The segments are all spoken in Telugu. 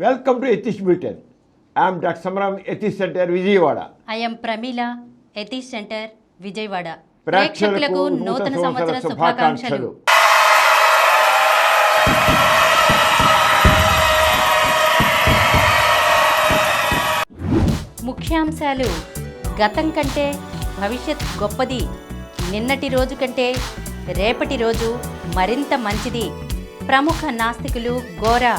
Welcome to atheist Britain. I'm doctor Samaram, atheist centre Vijayawada. I'm Pramila, atheist centre Vijayawada. ప్రేక్షకులకు నూతన సంవత్సర శుభాకాంక్షలు. ముఖ్యాంశాలు: గతం కంటే భవిష్యత్ గొప్పది, నిన్నటి రోజు కంటే రేపటి రోజు మరింత మంచిది. ప్రముఖ నాస్తికులు గోరా.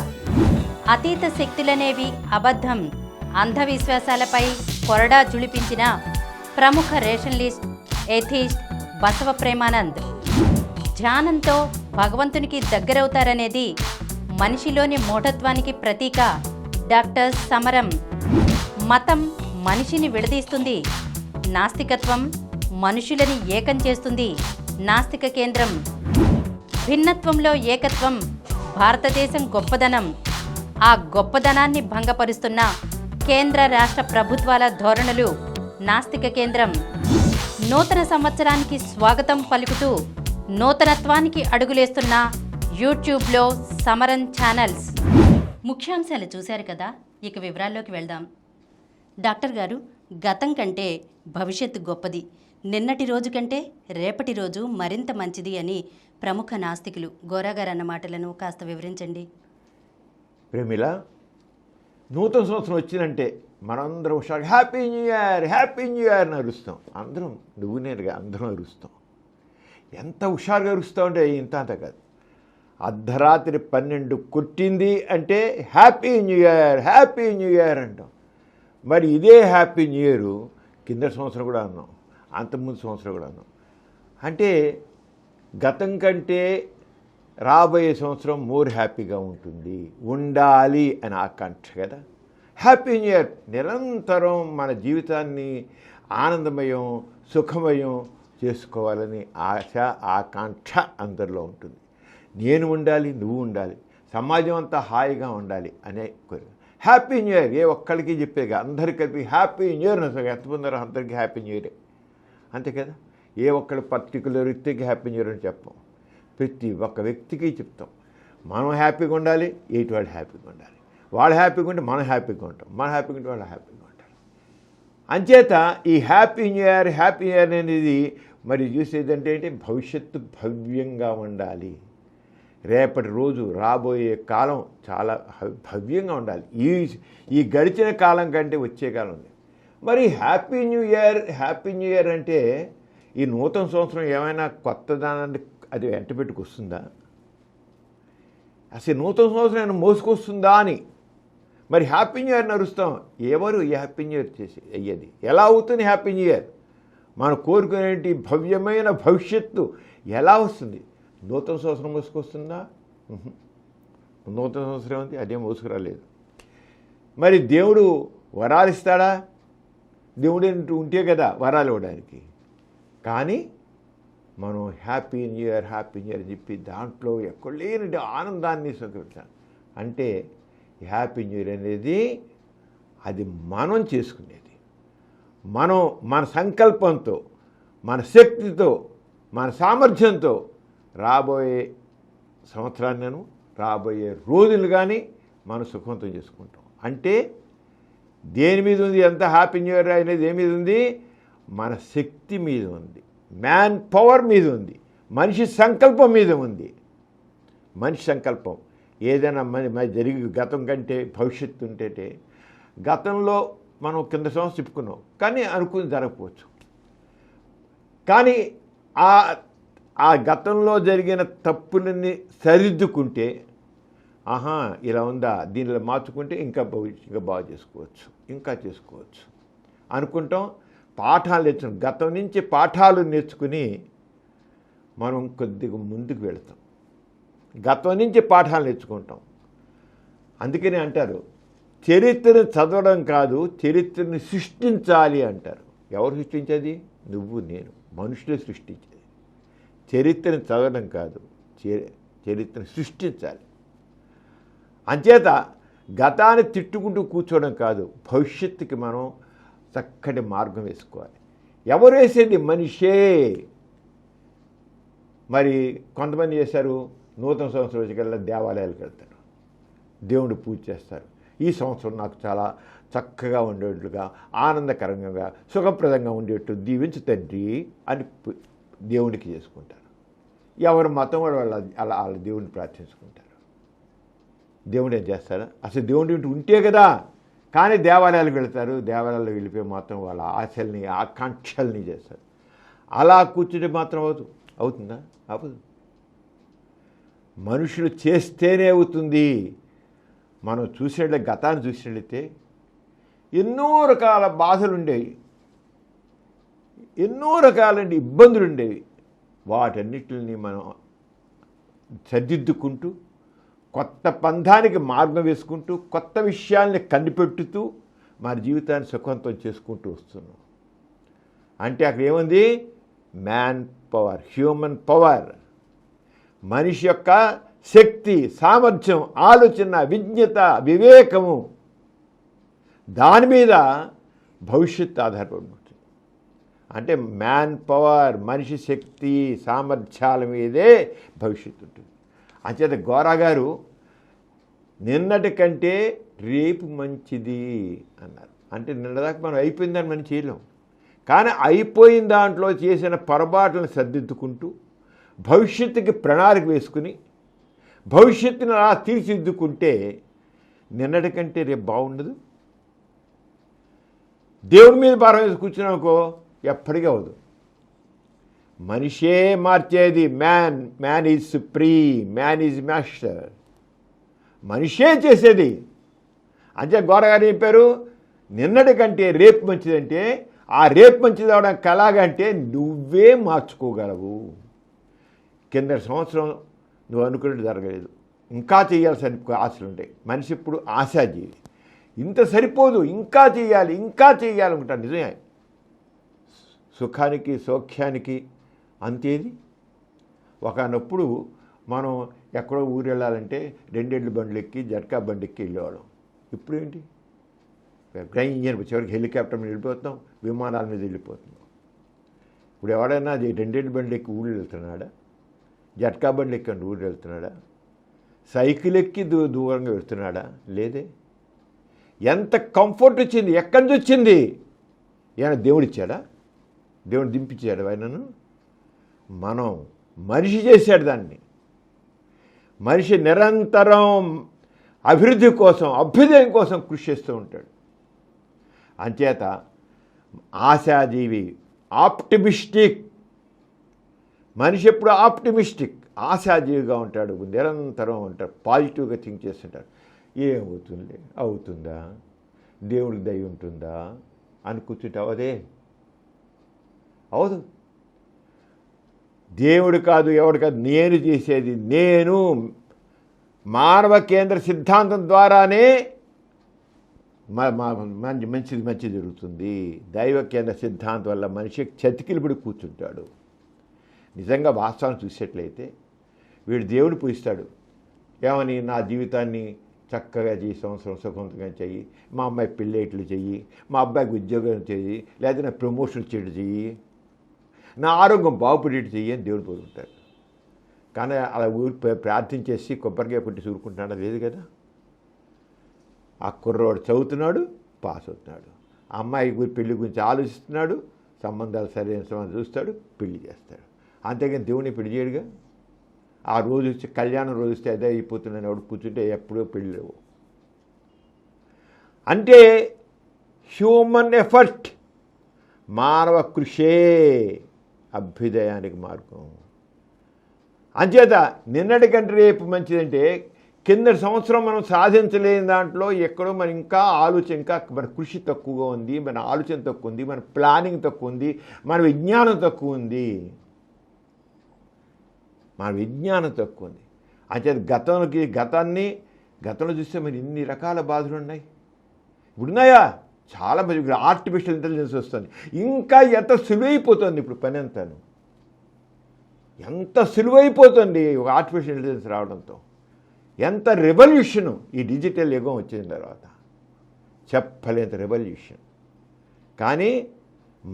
అతీత శక్తులనేవి అబద్ధం, అంధవిశ్వాసాలపై కొరడా జుళిపించిన ప్రముఖ రేషనలిస్ట్ ఎథిస్ట్ బసవ ప్రేమానంద్. ధ్యానంతో భగవంతునికి దగ్గరవుతారనేది మనిషిలోని మూఢత్వానికి ప్రతీక డాక్టర్ సమరం. మతం మనిషిని విడదీస్తుంది, నాస్తికత్వం మనుషులని ఏకం చేస్తుంది. నాస్తిక కేంద్రం. భిన్నత్వంలో ఏకత్వం భారతదేశం గొప్పదనం. ఆ గొప్పదనాన్ని భంగపరుస్తున్న కేంద్ర రాష్ట్ర ప్రభుత్వాల ధోరణులు. నాస్తిక కేంద్రం. నూతన సంవత్సరానికి స్వాగతం పలుకుతూ నూతనత్వానికి అడుగులేస్తున్న యూట్యూబ్లో సమరం ఛానల్స్. ముఖ్యాంశాలు చూశారు కదా, ఇక వివరాల్లోకి వెళ్దాం. డాక్టర్ గారు, గతం కంటే భవిష్యత్తు గొప్పది, నిన్నటి రోజు కంటే రేపటి రోజు మరింత మంచిది అని ప్రముఖ నాస్తికులు గోరా గారు అన్న మాటలను కాస్త వివరించండి. ప్రేమిల, నూతన సంవత్సరం వచ్చిందంటే మనందరం హుషారు happy new year, happy new year అని అరుస్తాం. అందరం, నువ్వు నేనుగా అందరం అరుస్తాం. ఎంత హుషారుగా అరుస్తాం అంటే ఇంత అంత కాదు. అర్ధరాత్రి 12 కొట్టింది అంటే happy new year, happy new year అంటాం. మరి ఇదే హ్యాపీ న్యూ ఇయర్ కింద సంవత్సరం కూడా అన్నాం, అంతకుముందు సంవత్సరం కూడా అన్నాం. అంటే గతం కంటే రాబోయే సంవత్సరం మోర్ హ్యాపీగా ఉంటుంది, ఉండాలి అని ఆకాంక్ష కదా. హ్యాపీ న్యూ ఇయర్ నిరంతరం మన జీవితాన్ని ఆనందమయం, సుఖమయం చేసుకోవాలని ఆశ, ఆకాంక్ష అందరిలో ఉంటుంది. నేను ఉండాలి, నువ్వు ఉండాలి, సమాజం అంతా హాయిగా ఉండాలి అనే కోరిక. హ్యాపీ న్యూ ఇయర్ ఏ ఒక్కడికి చెప్పేగా, అందరికీ కలిపి హ్యాపీ న్యూ ఇయర్ అని ఎంతమంది అందరికీ హ్యాపీ న్యూ ఇయరే, అంతే కదా. ఏ ఒక్కడి పర్టికులర్ వ్యక్తికి హ్యాపీ న్యూ ఇయర్ అని చెప్పాం, ప్రతి ఒక్క వ్యక్తికి చెప్తాం. మనం హ్యాపీగా ఉండాలి, ఎయిట్ వాళ్ళు హ్యాపీగా ఉండాలి. వాళ్ళు హ్యాపీగా ఉంటే మనం హ్యాపీగా ఉంటాం, మనం హ్యాపీగా ఉంటే వాళ్ళు హ్యాపీగా ఉంటారు. అంచేత ఈ happy new year, happy new year అనేది మరి చూసేదంటే ఏంటి, భవిష్యత్తు భవ్యంగా ఉండాలి. రేపటి రోజు, రాబోయే కాలం చాలా భవ్యంగా ఉండాలి. ఈ గడిచిన కాలం కంటే వచ్చే కాలం ఉంది. మరి happy new year, happy new year అంటే ఈ నూతన సంవత్సరం ఏమైనా కొత్తదానాన్ని అది వెంట పెట్టుకొస్తుందా? అసలు నూతన సంవత్సరం ఏమైనా మోసుకొస్తుందా అని మరి హ్యాపీ న్యూ ఇయర్ నడుస్తాం. ఎవరు ఈ హ్యాపీ న్యూ ఇయర్ చేసి అయ్యేది? ఎలా అవుతుంది హ్యాపీ న్యూ ఇయర్? మనం కోరుకునేటి భవ్యమైన భవిష్యత్తు ఎలా వస్తుంది? నూతన సంవత్సరం మోసుకొస్తుందా? నూతన సంవత్సరం ఉంది, అదేం మోసుకురాలేదు. మరి దేవుడు వరాలు ఇస్తాడా? దేవుడు ఉంటే కదా వరాలు ఇవ్వడానికి. కానీ మనం happy new year, happy new year అని చెప్పి దాంట్లో ఎక్కడ లేని ఆనందాన్ని స్వీకరిస్తాం. అంటే హ్యాపీ న్యూ ఇయర్ అనేది అది మనం చేసుకునేది. మనం మన సంకల్పంతో, మన శక్తితో, మన సామర్థ్యంతో రాబోయే సంవత్సరాన్ని, రాబోయే రోజులు కానీ మనం సుఖవంతం చేసుకుంటాం. అంటే దేని మీద ఉంది ఎంత హ్యాపీ న్యూ ఇయర్ అనేది? దేని మీద ఉంది? మన శక్తి మీద ఉంది, మ్యాన్ పవర్ మీద ఉంది, మనిషి సంకల్పం మీద ఉంది. మనిషి సంకల్పం ఏదైనా మన జరిగి గతం కంటే భవిష్యత్తు ఉంటే, గతంలో మనం కింద సంవత్సరం చెప్పుకున్నాం కానీ అనుకుని జరగకపోవచ్చు. కానీ ఆ గతంలో జరిగిన తప్పులన్నీ సరిదిద్దుకుంటే, ఆహా ఇలా ఉందా, దీనిలో మార్చుకుంటే ఇంకా బాగా చేసుకోవచ్చు, ఇంకా చేసుకోవచ్చు అనుకుంటాం. పాఠాలు నేర్చుకుని, గతం నుంచి పాఠాలు నేర్చుకుని మనం కొద్దిగా ముందుకు వెళతాం. గతం నుంచి పాఠాలు నేర్చుకుంటాం. అందుకని అంటారు, చరిత్రను చదవడం కాదు, చరిత్రను సృష్టించాలి అంటారు. ఎవరు సృష్టించేది? నువ్వు నేను, మనుషులే సృష్టించేది. చరిత్రను చదవడం కాదు, చరిత్రను సృష్టించాలి. అంచేత గతాన్ని తిట్టుకుంటూ కూర్చోవడం కాదు, భవిష్యత్తుకి మనం చక్కటి మార్గం వేసుకోవాలి. ఎవరు వేసేది? మనిషే. మరి కొంతమంది చేశారు, నూతన సంవత్సరం వచ్చేకల్లా దేవాలయాలకు వెళ్తారు, దేవుడు పూజ చేస్తారు. ఈ సంవత్సరం నాకు చాలా చక్కగా ఉండేట్లుగా, ఆనందకరంగా, సుఖప్రదంగా ఉండేట్టు దీవించు తండ్రి అని దేవునికి చేసుకుంటారు. ఎవరు మతం కూడా వాళ్ళు అలా వాళ్ళ దేవుడిని ప్రార్థించుకుంటారు. దేవుడు ఏం చేస్తారా? అసలు దేవుడి ఉంటే కదా. కానీ దేవాలయాలకు వెళ్తారు, దేవాలయాలకు వెళ్ళిపోయి మాత్రం వాళ్ళ ఆశల్ని ఆకాంక్షల్ని చేస్తారు. అలా కూర్చుంటే మాత్రం అవుతుందా? అవ్వదు. మనుషులు చేస్తేనే అవుతుంది. మనం చూసినట్లయితే, గతాన్ని చూసినట్లయితే ఎన్నో రకాల బాధలు ఉండేవి, ఎన్నో రకాలండి ఇబ్బందులు ఉండేవి. వాటన్నిటిని మనం సరిదిద్దుకుంటూ, కొత్త పంథానికి మార్గం వేసుకుంటూ, కొత్త విషయాల్ని కనిపెట్టుతూ మన జీవితాన్ని సుఖవంతం చేసుకుంటూ వస్తున్నాం. అంటే అక్కడ ఏముంది? మ్యాన్ పవర్, హ్యూమన్ పవర్, మనిషి యొక్క శక్తి, సామర్థ్యం, ఆలోచన, విజ్ఞత, వివేకము, దాని మీద భవిష్యత్తు ఆధారపడి ఉంటుంది. అంటే మ్యాన్ పవర్, మనిషి శక్తి, సామర్థ్యాల మీదే భవిష్యత్తు ఉంటుంది. అంచేత గోరా గారు నిన్నటి కంటే రేపు మంచిది అన్నారు. అంటే నిన్నదాకా మనం అయిపోయిందని మనం చేయలేం. కానీ అయిపోయిన దాంట్లో చేసిన పొరపాట్లను సర్దిద్దుకుంటూ, భవిష్యత్తుకి ప్రణాళిక వేసుకుని, భవిష్యత్తుని అలా తీర్చిదిద్దుకుంటే నిన్నటి కంటే రేపు బాగుండదు. దేవుడి మీద భారం వేసి కూర్చున్నాకో ఎప్పటికీ అవ్వదు. మనిషే మార్చేది. Man is supreme, man is master. మనిషే చేసేది. అంతే గోరగారు చెప్పారు, నిన్నటి కంటే రేపు మంచిదంటే ఆ రేపు మంచిది అవడానికి ఎలాగంటే నువ్వే మార్చుకోగలవు. కిందటి సంవత్సరం నువ్వు అనుకున్నట్టు జరగలేదు, ఇంకా చేయాల్సిన ఆశలు ఉంటాయి. మనిషి ఇప్పుడు ఆశాజీవి. ఇంత సరిపోదు, ఇంకా చేయాలి, ఇంకా చేయాలనుకుంటాను. నిజమే, సుఖానికి సౌఖ్యానికి అంతేది. ఒకనప్పుడు మనం ఎక్కడో ఊరు వెళ్ళాలంటే 2 ఎడ్ల బండ్లు ఎక్కి, జట్కా బండి ఎక్కి వెళ్ళేవాళ్ళం. ఇప్పుడు ఏంటి? ఇంజన్ చివరికి హెలికాప్టర్ మీద వెళ్ళిపోతున్నాం, విమానాల మీద వెళ్ళిపోతున్నాం. ఇప్పుడు ఎవడైనా 2 ఎడ్ల బండ్లు ఎక్కి ఊళ్ళు వెళ్తున్నాడా? జట్కా బండ్లు ఎక్కి ఊరు వెళ్తున్నాడా? సైకిల్ ఎక్కి దూరంగా వెళ్తున్నాడా? లేదే. ఎంత కంఫర్ట్ వచ్చింది, ఎక్కడి నుంచి వచ్చింది? ఏమైనా దేవుడు ఇచ్చాడా? దేవుడు దింపించాడు ఆయనను? మనం మనిషి చేశాడు దాన్ని. మనిషి నిరంతరం అభివృద్ధి కోసం, అభ్యుదయం కోసం కృషి చేస్తూ ఉంటాడు. అంచేత ఆశాజీవి, ఆప్టిమిస్టిక్. మనిషి ఎప్పుడు ఆప్టిమిస్టిక్, ఆశాజీవిగా ఉంటాడు, నిరంతరం ఉంటాడు, పాజిటివ్గా థింక్ చేస్తుంటాడు. ఏమవుతుంది? అవుతుందా? దేవుడికి దయ ఉంటుందా అని కూర్చుంటే అవదే, అవదు. దేవుడు కాదు, ఎవడు కాదు, నేను చేసేది. నేను మానవ కేంద్ర సిద్ధాంతం ద్వారానే మంచిది జరుగుతుంది. దైవ కేంద్ర సిద్ధాంతం వల్ల మనిషి చతికిలిపడి కూర్చుంటాడు. నిజంగా వాస్తవాన్ని చూసేట్లయితే వీడు దేవుడు పూజిస్తాడు. ఏమని? నా జీవితాన్ని చక్కగా చెయ్యి, సంవత్సరం సుఖవంతంగా చెయ్యి, మా అమ్మాయి పెళ్ళేట్లు చెయ్యి, మా అబ్బాయికి ఉద్యోగం చెయ్యి, లేదా నా ప్రమోషన్ చేయడం చెయ్యి, నా ఆరోగ్యం బాగుపడేట్టు చెయ్యి అని దేవుడు కోరుకుంటాడు. కానీ అలా ప్రార్థించేసి కొబ్బరికాయ పుట్టి చూరుకుంటున్నాడా? లేదు కదా. ఆ కుర్రోడు చదువుతున్నాడు, పాస్ అవుతున్నాడు. ఆ అమ్మాయి పెళ్లి గురించి ఆలోచిస్తున్నాడు, సంబంధాలు సరైన సంబంధం చూస్తాడు, పెళ్లి చేస్తాడు. అంతేగాని దేవుని పెళ్లి చేయడుగా. ఆ రోజు వచ్చి కళ్యాణం రోజు వస్తే అదే అయిపోతుందని ఎవడు కూర్చుంటే ఎప్పుడో పెళ్ళి లేవు. అంటే హ్యూమన్ ఎఫర్ట్, మానవ కృషే అభ్యుదయానికి మార్గం. అంచేత నిన్నటి కంటే రేపు మంచిదంటే కిందటి సంవత్సరం మనం సాధించలేని దాంట్లో ఎక్కడో మన ఇంకా ఆలోచన, ఇంకా మన కృషి తక్కువగా ఉంది, మన ఆలోచన తక్కువ ఉంది, మన ప్లానింగ్ తక్కువ ఉంది, మన విజ్ఞానం తక్కువ ఉంది. మన విజ్ఞానం తక్కువ ఉంది. అంచేత గతంలో చూస్తే మరి ఇన్ని రకాల బాధలు ఉన్నాయి. ఇప్పుడున్నాయా? చాలా మంది ఆర్టిఫిషియల్ ఇంటెలిజెన్స్ వస్తుంది. ఇంకా ఎంత సులువైపోతుంది ఇప్పుడు పని అంతాను, ఎంత సులువైపోతుంది ఒక ఆర్టిఫిషియల్ ఇంటెలిజెన్స్ రావడంతో. ఎంత రెవల్యూషను ఈ డిజిటల్ యుగం వచ్చిన తర్వాత, చెప్పలేంత రెవల్యూషన్. కానీ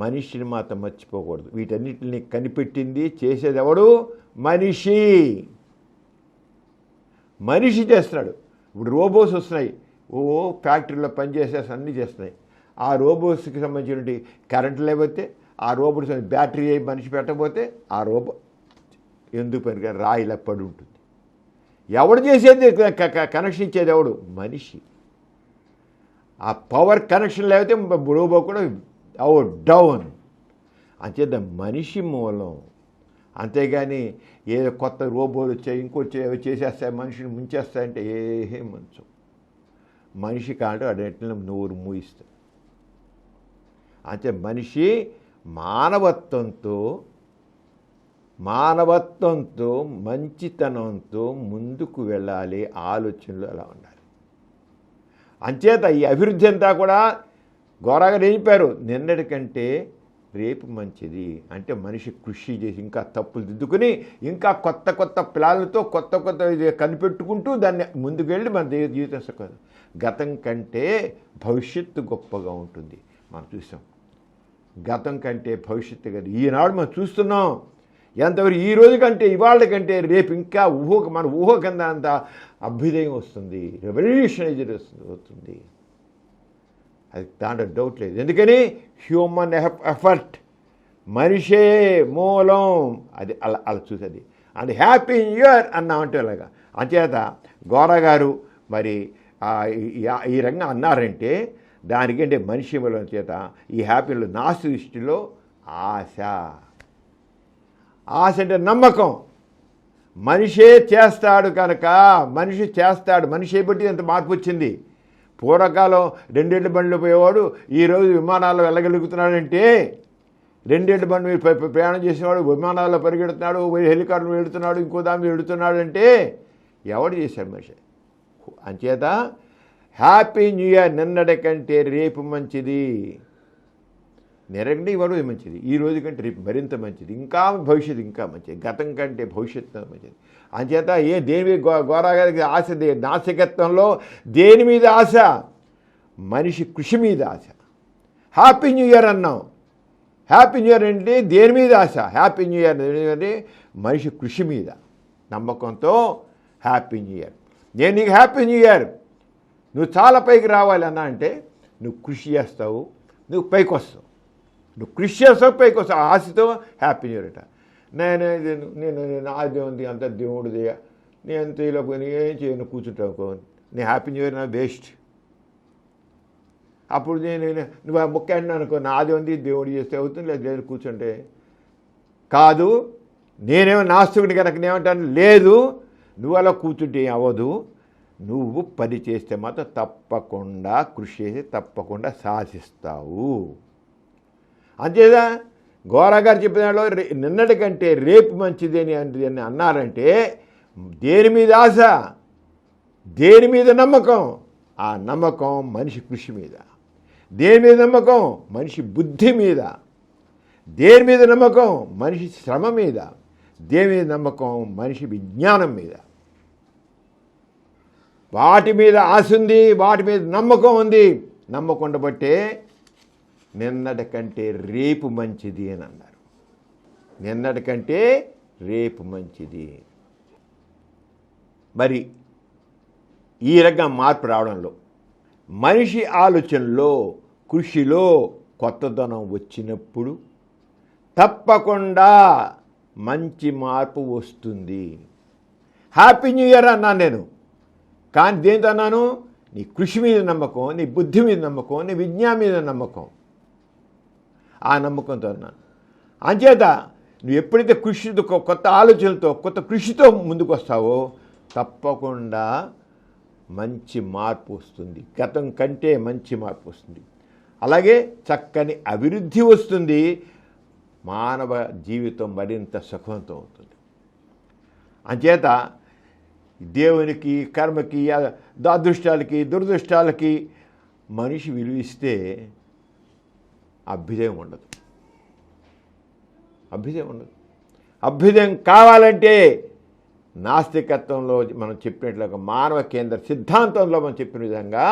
మనిషిని మాత్రం మర్చిపోకూడదు. వీటన్నిటిని కనిపెట్టింది, చేసేది ఎవడు? మనిషి చేస్తున్నాడు. ఇప్పుడు రోబోస్ వస్తున్నాయి, ఫ్యాక్టరీలో పనిచేసే అన్నీ చేస్తున్నాయి. ఆ రోబోట్స్కి సంబంధించిన కరెంటు లేకపోతే, ఆ రోబోట్స్ బ్యాటరీ మనిషి పెట్టకపోతే ఆ రోబో ఎందుకు పనిగా రాయిలా పడి ఉంటుంది. ఎవడు చేసేది కనెక్షన్ ఇచ్చేది ఎవడు? మనిషి. ఆ పవర్ కనెక్షన్ లేకపోతే రోబో కూడా డౌన్. అంచేత మనిషి మూలం. అంతేగాని ఏదో కొత్త రోబోలు వచ్చాయి, ఇంకొచ్చి చేసేస్తాయి, మనిషిని ముంచేస్తాయంటే ఏం మంచం. మనిషి కాంటే అడెట్ల నోరు మూయిస్తాడు. అంటే మనిషి మానవత్వంతో మంచితనంతో ముందుకు వెళ్ళాలి. ఆలోచనలు అలా ఉండాలి. అంచేత ఈ అభివృద్ధి అంతా కూడా ఘోరంగా చెప్పారు. నిన్నటి కంటే రేపు మంచిది. అంటే మనిషి కృషి చేసి ఇంకా తప్పులు దిద్దుకుని ఇంకా కొత్త కొత్త ప్లాన్లతో కొత్త కనిపెట్టుకుంటూ దాన్ని ముందుకు వెళ్ళి మన జీవితం సుఖం. గతం కంటే భవిష్యత్తు గొప్పగా ఉంటుంది. మనం చూసాం. గతం కంటే భవిష్యత్తు కదా ఈనాడు మనం చూస్తున్నాం. ఎంతవరకు ఈ రోజు కంటే ఇవాళ కంటే రేపు ఇంకా మన ఊహ కింద అంత అభ్యుదయం వస్తుంది, రెవల్యూషనైజర్ వస్తుంది. అది దాంట్లో డౌట్ లేదు. ఎందుకని హ్యూమన్ ఎఫర్ట్, మనిషే మూలం. అది అలా చూసేది. అండ్ హ్యాపీ న్యూ ఇయర్ అన్నామంటే అలాగా. అంచేత గోరా గారు మరి ఈ రంగం అన్నారంటే దానికంటే మనిషి మూలం చేత ఈ హ్యాపీలో నాస్తి దృష్టిలో ఆశ అంటే నమ్మకం. మనిషే చేస్తాడు కనుక మనిషి చేస్తాడు. మనిషి బట్టి ఎంత మార్పు వచ్చింది. పూర్వకాలం 2 ఎడ్ల బండ్లు పోయేవాడు ఈరోజు విమానాల్లో వెళ్ళగలుగుతున్నాడంటే, 2 ఎడ్ల బండి మీద ప్రయాణం చేసేవాడు విమానాల్లో పరిగెడుతున్నాడు, హెలికాప్టర్ వెళుతున్నాడు, ఇంకో దాని మీద వెళుతున్నాడు అంటే ఎవడు చేశాడు మనిషి. అంచేత హ్యాపీ న్యూ ఇయర్. నిన్నటి కంటే రేపు మంచిది. నిరండి ఇవాడు మంచిది. ఈ రోజు కంటే రేపు మరింత మంచిది. ఇంకా భవిష్యత్తు ఇంకా మంచిది. గతం కంటే భవిష్యత్తు మంచిది. అంచేత దేని మీద గోరా గారికి ఆశ? నాసికత్వంలో దేని మీద ఆశ? మనిషి కృషి మీద ఆశ. హ్యాపీ న్యూ ఇయర్ అన్నాం. హ్యాపీ న్యూ ఇయర్ అంటే దేని మీద ఆశ? హ్యాపీ న్యూ ఇయర్ అంటే మనిషి కృషి మీద నమ్మకంతో హ్యాపీ న్యూ ఇయర్. నేను నీకు హ్యాపీ న్యూ ఇయర్, నువ్వు చాలా పైకి రావాలి అన్నా అంటే నువ్వు కృషి చేస్తావు, నువ్వు పైకి వస్తావు. నువ్వు కృషి చేస్తావు, పైకి వస్తావు. ఆశతో హ్యాపీ న్యూ ఇయర్ అట. నేను ఆది ఉంది అంత దేవుడిది, నేను అంత ఇలా ఏం చేయను కూర్చుంటావు. నేను హ్యాపీ న్యూ ఇయర్ నా వేస్ట్. అప్పుడు నువ్వు ముక్క అంటున్నా అనుకో, నాది ఉంది దేవుడు చేస్తే అవుతుంది, లేదు కూర్చుంటే కాదు. నేనేమో నాస్తికుడిని కనుక నేమంటాను, లేదు నువ్వు అలా కూర్చుంటే అవ్వదు. నువ్వు పని చేస్తే మాత్రం తప్పకుండా కృషి చేసి తప్పకుండా సాధిస్తావు. అంతేదా గోరా గారు చెప్పిన దాంట్లో నిన్నటి కంటే రేపు మంచిది అని అన్నారంటే దేని మీద ఆశ, దేని మీద నమ్మకం? ఆ నమ్మకం మనిషి కృషి మీద. దేని మీద నమ్మకం? మనిషి బుద్ధి మీద. దేని మీద నమ్మకం? మనిషి శ్రమ మీద. దేని మీద నమ్మకం? మనిషి విజ్ఞానం మీద. వాటి మీద ఆశ ఉంది, వాటి మీద నమ్మకం ఉంది. నమ్మకం ఉండబట్టే నిన్నటి కంటే రేపు మంచిది అని అన్నారు. నిన్నటి కంటే రేపు మంచిది. మరి ఈ రకంగా మార్పు రావడంలో మనిషి ఆలోచనలో కృషిలో కొత్తదనం వచ్చినప్పుడు తప్పకుండా మంచి మార్పు వస్తుంది. హ్యాపీ న్యూ ఇయర్ అన్నాను నేను. కానీ దేంతో అన్నాను? నీ కృషి మీద నమ్మకం, నీ బుద్ధి మీద నమ్మకం, నీ విజ్ఞానం మీద నమ్మకం. ఆ నమ్మకంతో అన్నాను. అంచేత నువ్వు ఎప్పుడైతే కృషితో కొత్త ఆలోచనలతో కొత్త కృషితో ముందుకు వస్తావో తప్పకుండా మంచి మార్పు వస్తుంది. గతం కంటే మంచి మార్పు వస్తుంది. అలాగే చక్కని అభివృద్ధి వస్తుంది. మానవ జీవితం మరింత సుఖవంతం అవుతుంది. అంచేత దేవునికి, కర్మకి, అదృష్టాలకి, దురదృష్టాలకి మనిషి విలువిస్తే అభ్యుదయం ఉండదు. అభ్యుదయం ఉండదు. అభ్యుదయం కావాలంటే నాస్తికత్వంలో మనం చెప్పినట్లుగా మానవ కేంద్ర సిద్ధాంతంలో మనం చెప్పిన విధంగా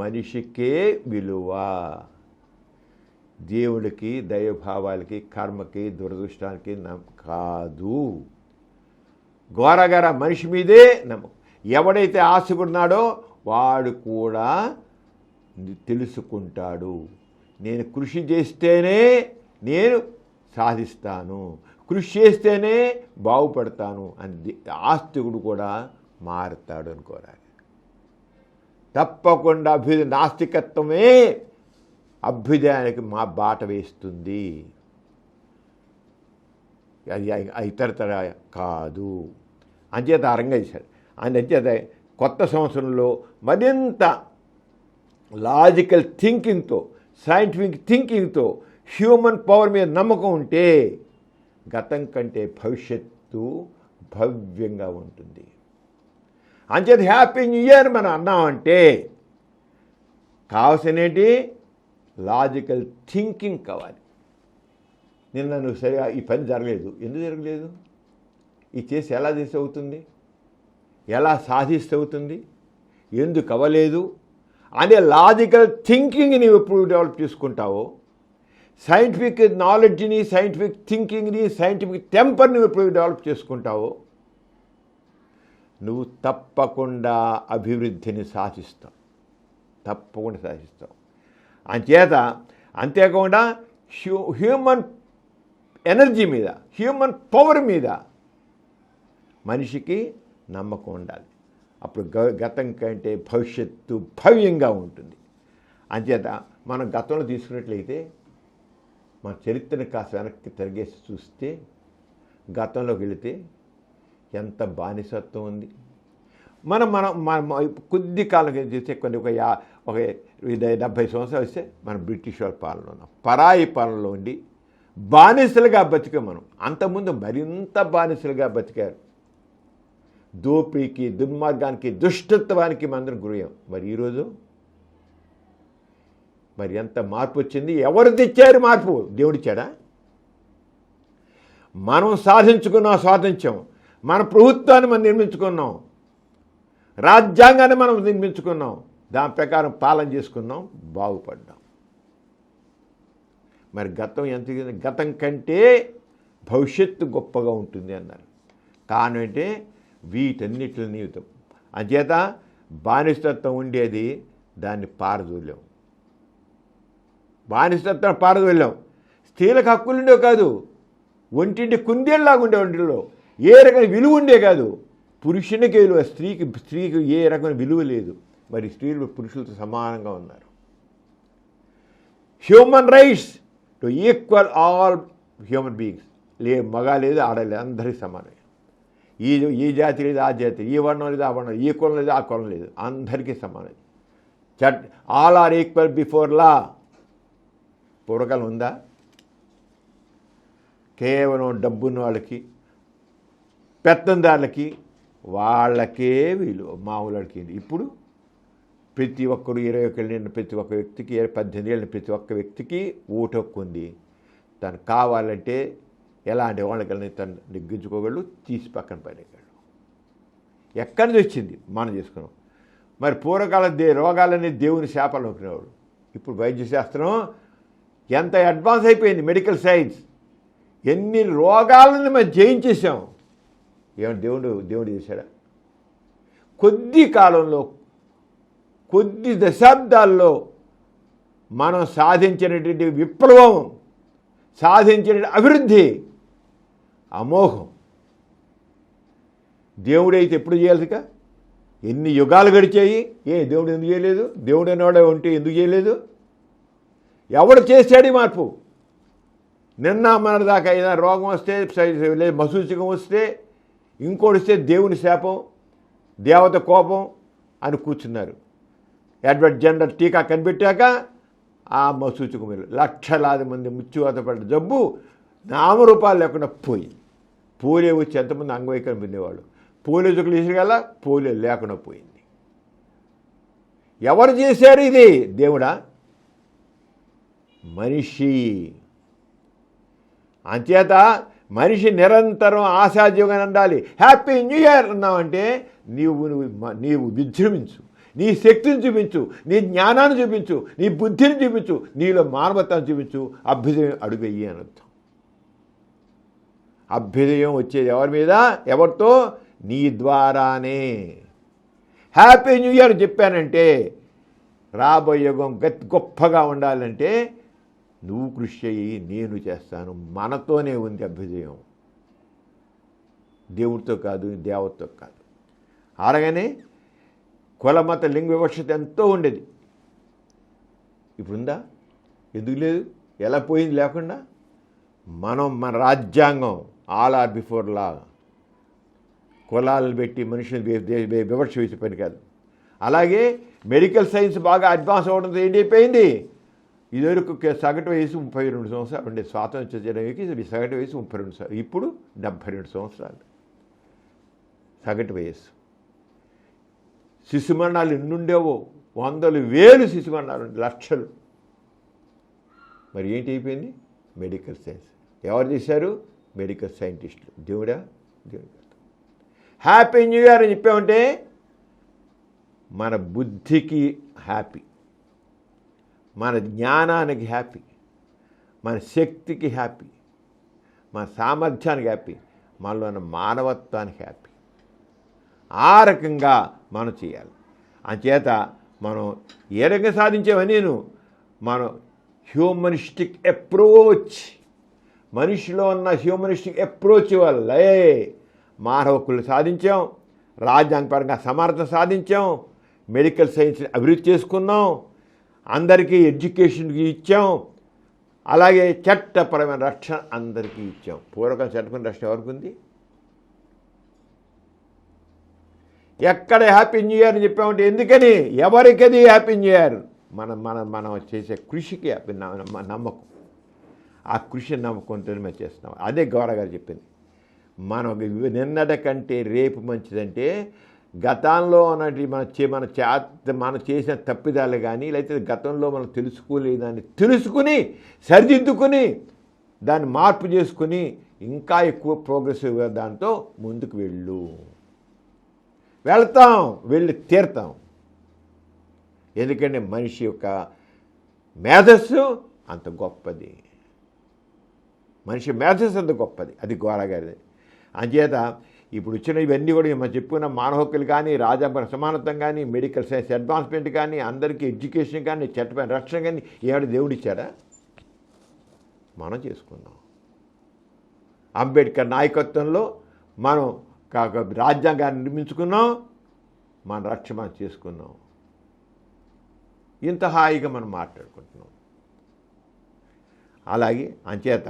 మనిషికే విలువ. దేవుడికి, దైవభావాలకి, కర్మకి, దురదృష్టానికి కాదు. ఘోరగార మనిషి మీదే నమ్మకం. ఎవడైతే ఆశకున్నాడో వాడు కూడా తెలుసుకుంటాడు. నేను కృషి చేస్తేనే నేను సాధిస్తాను, కృషి చేస్తేనే బాగుపడతాను అని ఆస్తికుడు కూడా మారుతాడు అనుకోరాలి. తప్పకుండా నాస్తికత్వమే అభ్యుదయానికి మా బాట వేస్తుంది, అది ఇతరతర కాదు. అంచేత అరంగా చేశాడు. అంచేత కొత్త సంవత్సరంలో మరింత లాజికల్ థింకింగ్తో, సైంటిఫిక్ థింకింగ్తో, హ్యూమన్ పవర్ మీద నమ్మకం ఉంటే గతం కంటే భవిష్యత్తు భవ్యంగా ఉంటుంది. అంచేత హ్యాపీ న్యూ ఇయర్ మనం అన్నామంటే కావాల్సినటి లాజికల్ థింకింగ్ కావాలి. నిన్న నువ్వు సరిగా ఈ పని జరగలేదు, ఎందుకు జరగలేదు, ఇది చేసి ఎలా చేసి అవుతుంది, ఎలా సాధిస్తే అవుతుంది, ఎందుకు అవ్వలేదు అనే లాజికల్ థింకింగ్ నీవు ఎప్పుడు డెవలప్ చేసుకుంటావో, సైంటిఫిక్ నాలెడ్జ్ని, సైంటిఫిక్ థింకింగ్ని, సైంటిఫిక్ టెంపర్ నువ్వు ఎప్పుడు డెవలప్ చేసుకుంటావో నువ్వు తప్పకుండా అభివృద్ధిని సాధిస్తావు, తప్పకుండా సాధిస్తావు. అంతేకాకుండా హ్యూమన్ ఎనర్జీ మీద, హ్యూమన్ పవర్ మీద మనిషికి నమ్మకం ఉండాలి. అప్పుడు గతం కంటే భవిష్యత్తు భవ్యంగా ఉంటుంది. అంచేత మనం గతంలో తీసుకున్నట్లయితే మన చరిత్రను కాస్త వెనక్కి తిరిగేసి చూస్తే గతంలోకి వెళితే ఎంత బానిసత్వం ఉంది. మనం కొద్ది కాలం చేస్తే ఒక 70 సంవత్సరాలు వస్తే మనం బ్రిటిష్ వాళ్ళ పాలన ఉన్నాం, పరాయి పాలనలో ఉండి బానిసలుగా బతికాం మనం. అంతకుముందు మరింత బానిసలుగా బతికారు. దోపిడీకి, దుర్మార్గానికి, దుష్టత్వానికి మనందరం గురయ్యాం. మరి ఈరోజు మరి ఎంత మార్పు వచ్చింది? ఎవరు తెచ్చారు మార్పు? దేవుడిచ్చాడా? మనం సాధించుకున్నాం, స్వాతంత్ర్యం, మన ప్రభుత్వాన్ని మనం నిర్మించుకున్నాం, రాజ్యాంగాన్ని మనం నిర్మించుకున్నాం, దాని ప్రకారం పాలన చేసుకున్నాం, బాగుపడ్డాం. మరి గతం కంటే భవిష్యత్తు గొప్పగా ఉంటుంది అన్నారు. కారణం అంటే వీటన్నిటిని నిమిత్తం. అంచేత బానిసత్వం ఉండేది, దాన్ని పారదోలేం. బానిసత్వం పారదోలేం. స్త్రీలకు హక్కులు ఉండేవి కాదు, ఒంటింటి కుందేళ్ళలాగా ఉండే ఒంటిలో ఏ రకమైన విలువ ఉండే కాదు. పురుషునికి విలువ, స్త్రీకి ఏ రకమైన విలువ లేదు. మరి స్త్రీలు పురుషులతో సమానంగా ఉన్నారు. Human rights to equal all human beings. మగ లేదు, ఆడ లేదు, అందరికీ సమానం. ఈ జాతి లేదు, ఆ జాతి, ఈ వర్ణం లేదు, ఆ వర్ణం, ఈ కులం లేదు, ఆ కులం లేదు, అందరికీ సమానం. All are equal before law. పూర్వకాలం ఉందా? కేవలం డబ్బున్న వాళ్ళకి, పెత్తందారులకి, వాళ్ళకే విలువ, మామూలుకి. ఇప్పుడు ప్రతి ఒక్కరు 21 ఏళ్ళ ప్రతి ఒక్క వ్యక్తికి, 18 ఏళ్ళ ప్రతి ఒక్క వ్యక్తికి ఓటు హక్కు ఉంది. తను కావాలంటే ఎలాంటి వాళ్ళకి తను నెగ్గించుకోగలడు, తీసి పక్కన పడేయగలడు. ఎక్కడి నుంచి వచ్చింది? మనం చేసుకున్నాం. మరి పూర్వకాల రోగాలన్నీ దేవుని శాపాలు నొక్కినవాడు. ఇప్పుడు వైద్యశాస్త్రం ఎంత అడ్వాన్స్ అయిపోయింది, మెడికల్ సైన్స్. ఎన్ని రోగాలను మనం జయించేసాం. ఏమంటే దేవుడు చేశాడా? కొద్ది కాలంలో, కొద్ది దశాబ్దాల్లో మనం సాధించినటువంటి విప్లవం, సాధించిన అభివృద్ధి అమోఘం. దేవుడైతే ఎప్పుడు చేయాలిక? ఎన్ని యుగాలు గడిచాయి. దేవుడు ఎందుకు చేయలేదు? దేవుడు అనేవాడే ఉంటే ఎందుకు చేయలేదు? ఎవడు చేశాడు ఈ మార్పు? నిన్న మన దాకా ఏదైనా రోగం వస్తే, లేదు మసూచికం వస్తే, ఇంకోటి వస్తే దేవుని శాపం, దేవత కోపం అని కూర్చున్నారు. ఎడ్వర్డ్ జెన్నర్ టీకా కనిపెట్టాక ఆ మసూచికం లక్షలాది మంది మృత్యువాత పడ్డ జబ్బు నామరూపాలు లేకుండా పోయింది. పోలియో వచ్చి ఎంతమంది అంగవైకల్యం పొందేవాళ్ళు. పోలియో చుక్కలు వేసిన కల్లా పోలియో లేకుండా పోయింది. ఎవరు చేశారు ఇది? దేవుడా? మనిషి. అంచేత మనిషి నిరంతరం ఆశాజీవంగా ఉండాలి. హ్యాపీ న్యూ ఇయర్ అన్నావంటే నీవు విజృంభించు, నీ శక్తిని చూపించు, నీ జ్ఞానాన్ని చూపించు, నీ బుద్ధిని చూపించు, నీలో మానవతను చూపించు, అభ్యుదయం అడుగయ్యి అని అర్థం. అభ్యుదయం వచ్చేది ఎవరి మీద? ఎవరితో? నీ ద్వారానే. హ్యాపీ న్యూ ఇయర్ చెప్పానంటే రాబోయే యుగం గొప్పగా ఉండాలంటే నువ్వు కృషి చెయ్యి, నేను చేస్తాను. మనతోనే ఉంది అభ్యుదయం, దేవుడితో కాదు, దేవతతో కాదు. అలాగనే కులమత లింగ వివక్షత ఎంతో ఉండేది, ఇప్పుడుందా? ఎందుకు లేదు? ఎలా పోయింది లేకుండా? మన రాజ్యాంగం ఆల్ ఆర్ బిఫోర్ లా, కులాలను పెట్టి మనుషులు వివక్ష వేసే పని కాదు. అలాగే మెడికల్ సైన్స్ బాగా అడ్వాన్స్ అవ్వడంతో ఏంటి అయిపోయింది, ఇదివరకు సగటు వయసు 32 సంవత్సరాలు ఉండే స్వాతంత్రం చేయడానికి సగటు వయసు 32 సంవత్సరాలు, ఇప్పుడు 72 సంవత్సరాలు సగటు వయస్సు. శిశుమరణాలు ఎన్నుండేవో, 100,000 శిశుమరణాలు, లక్షలు. మరి ఏంటి అయిపోయింది? Medical science. ఎవరు చేశారు? మెడికల్ సైంటిస్టులు. దేవుడా? దేవుడు. హ్యాపీ న్యూ ఇయర్ అని చెప్పామంటే మన బుద్ధికి హ్యాపీ, మన జ్ఞానానికి హ్యాపీ, మన శక్తికి హ్యాపీ, మన సామర్థ్యానికి హ్యాపీ, మనలో ఉన్న మానవత్వానికి హ్యాపీ. ఆ రకంగా మనం చేయాలి. అంచేత మనం ఏ రకంగా సాధించామని మనం హ్యూమనిస్టిక్ అప్రోచ్, మనిషిలో ఉన్న హ్యూమనిస్టిక్ అప్రోచ్ వల్లే మానవ హక్కులు సాధించాం, రాజ్యాంగపరంగా సమానత సాధించాం, మెడికల్ సైన్స్ అభివృద్ధి చేసుకున్నాం, అందరికీ ఎడ్యుకేషన్కి ఇచ్చాం, అలాగే చట్టపరమైన రక్షణ అందరికీ ఇచ్చాం. పూర్వకాలం చట్టపరమైన రక్షణ ఎవరికి ఉంది? ఎక్కడ హ్యాపీ న్యూ ఇయర్ అని చెప్పామంటే ఎందుకని? ఎవరికది హ్యాపీ న్యూ ఇయర్? మనం చేసే కృషికి నమ్మకం, ఆ కృషి నమ్మకంతో మేము చేస్తున్నాం. అదే గౌరవ గారు చెప్పింది. మనం నిన్నటి కంటే రేపు మంచిదంటే గతంలో ఉన్నటి మనం చేసిన తప్పిదాలు కానీ, లేకపోతే గతంలో మనం తెలుసుకోలేదాన్ని తెలుసుకుని సరిదిద్దుకుని దాన్ని మార్పు చేసుకుని ఇంకా ఎక్కువ ప్రోగ్రెసివ్ దాంతో ముందుకు వెళ్తాం, వెళ్ళి తీరుతాం. ఎందుకంటే మనిషి యొక్క మేధస్సు అంత గొప్పది, మనిషి మేధస్సు అంత గొప్పది. అది గోరగారిది. అంచేత ఇప్పుడు వచ్చిన ఇవన్నీ కూడా మనం చెప్పుకున్న మానవ హక్కులు కానీ, రాజ్యాంగ సమానత్వం కానీ, మెడికల్ సైన్స్ అడ్వాన్స్మెంట్ కానీ, అందరికీ ఎడ్యుకేషన్ కానీ, చట్టపరమైన రక్షణ కానీ ఏమైనా దేవుడు ఇచ్చాడా? మనం చేసుకున్నాం. అంబేద్కర్ నాయకత్వంలో మనం రాజ్యాంగాన్ని నిర్మించుకున్నాం, మన రక్షణ మనం చేసుకున్నాం. ఇంత హాయిగా మనం మాట్లాడుకుంటున్నాం. అలాగే అంచేత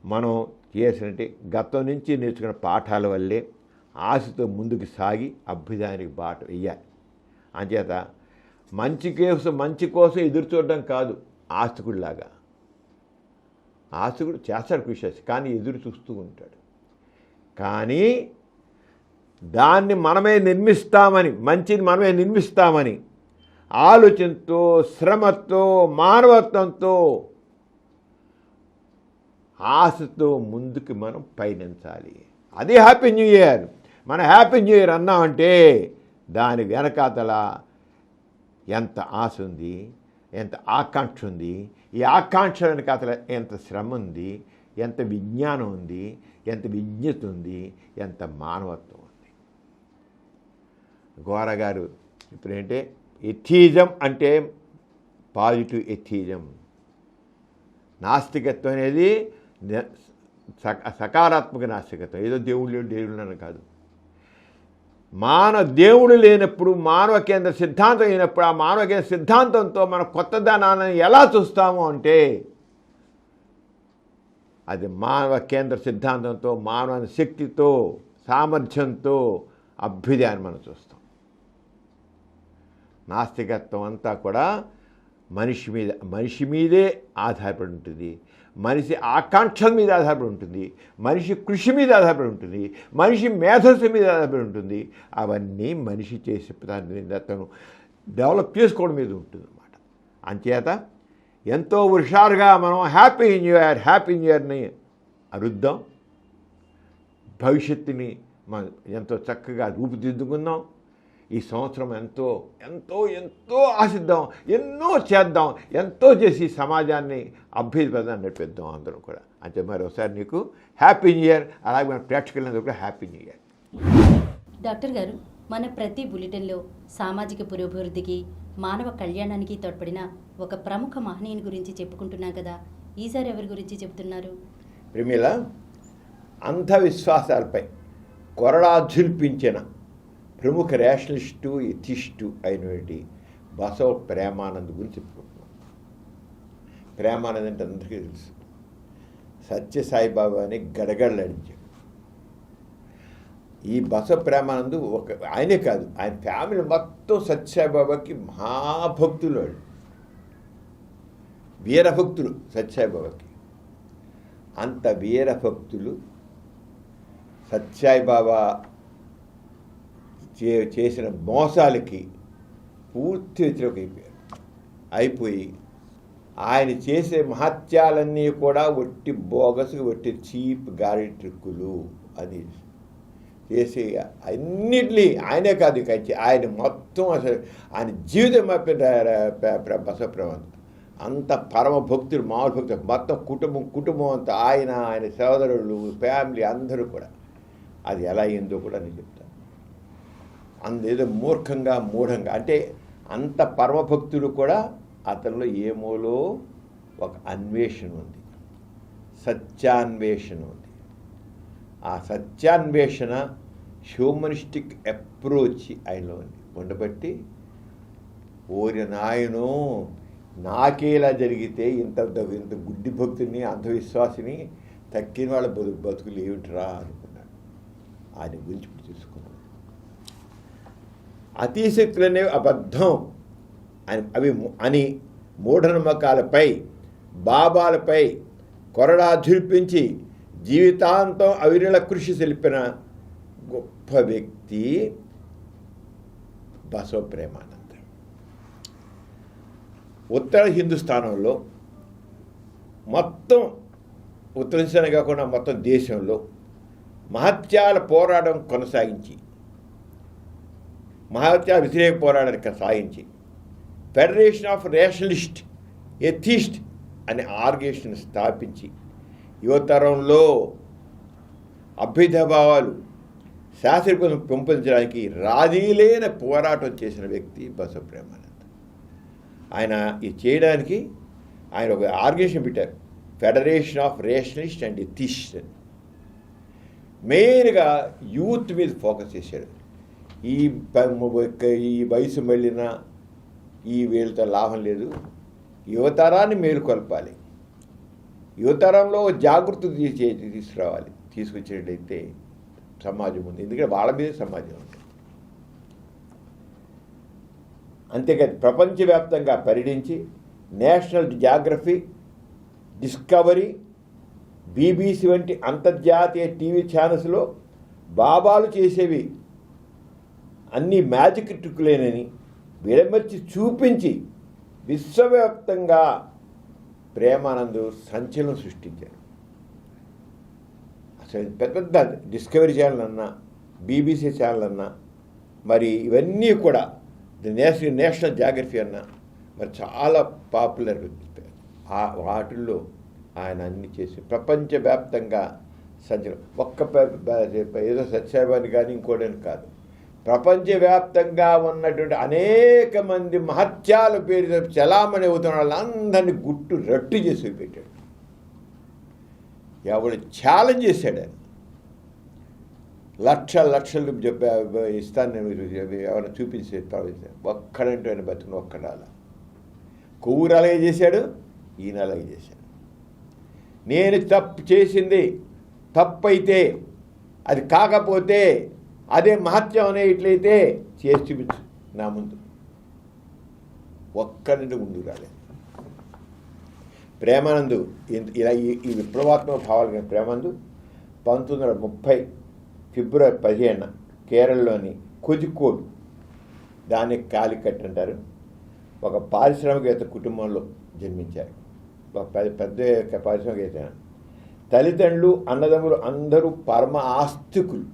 మనం చేసినట్టే గతం నుంచి నేర్చుకున్న పాఠాల వల్లే ఆశతో ముందుకు సాగి అభ్యుదయానికి బాట వెయ్యాలి. అంచేత మంచి కోసం ఎదురు చూడడం కాదు. ఆస్తికుడిలాగా ఆస్తికుడు చేస్తాడు కృషి, కానీ ఎదురు చూస్తూ ఉంటాడు. కానీ దాన్ని మనమే నిర్మిస్తామని, మంచిని మనమే నిర్మిస్తామని ఆలోచనతో, శ్రమతో, మానవత్వంతో, ఆశతో ముందుకు మనం పయనించాలి. అదే హ్యాపీ న్యూ ఇయర్. మన హ్యాపీ న్యూ ఇయర్ అన్నామంటే దాని వెనకాతల ఎంత ఆశ ఉంది, ఎంత ఆకాంక్ష ఉంది, ఈ ఆకాంక్ష వెనకాతల ఎంత శ్రమ ఉంది, ఎంత విజ్ఞానం ఉంది, ఎంత విజ్ఞత ఉంది, ఎంత మానవత్వం ఉంది. గోర గారు ఇప్పుడేంటే ఎథిజం అంటే పాజిటివ్ ఎథిజం. నాస్తికత్వం అనేది సకారాత్మక నాస్తికత్వం. ఏదో దేవుళ్ళని కాదు. దేవుడు లేనప్పుడు మానవ కేంద్ర సిద్ధాంతం అయినప్పుడు ఆ మానవ కేంద్ర సిద్ధాంతంతో మన కొత్తదనాన్ని ఎలా చూస్తాము అంటే అది మానవ కేంద్ర సిద్ధాంతంతో, మానవ శక్తితో, సామర్థ్యంతో అభ్యుదయాన్ని మనం చూస్తాం. నాస్తికత్వం అంతా కూడా మనిషి మీదే ఆధారపడి ఉంటుంది, మనిషి ఆకాంక్షల మీద ఆధారపడి ఉంటుంది, మనిషి కృషి మీద ఆధారపడి ఉంటుంది, మనిషి మేధస్సు మీద ఆధారపడి ఉంటుంది. అవన్నీ మనిషి చేసే దాని మీద అతను డెవలప్ చేసుకోవడం మీద ఉంటుంది అన్నమాట. అంచేత ఎంతో హుషారుగా మనం హ్యాపీ న్యూ ఇయర్ని అరుద్దాం. భవిష్యత్తుని మనం ఎంతో చక్కగా రూపుదిద్దుకుందాం. ఈ సంవత్సరం ఎంతో ఎంతో ఎంతో ఆశిద్దాం, ఎన్నో చేద్దాం, ఎంతో చేసి సమాజాన్ని అభ్యుదయాన్ని నడిపిద్దాం అందరం కూడా. అంటే మరోసారి నీకు హ్యాపీ న్యూ ఇయర్. అలాగే మన ప్రేక్షకులందరూ కూడా హ్యాపీ న్యూ ఇయర్. డాక్టర్ గారు, మన ప్రతి బులెటిన్లో సామాజిక పురోభివృద్ధికి మానవ కళ్యాణానికి తోడ్పడిన ఒక ప్రముఖ మహనీయుని గురించి చెప్పుకుంటున్నాం కదా, ఈసారి ఎవరి గురించి చెప్తున్నారు? ప్రమిళ, అంధవిశ్వాసాలపై కొరడాజుల్పించిన ప్రముఖ రేషనలిస్టు ఎథిస్టు అయినటువంటి బసవ ప్రేమానంద్ గురించి చెప్పుకుంటున్నాం. ప్రేమానంద్ అంటే అందరికీ తెలుసు. సత్యసాయిబాబాని గడగడలాడించాడు. ఈ బసవ ప్రేమానంద్ ఆయనే కాదు, ఆయన ఫ్యామిలీ మొత్తం సత్యసాయిబాబాకి మహాభక్తులు, వాళ్ళు వీరభక్తులు సత్యసాయిబాబాకి. అంత వీరభక్తులు సత్యసాయిబాబా చేసిన మోసాలకి పూర్తి వ్యతిరేకం అయిపోయి ఆయన చేసే మహత్యాలన్నీ కూడా ఒట్టి బోగసు, ఒట్టి చీప్ గారి ట్రిక్కులు అని చేసి అన్నిటినీ ఆయనే కాదు ఇక ఆయన మొత్తం అసలు ఆయన జీవితం బసవ ప్రేమానంద్ అంత పరమ భక్తులు, మామూలు భక్తులు, మొత్తం కుటుంబం అంతా ఆయన సోదరులు, ఫ్యామిలీ అందరూ కూడా. అది ఎలా అయిందో కూడా నేను చెప్తాను. ఏదో మూఢంగా అంటే అంత పరమభక్తులు కూడా అతనిలో ఏమోలో ఒక అన్వేషణ ఉంది, సత్యాన్వేషణ ఉంది. ఆ సత్యాన్వేషణ హ్యూమనిస్టిక్ అప్రోచ్ ఆయనలో ఉండబట్టి ఓరి నాయనో నాకేలా జరిగితే ఇంత గుడ్డి భక్తుని, అంధవిశ్వాసిని, తక్కిన వాళ్ళ బతుకులు ఏమిటిరా అనుకున్నాడు. ఆయన గురించి తెలుసుకున్నాడు. అతిశక్తులనేవి అబద్ధం అని మూఢనమ్మకాలపై, బాబాలపై కొరడా ఝుల్పించి జీవితాంతం అవిరళ కృషి తెలిపిన గొప్ప వ్యక్తి బసవ ప్రేమానంద్. ఉత్తర హిందుస్థానంలో మొత్తం, ఉత్తర హిందుస్థానం కాకుండా మొత్తం దేశంలో మహత్యాల పోరాటం కొనసాగించి, మహత్యాల వ్యతిరేక పోరాటానికి సాగించి ఫెడరేషన్ ఆఫ్ రేషనలిస్ట్ ఎథిస్ట్ అనే ఆర్గనైజేషన్ స్థాపించి యువతరంలో అభ్యుదయభావాలు శాస్త్రీయ పెంపొందించడానికి రాజీలేని పోరాటం చేసిన వ్యక్తి బసవ ప్రేమానంద్. ఆయన ఇది చేయడానికి ఆయన ఒక ఆర్గనైజేషన్ పెట్టారు, federation of rationalist and atheist అని. మెయిన్గా యూత్ మీద ఫోకస్ చేశాడు. ఈ వయసు మళ్ళిన ఈ వీళ్ళతో లాభం లేదు, యువతరాన్ని మేలుకొల్పాలి, యువతరంలో జాగృతి తీసుకొచ్చేటైతే సమాజం ఉంది. ఎందుకంటే వాళ్ళ మీద సమాజం ఉంది. అంతేకాదు ప్రపంచవ్యాప్తంగా పర్యటించి నేషనల్ జియోగ్రఫీ, డిస్కవరీ, బీబీసీ వంటి అంతర్జాతీయ టీవీ ఛానల్స్లో బాబాలు చేసేవి అన్నీ మ్యాజిక్ ట్రిక్కులేనని విడమర్చి చూపించి విశ్వవ్యాప్తంగా ప్రేమానంద్ సంచలనం సృష్టించారు. అసలు పెద్ద డిస్కవరీ ఛానల్ అన్నా, బీబీసీ ఛానల్ అన్నా, మరి ఇవన్నీ కూడా నేషనల్ జియోగ్రఫీ అన్నా మరి చాలా పాపులర్. వాటిల్లో ఆయన అన్ని చేసి ప్రపంచవ్యాప్తంగా సంచలనం. ఏదో సత్యసాయిబాబాని కానీ ఇంకోటని కాదు, ప్రపంచవ్యాప్తంగా ఉన్నటువంటి అనేక మంది మహత్యాల పేరు చలామణి అవుతున్న వాళ్ళందరినీ రట్టు చేసి పెట్టాడు. ఎవడు ఛాలెంజ్ చేశాడు ఆయన. లక్షలు ఇస్తాను నేను ఎవరైనా చూపించే ఒక్కడంటూ ఆయన బతుకుని ఒక్కడాల. కొవ్వూరు అలాగే చేశాడు, ఈయన అలాగే చేశాడు. నేను తప్పు చేసింది తప్పైతే, అది కాకపోతే, అదే మహత్యం అనే ఇట్లయితే చేసి చూపించు నా ముందు. ఒక్కరింటి ముందుకు రాలేదు. ప్రేమానంద్ ఇలా ఈ విప్లవాత్మక భావాలు ప్రేమానంద్ 1930 ఫిబ్రవరి 15 కేరళలోని కోజికోడ్, దాన్ని కాలికట్ అంటారు, ఒక పారిశ్రామికవేత్త కుటుంబంలో జన్మించారు. ఒక పెద్ద పారిశ్రామికవేత్త. తల్లిదండ్రులు, అన్నదమ్ములు అందరూ పరమ ఆస్తికులు.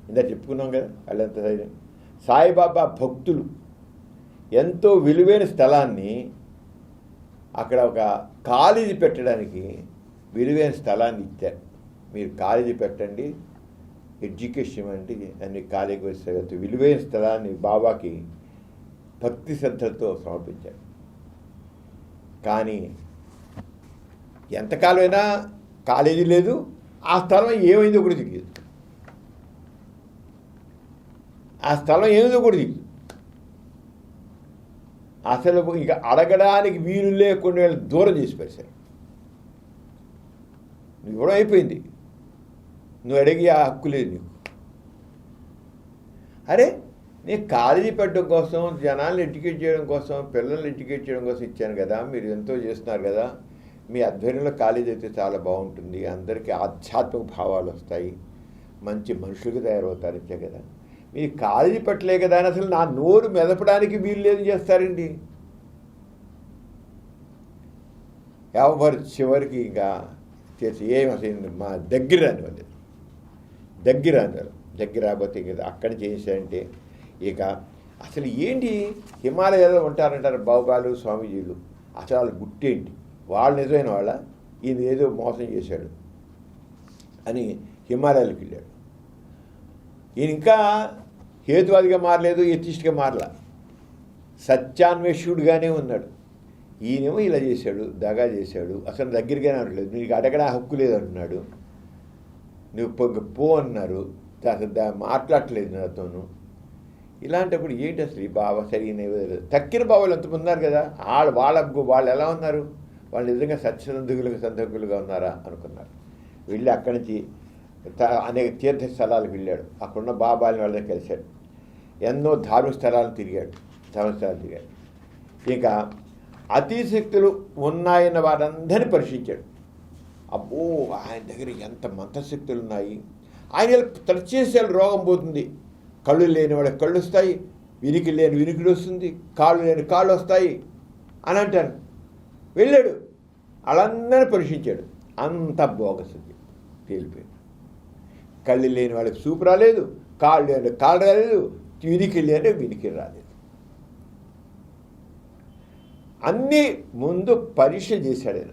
ఇందా చెప్పుకున్నాం కదా వాళ్ళంత. సాయిబాబా భక్తులు ఎంతో విలువైన స్థలాన్ని అక్కడ ఒక కాలేజీ పెట్టడానికి విలువైన స్థలాన్ని ఇచ్చారు. మీరు కాలేజీ పెట్టండి, ఎడ్యుకేషన్ అంటే అన్ని ఖాళీకి వచ్చే విలువైన స్థలాన్ని బాబాకి భక్తి శ్రద్ధలతో సమర్పించాడు. కానీ ఎంతకాలమైనా కాలేజీ లేదు, ఆ స్థలం ఏమైందో కూడా తెలియదు. ఆ స్థలం ఏమైందో కూడా తెలియదు. అసలు ఇక అడగడానికి వీలు లేకుండా వీళ్ళు దూరం చేసి పరిశారు. నువ్వు ఇవ్వడం అయిపోయింది, నువ్వు అడిగి ఆ హక్కు లేదు నీకు. అరే, నేను కాలేజీ పెట్టడం కోసం, జనాలను ఎడ్యుకేట్ చేయడం కోసం, పిల్లల్ని ఎడ్యుకేట్ చేయడం కోసం ఇచ్చాను కదా, మీరు ఎంతో చేస్తున్నారు కదా, మీ ఆధ్వర్యంలో కాలేజీ అయితే చాలా బాగుంటుంది, అందరికీ ఆధ్యాత్మిక భావాలు వస్తాయి, మంచి మనుషులుగా తయారవుతారు ఇచ్చే కదా, మీరు కాలేజీ పెట్టలే కదా అని అసలు నా నోరు మెదపడానికి వీలు లేదు చేస్తారండి. ఎవరు చివరికి ఇంకా చేసి ఏం అసలు మా దగ్గర రాని వాళ్ళు దగ్గర రాకపోతే ఇంకా అక్కడి చేసారంటే ఇక అసలు ఏంటి హిమాలయాలో ఉంటారంటారు బాబాలు స్వామీజీలు, అసలు వాళ్ళు గుట్టేంటి, వాళ్ళు నిజమైన వాళ్ళ, ఈయన ఏదో మోసం చేశాడు అని హిమాలయాలకు వెళ్ళాడు. ఈయన ఇంకా హేతువాదిగా మారలేదు, ఎథిస్ట్గా మారలా, సత్యాన్వేషుడుగానే ఉన్నాడు. ఈయనేమో ఇలా చేశాడు, దగా చేశాడు, అసలు దగ్గరగానే అనట్లేదు, నీకు అడగడా హక్కు లేదు అంటున్నాడు, నువ్వు పో అన్నారు, అసలు మాట్లాడట్లేదు నాతోను. ఇలాంటప్పుడు ఏంటి అసలు ఈ బాబా సరిగిన తక్కిన బాబాలు ఎంతమంది ఉన్నారు కదా, వాళ్ళు ఎలా ఉన్నారు, వాళ్ళు నిజంగా సంతకులుగా ఉన్నారా అనుకున్నారు. వెళ్ళి అక్కడి నుంచి అనేక తీర్థ స్థలాలకు వెళ్ళాడు, అక్కడున్న బాబాలని వాళ్ళ దగ్గర కలిశాడు, ఎన్నో ధార్మిక స్థలాలు తిరిగాడు. ఇంకా అతిశక్తులు ఉన్నాయన్న వారందరినీ పరీక్షించాడు. అబ్బో, ఆయన దగ్గర ఎంత మంత్రశక్తులు ఉన్నాయి, ఆయన టచ్ చేసే రోగం పోతుంది, కళ్ళు లేని వాళ్ళకి కళ్ళు వస్తాయి, వినికి లేని వినికిడి వస్తుంది, కాళ్ళు లేని కాళ్ళు వస్తాయి అని అంటారు. వెళ్ళాడు, వాళ్ళందరినీ పరీక్షించాడు, అంత బోగసింది, తేలిపోయింది. కళ్ళు లేని వాళ్ళకి చూపు రాలేదు, కాళ్ళు లేని కాళ్ళు రాలేదు, వినికి లేని వినికి రాలేదు. అన్నీ ముందు పరీక్ష చేశాడు ఆయన.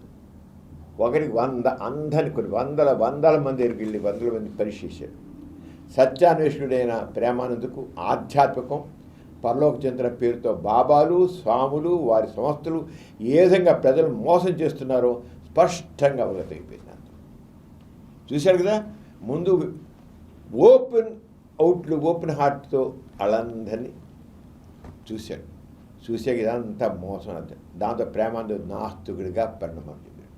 ఒకరికి 100 కొన్ని వందల మంది దగ్గరికి వెళ్ళి 100 మంది పరీక్ష చేశాడు. సత్యాన్వేషణుడైన ప్రేమానందకు ఆధ్యాత్మికం, పరలోక చెందిన పేరుతో బాబాలు, స్వాములు, వారి సంస్థలు ఏ విధంగా ప్రజలు మోసం చేస్తున్నారో స్పష్టంగా అవగతమైపోయింది. చూశాడు కదా, ముందు ఓపెన్ హార్ట్తో వాళ్ళందరినీ చూశాడు. చూసే ఇదంతా మోసం అంతే. దాంతో ప్రేమానంద నాస్తికుడిగా పరిణామం చెందాడు.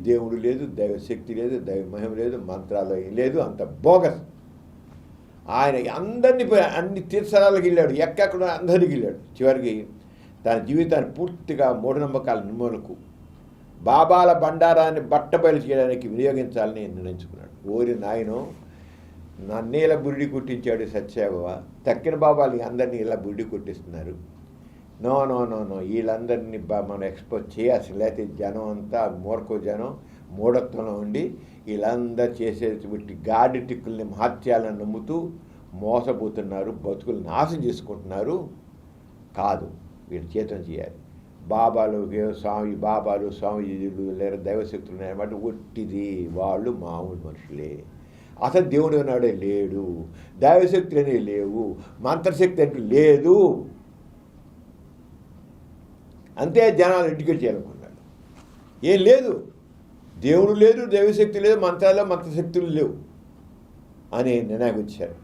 దేవుడు లేదు, దైవశక్తి లేదు, దైవ మహిమ లేదు, మంత్రాలు లేదు, అంత బోగస్. ఆయన అన్ని తీర్థస్థలాలకు వెళ్ళాడు, ఎక్కడో అందరికి వెళ్ళాడు. చివరికి తన జీవితాన్ని పూర్తిగా మూఢనమ్మకాల నిర్మూలనకు, బాబాల బండారాన్ని బట్టబయలు చేయడానికి వినియోగించాలని నిర్ణయించుకున్నాడు. ఓరి నాయనో, నన్నే ఇలా బురిడి కొట్టించాడు సత్యబాబా, తక్కిన బాబాలు అందరినీ ఇలా బురిడి కొట్టిస్తున్నారు. నో, వీళ్ళందరినీ మనం ఎక్స్పోజ్ చేయాల్సి, లేకపోతే జనం అంతా జనం మూఢత్వంలో ఉండి వీళ్ళందరూ చేసేటువంటి గాడి టిక్కుల్ని మహత్యాలను నమ్ముతూ మోసపోతున్నారు, బతుకులు నాశనం చేసుకుంటున్నారు. కాదు, వీళ్ళు చేతం చేయాలి. బాబాలు స్వామీజీలు లేదా దైవశక్తులు ఉన్నాయన్నమాట ఒట్టిది, వాళ్ళు మామూలు మనుషులే. అసలు దేవుడు ఉన్నాడే లేడు, దైవశక్తులు అనేవి లేవు, మంత్రశక్తి అంటే లేదు. అంతే జనాలు ఎడ్యుకేట్ చేయాలనుకున్నాడు. ఏం లేదు, దేవుడు లేదు, దైవశక్తి లేదు, మంత్రశక్తులు లేవు అని నిర్ణయానికి వచ్చారు.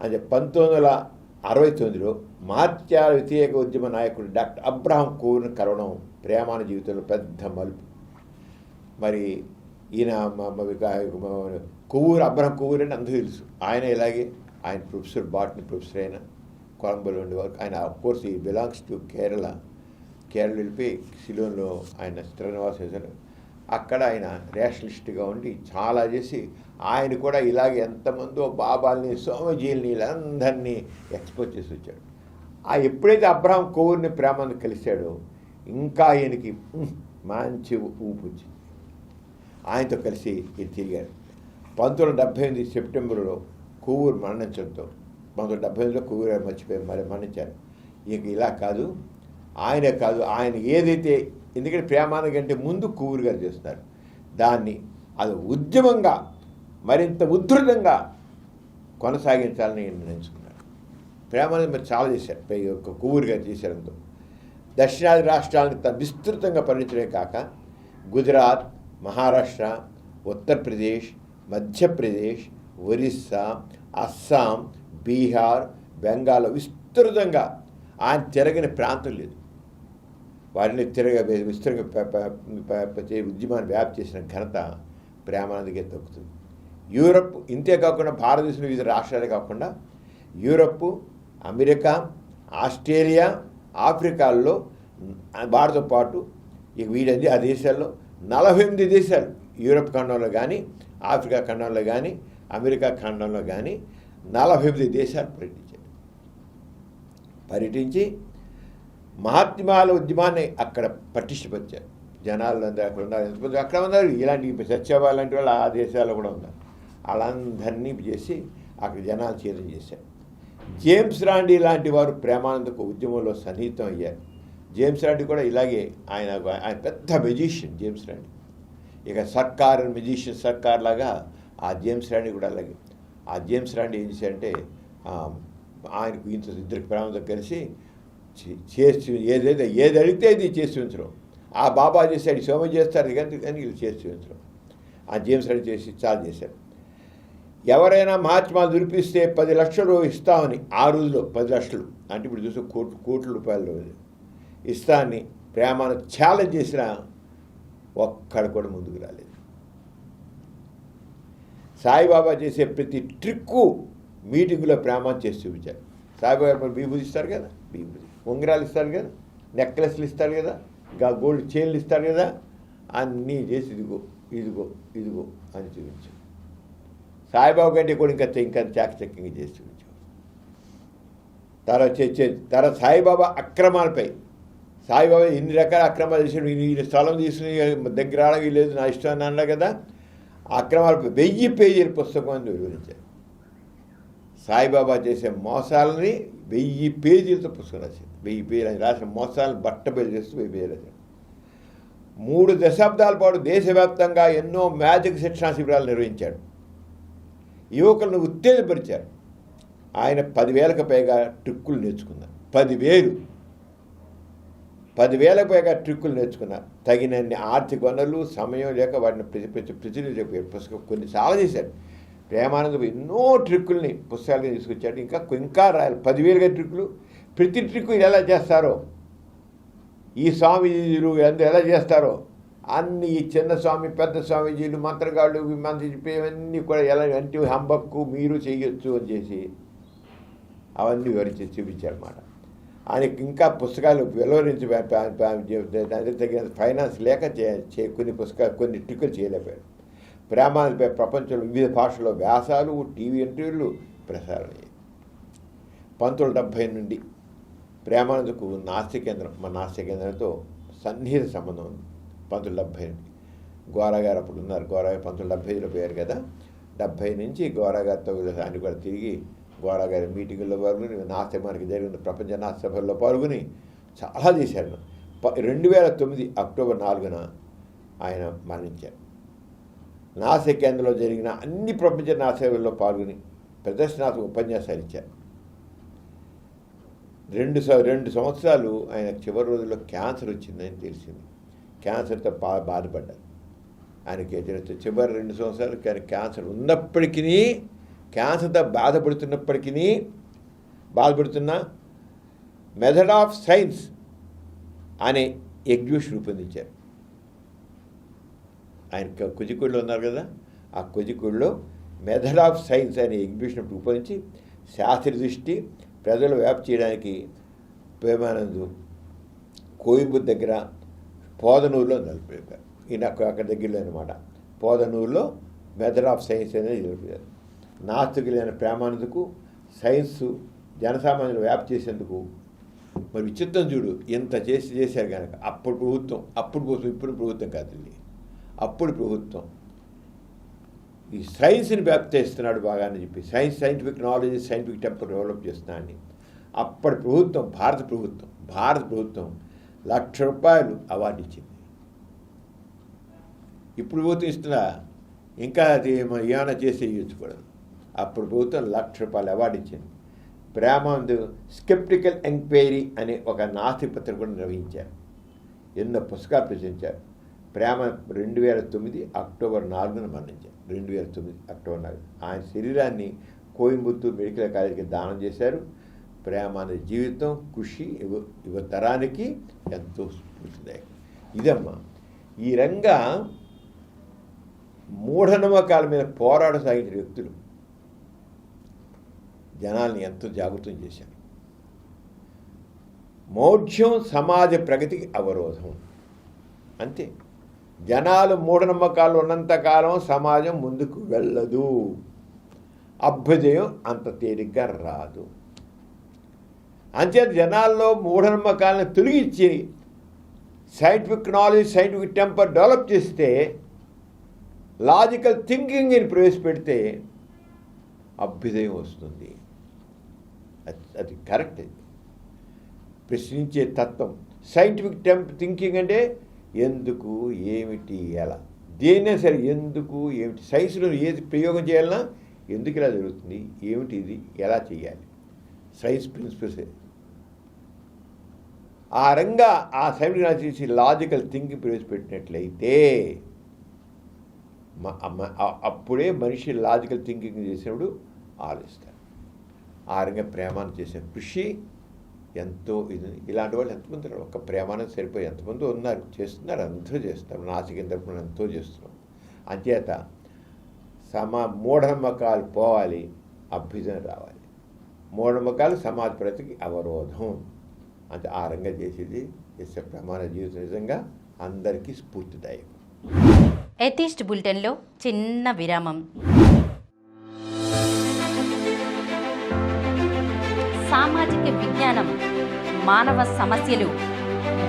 అంటే 1969లో మార్త్యాల వ్యతిరేక ఉద్యమ నాయకుడు డాక్టర్ అబ్రహాం కోవర్ని కలవడం ప్రేమానంద జీవితంలో పెద్ద మలుపు. మరి ఈయన అబ్రహాం కోవూర్ అంటే అందరూ తెలుసు. ఆయన ఆయన ప్రొఫెసర్, బాటనీ ప్రొఫెసర్ అయిన కొలంబోలో ఉండేవారు. ఆయన కోర్స్ ఈ బిలాంగ్స్ టు కేరళ వెళ్ళిపోయి సిలోన్లో ఆయన స్థిర నివాసం చేశారు. అక్కడ ఆయన రేషనలిస్ట్గా ఉండి చాలా చేసి ఆయన కూడా ఇలాగే ఎంతమందో బాబాల్ని, స్వామీజీల్ని వీళ్ళందరినీ ఎక్స్పోజ్ చేసి వచ్చాడు. ఎప్పుడైతే అబ్రహాం కోవూర్ని ప్రేమాన్ని కలిశాడో ఇంకా ఆయనకి మంచి ఊపు వచ్చింది. ఆయనతో కలిసి ఇది తిరిగారు. 1978 సెప్టెంబర్లో కోవూరు మరణించడంతో 1978లో కోవూరు మరణించారు. ఇక ఇలా కాదు, ఆయనే కాదు, ఆయన ఏదైతే, ఎందుకంటే ప్రేమానంద కంటే ముందు కోవూరు గారు చేస్తున్నారు, దాన్ని అది ఉద్యమంగా మరింత ఉధృతంగా కొనసాగించాలని నిర్ణయించుకున్నాడు. ప్రేమానంద మరి చాలా చేశారు, కొవ్వూరుగా చేశారంతో దక్షిణాది రాష్ట్రాలను విస్తృతంగా పరిణించడమే కాక గుజరాత్, మహారాష్ట్ర, ఉత్తరప్రదేశ్, మధ్యప్రదేశ్, ఒరిస్సా, అస్సాం, బీహార్, బెంగాల్ విస్తృతంగా ఆయన తిరగని ప్రాంతం లేదు. వారిని విస్తృతంగా ఉద్యమాన్ని వ్యాప్తి చేసిన ఘనత ప్రేమానందకే దక్కుతుంది. యూరప్ ఇంతే కాకుండా భారతదేశంలో వివిధ రాష్ట్రాలే కాకుండా యూరప్, అమెరికా, ఆస్ట్రేలియా, ఆఫ్రికాల్లో వారితో పాటు ఇక వీడది ఆ దేశాల్లో 48 దేశాలు యూరప్ ఖండంలో కానీ, ఆఫ్రికా ఖండంలో కానీ, అమెరికా ఖండంలో కానీ 48 దేశాలు పర్యటించి మహాత్మాల ఉద్యమాన్ని అక్కడ పట్టించిపరిచారు. జనాలు అందరూ అక్కడ ఉన్నారు, ఎంతమంది అక్కడ ఉన్నారు, ఇలాంటి సత్యభావ లాంటి వాళ్ళు ఆ దేశాల్లో కూడా ఉన్నారు. వాళ్ళందరినీ చేసి అక్కడ జనాలు చేరం చేశారు. జేమ్స్ రాండీ లాంటి వారు ప్రేమానందకు ఉద్యమంలో సన్నిహితం అయ్యారు. జేమ్స్ రాండీ కూడా ఇలాగే ఆయన పెద్ద మెజిషియన్ జేమ్స్ రాండీ. ఇక సర్కార్ మెజిషియన్ సర్కార్ లాగా ఆ జేమ్స్ రాండీ కూడా అలాగే. ఆ జేమ్స్ రాండీ ఏం చేశారంటే ఆయనకు ఇద్దరికి ప్రేమానందం కలిసి చేసి ఏది అడిగితే ఇది చేసి ఉంచడం. ఆ బాబా చేశాడు, సోమ చేస్తారు కానీ వీళ్ళు చేసి ఉంచడం. ఆ జేమ్స్ రాండీ చేసి చాలా చేశారు. ఎవరైనా మహాత్మాలు దురిపిస్తే 10 లక్షలు ఇస్తామని ఆ రోజులో 10 లక్షలు అంటే ఇప్పుడు చూస్తే కోట్ల రూపాయలు ఇస్తామని ప్రేమాను ఛాలెంజ్ చేసినా ఒక్కడ కూడా ముందుకు రాలేదు. సాయిబాబా చేసే ప్రతి ట్రిక్కు మీటింగులో ప్రేమాన్ని చేసి చూపించారు. సాయిబాబా విభూతి ఇస్తారు కదా, విభూతి ఉంగరాలు ఇస్తారు కదా, నెక్లెస్లు ఇస్తారు కదా, గోల్డ్ చైన్లు ఇస్తారు కదా, అన్నీ చేసి ఇదిగో ఇదిగో ఇదిగో అని చూపించారు. సాయిబాబా కంటే కూడా ఇంకా చాకచక్యంగా చేసి చూపించారు. తర్వాత సాయిబాబా అక్రమాలపై సాయిబాబా ఇన్ని రకాల అక్రమాలు చేసాడు, ఈ స్థలం తీసుకుని దగ్గర రావడం లేదు నా ఇష్టాన్ని అన్నా కదా, అక్రమాలపై 1000 పేజీల పుస్తకం అని వివరించారు. సాయిబాబా చేసే మోసాలని 1000 పేజీలతో పుస్తకం రాశారు. 1000 పేజీలు ఆయన రాసిన మోసాలను బట్టబయలు చేస్తూ 1000 పేజీలు రాశారు. 3 దశాబ్దాల పాటు దేశవ్యాప్తంగా ఎన్నో మ్యాజిక్ శిక్షణా శిబిరాలు నిర్వహించాడు. యువకులను ఉత్తేజపరిచారు. ఆయన 10,000కు పైగా ట్రిక్కులు నేర్చుకున్నారు. 10,000కు పైగా ట్రిక్కులు నేర్చుకున్నారు. తగినన్ని ఆర్థిక వనరులు, సమయం లేక వాటిని ప్రచురించే పుస్తకం కొన్ని చాలా చేశారు. ప్రేమానందం ఎన్నో ట్రిక్కుల్ని పుస్తకాలుగా తీసుకొచ్చాడు. ఇంకా రాయాలి 10,000గా ట్రిక్కులు. ప్రతి ట్రిక్కు ఎలా చేస్తారో, ఈ స్వామీజీలు ఎలా చేస్తారో అన్ని ఈ చిన్న స్వామి, పెద్ద స్వామీజీలు, మంత్రగాళ్ళు, మంత్రి చెప్పేవన్నీ కూడా ఎలా అంటే హంబక్కు మీరు చేయొచ్చు అని చేసి అవన్నీ వివరించి చూపించారన్నమాట. ఆయనకి ఇంకా పుస్తకాలు వెలువరించి తగిన ఫైనాన్స్ లేక కొన్ని ట్రిక్కులు చేయలేకపోయారు. ప్రేమానందపై ప్రపంచంలో వివిధ భాషల్లో వ్యాసాలు, టీవీ ఇంటర్వ్యూలు ప్రసారం అయ్యాయి. 1970 నుండి ప్రేమానందకు నాస్తిక కేంద్రంతో సన్నిహిత సంబంధం ఉంది. 1970 నుండి గోరా గారు అప్పుడు ఉన్నారు. గోరా గారు 1975లో పోయారు కదా. 70 నుంచి గోరా గారితో ఆయన కూడా తిరిగి గోరా గారి మీటింగుల్లో పాల్గొని నాస్తిక జరిగిన ప్రపంచ నాస్తిక సభల్లో పాల్గొని చాలా చేశారు. 2009 అక్టోబర్ 4న ఆయన మరణించారు. నాస్తిక కేంద్రంలో జరిగిన అన్ని ప్రపంచ నాస్తిక సభల్లో పాల్గొని ప్రదర్శనాత్మక ఉపన్యాసాలు ఇచ్చారు. 2 సంవత్సరాలు ఆయన చివరి రోజుల్లో క్యాన్సర్ వచ్చిందని తెలిసింది. క్యాన్సర్తో బాధపడ్డారు. ఆయనకి చివరి 2 సంవత్సరాలు క్యాన్సర్ ఉన్నప్పటికీ, క్యాన్సర్తో బాధపడుతున్న మెథడ్ ఆఫ్ సైన్స్ అనే ఎగ్జిబిషన్ రూపొందించారు. ఆయన కుజికూడిలో ఉన్నారు కదా, ఆ కుజికూడిలో మెథడ్ ఆఫ్ సైన్స్ అనే ఎగ్జిబిషన్ రూపొందించి శాస్త్ర దృష్టి ప్రజలు వ్యాప్తి చేయడానికి ప్రేమానందు కోయంబత్తూరు దగ్గర పోదనూరులో నిలిపారు. ఈయన అక్కడ దగ్గరలో అనమాట. పోదనూరులో మెథడ్ ఆఫ్ సైన్స్ అనేది నిలిపారు. నాస్తికులైన ప్రేమానందకు సైన్స్ జనసామాన్యులు వ్యాప్తి చేసేందుకు మరి విచిత్రం చూడు, ఎంత చేశారు కనుక. అప్పుడు ఇప్పుడు ప్రభుత్వం కాదండి, అప్పుడు ప్రభుత్వం ఈ సైన్స్ని వ్యాప్తి చేస్తున్నాడు బాగా అని చెప్పి scientific knowledge, scientific temper develop చేస్తున్నాడని అప్పటి ప్రభుత్వం, భారత ప్రభుత్వం ₹1,00,000 అవార్డు ఇచ్చింది. ఇప్పుడు ప్రభుత్వం ఇస్తున్నా ఇంకా అది ఏమైనా చేసి ఇవ్వచ్చు కూడా. అప్పుడు ప్రభుత్వం ₹1,00,000 అవార్డు ఇచ్చింది. ప్రేమానంద్ స్కెప్టికల్ ఎంక్వైరీ అనే ఒక నాస్తి పత్రిక కూడా నిర్వహించారు. ఎన్నో పుస్తకాలు ప్రచురించారు. ప్రేమ 2009 అక్టోబర్ 4న మరణించారు. 2009 అక్టోబర్ 4. ఆయన శరీరాన్ని కోయంబత్తూరు మెడికల్ కాలేజీకి దానం చేశారు. ప్రేమానంద్ జీవితం కృషి యువతరానికి ఎంతో స్ఫూర్తిదాయకం. ఇదమ్మా ఈ రంగా మూఢనమ్మకాల మీద పోరాట సాగించిన వ్యక్తులు జనాల్ని ఎంతో జాగృతం చేశారు. మౌఢ్యం సమాజ ప్రగతికి అవరోధం. అంతే. జనాలు మూఢనమ్మకాలు ఉన్నంతకాలం సమాజం ముందుకు వెళ్ళదు, అభ్యుదయం అంత తేలిగ్గా రాదు. అంచేత జనాల్లో మూఢనమ్మకాలను తొలగించి scientific knowledge, scientific temper develop చేస్తే, లాజికల్ థింకింగ్ని ప్రవేశపెడితే అభ్యుదయం వస్తుంది. అది కరెక్ట్. అది ప్రశ్నించే తత్వం. సైంటిఫిక్ థింకింగ్ అంటే ఎందుకు, ఏమిటి, ఎలా, దేన్నైనా సరే ఎందుకు, ఏమిటి, సైన్స్లో ఏది ప్రయోగం చేయాలన్నా ఎందుకు ఇలా జరుగుతుంది, ఏమిటి, ఇది ఎలా చేయాలి, సైన్స్ ప్రిన్సిపల్స్. ఆ రంగా ఆ సైంటిఫిక్ చేసి లాజికల్ థింకింగ్ ప్రవేశపెట్టినట్లయితే అప్పుడే మనిషి లాజికల్ థింకింగ్ చేసినప్పుడు ఆలోచిస్తారు. ఆ రంగా ప్రేమాన్ని చేసే కృషి ఎంతో ఇది. ఇలాంటి వాళ్ళు ఎంతమంది ఉన్నారు? ఒక ప్రేమాన్ని సరిపోయి ఎంతమంది ఉన్నారు, చేస్తున్నారు, అందరూ చేస్తారు. నాసికం తరపున ఎంతో చేస్తున్నాం. అంచేత మూఢనమ్మకాలు పోవాలి, అభ్యుదయం రావాలి. మూఢనమ్మకాలు సమాజ ప్రగతికి అవరోధం. అంటే ఆ రంగా చేసేది చేసే ప్రమాణ జీవితం నిజంగా అందరికీ స్ఫూర్తిదాయకం. ఎథిస్ట్ బులెటిన్లో చిన్న విరామం. సామాజిక విజ్ఞానం మానవ సమస్యలు,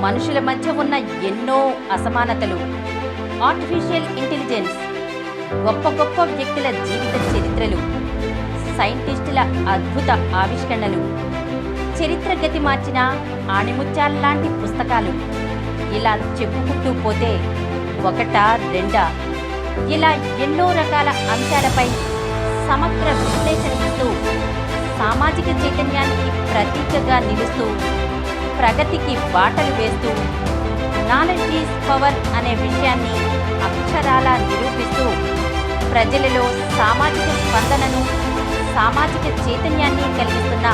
మనుషుల మధ్య ఉన్న ఎన్నో అసమానతలు, ఆర్టిఫిషియల్ ఇంటెలిజెన్స్, గొప్ప గొప్ప వ్యక్తుల జీవిత చరిత్రలు, సైంటిస్టుల అద్భుత ఆవిష్కరణలు, చరిత్ర గతి మార్చిన ఆణిముత్యాల్లాంటి పుస్తకాలు, ఇలా చెప్పుకుంటూ పోతే ఒకటా రెండా, ఇలా ఎన్నో రకాల అంశాలపై సమగ్ర విశ్లేషణ ఇస్తూ సామాజిక చైతన్యానికి ప్రతీకగా నిలుస్తూ ప్రగతికి బాటలు వేస్తూ నాలెడ్జ్ ఈజ్ పవర్ అనే విషయాన్ని అక్షరాలా నిరూపిస్తూ ప్రజలలో సామాజిక స్పందనను, సామాజిక చైతన్యాన్ని కలిగిస్తున్న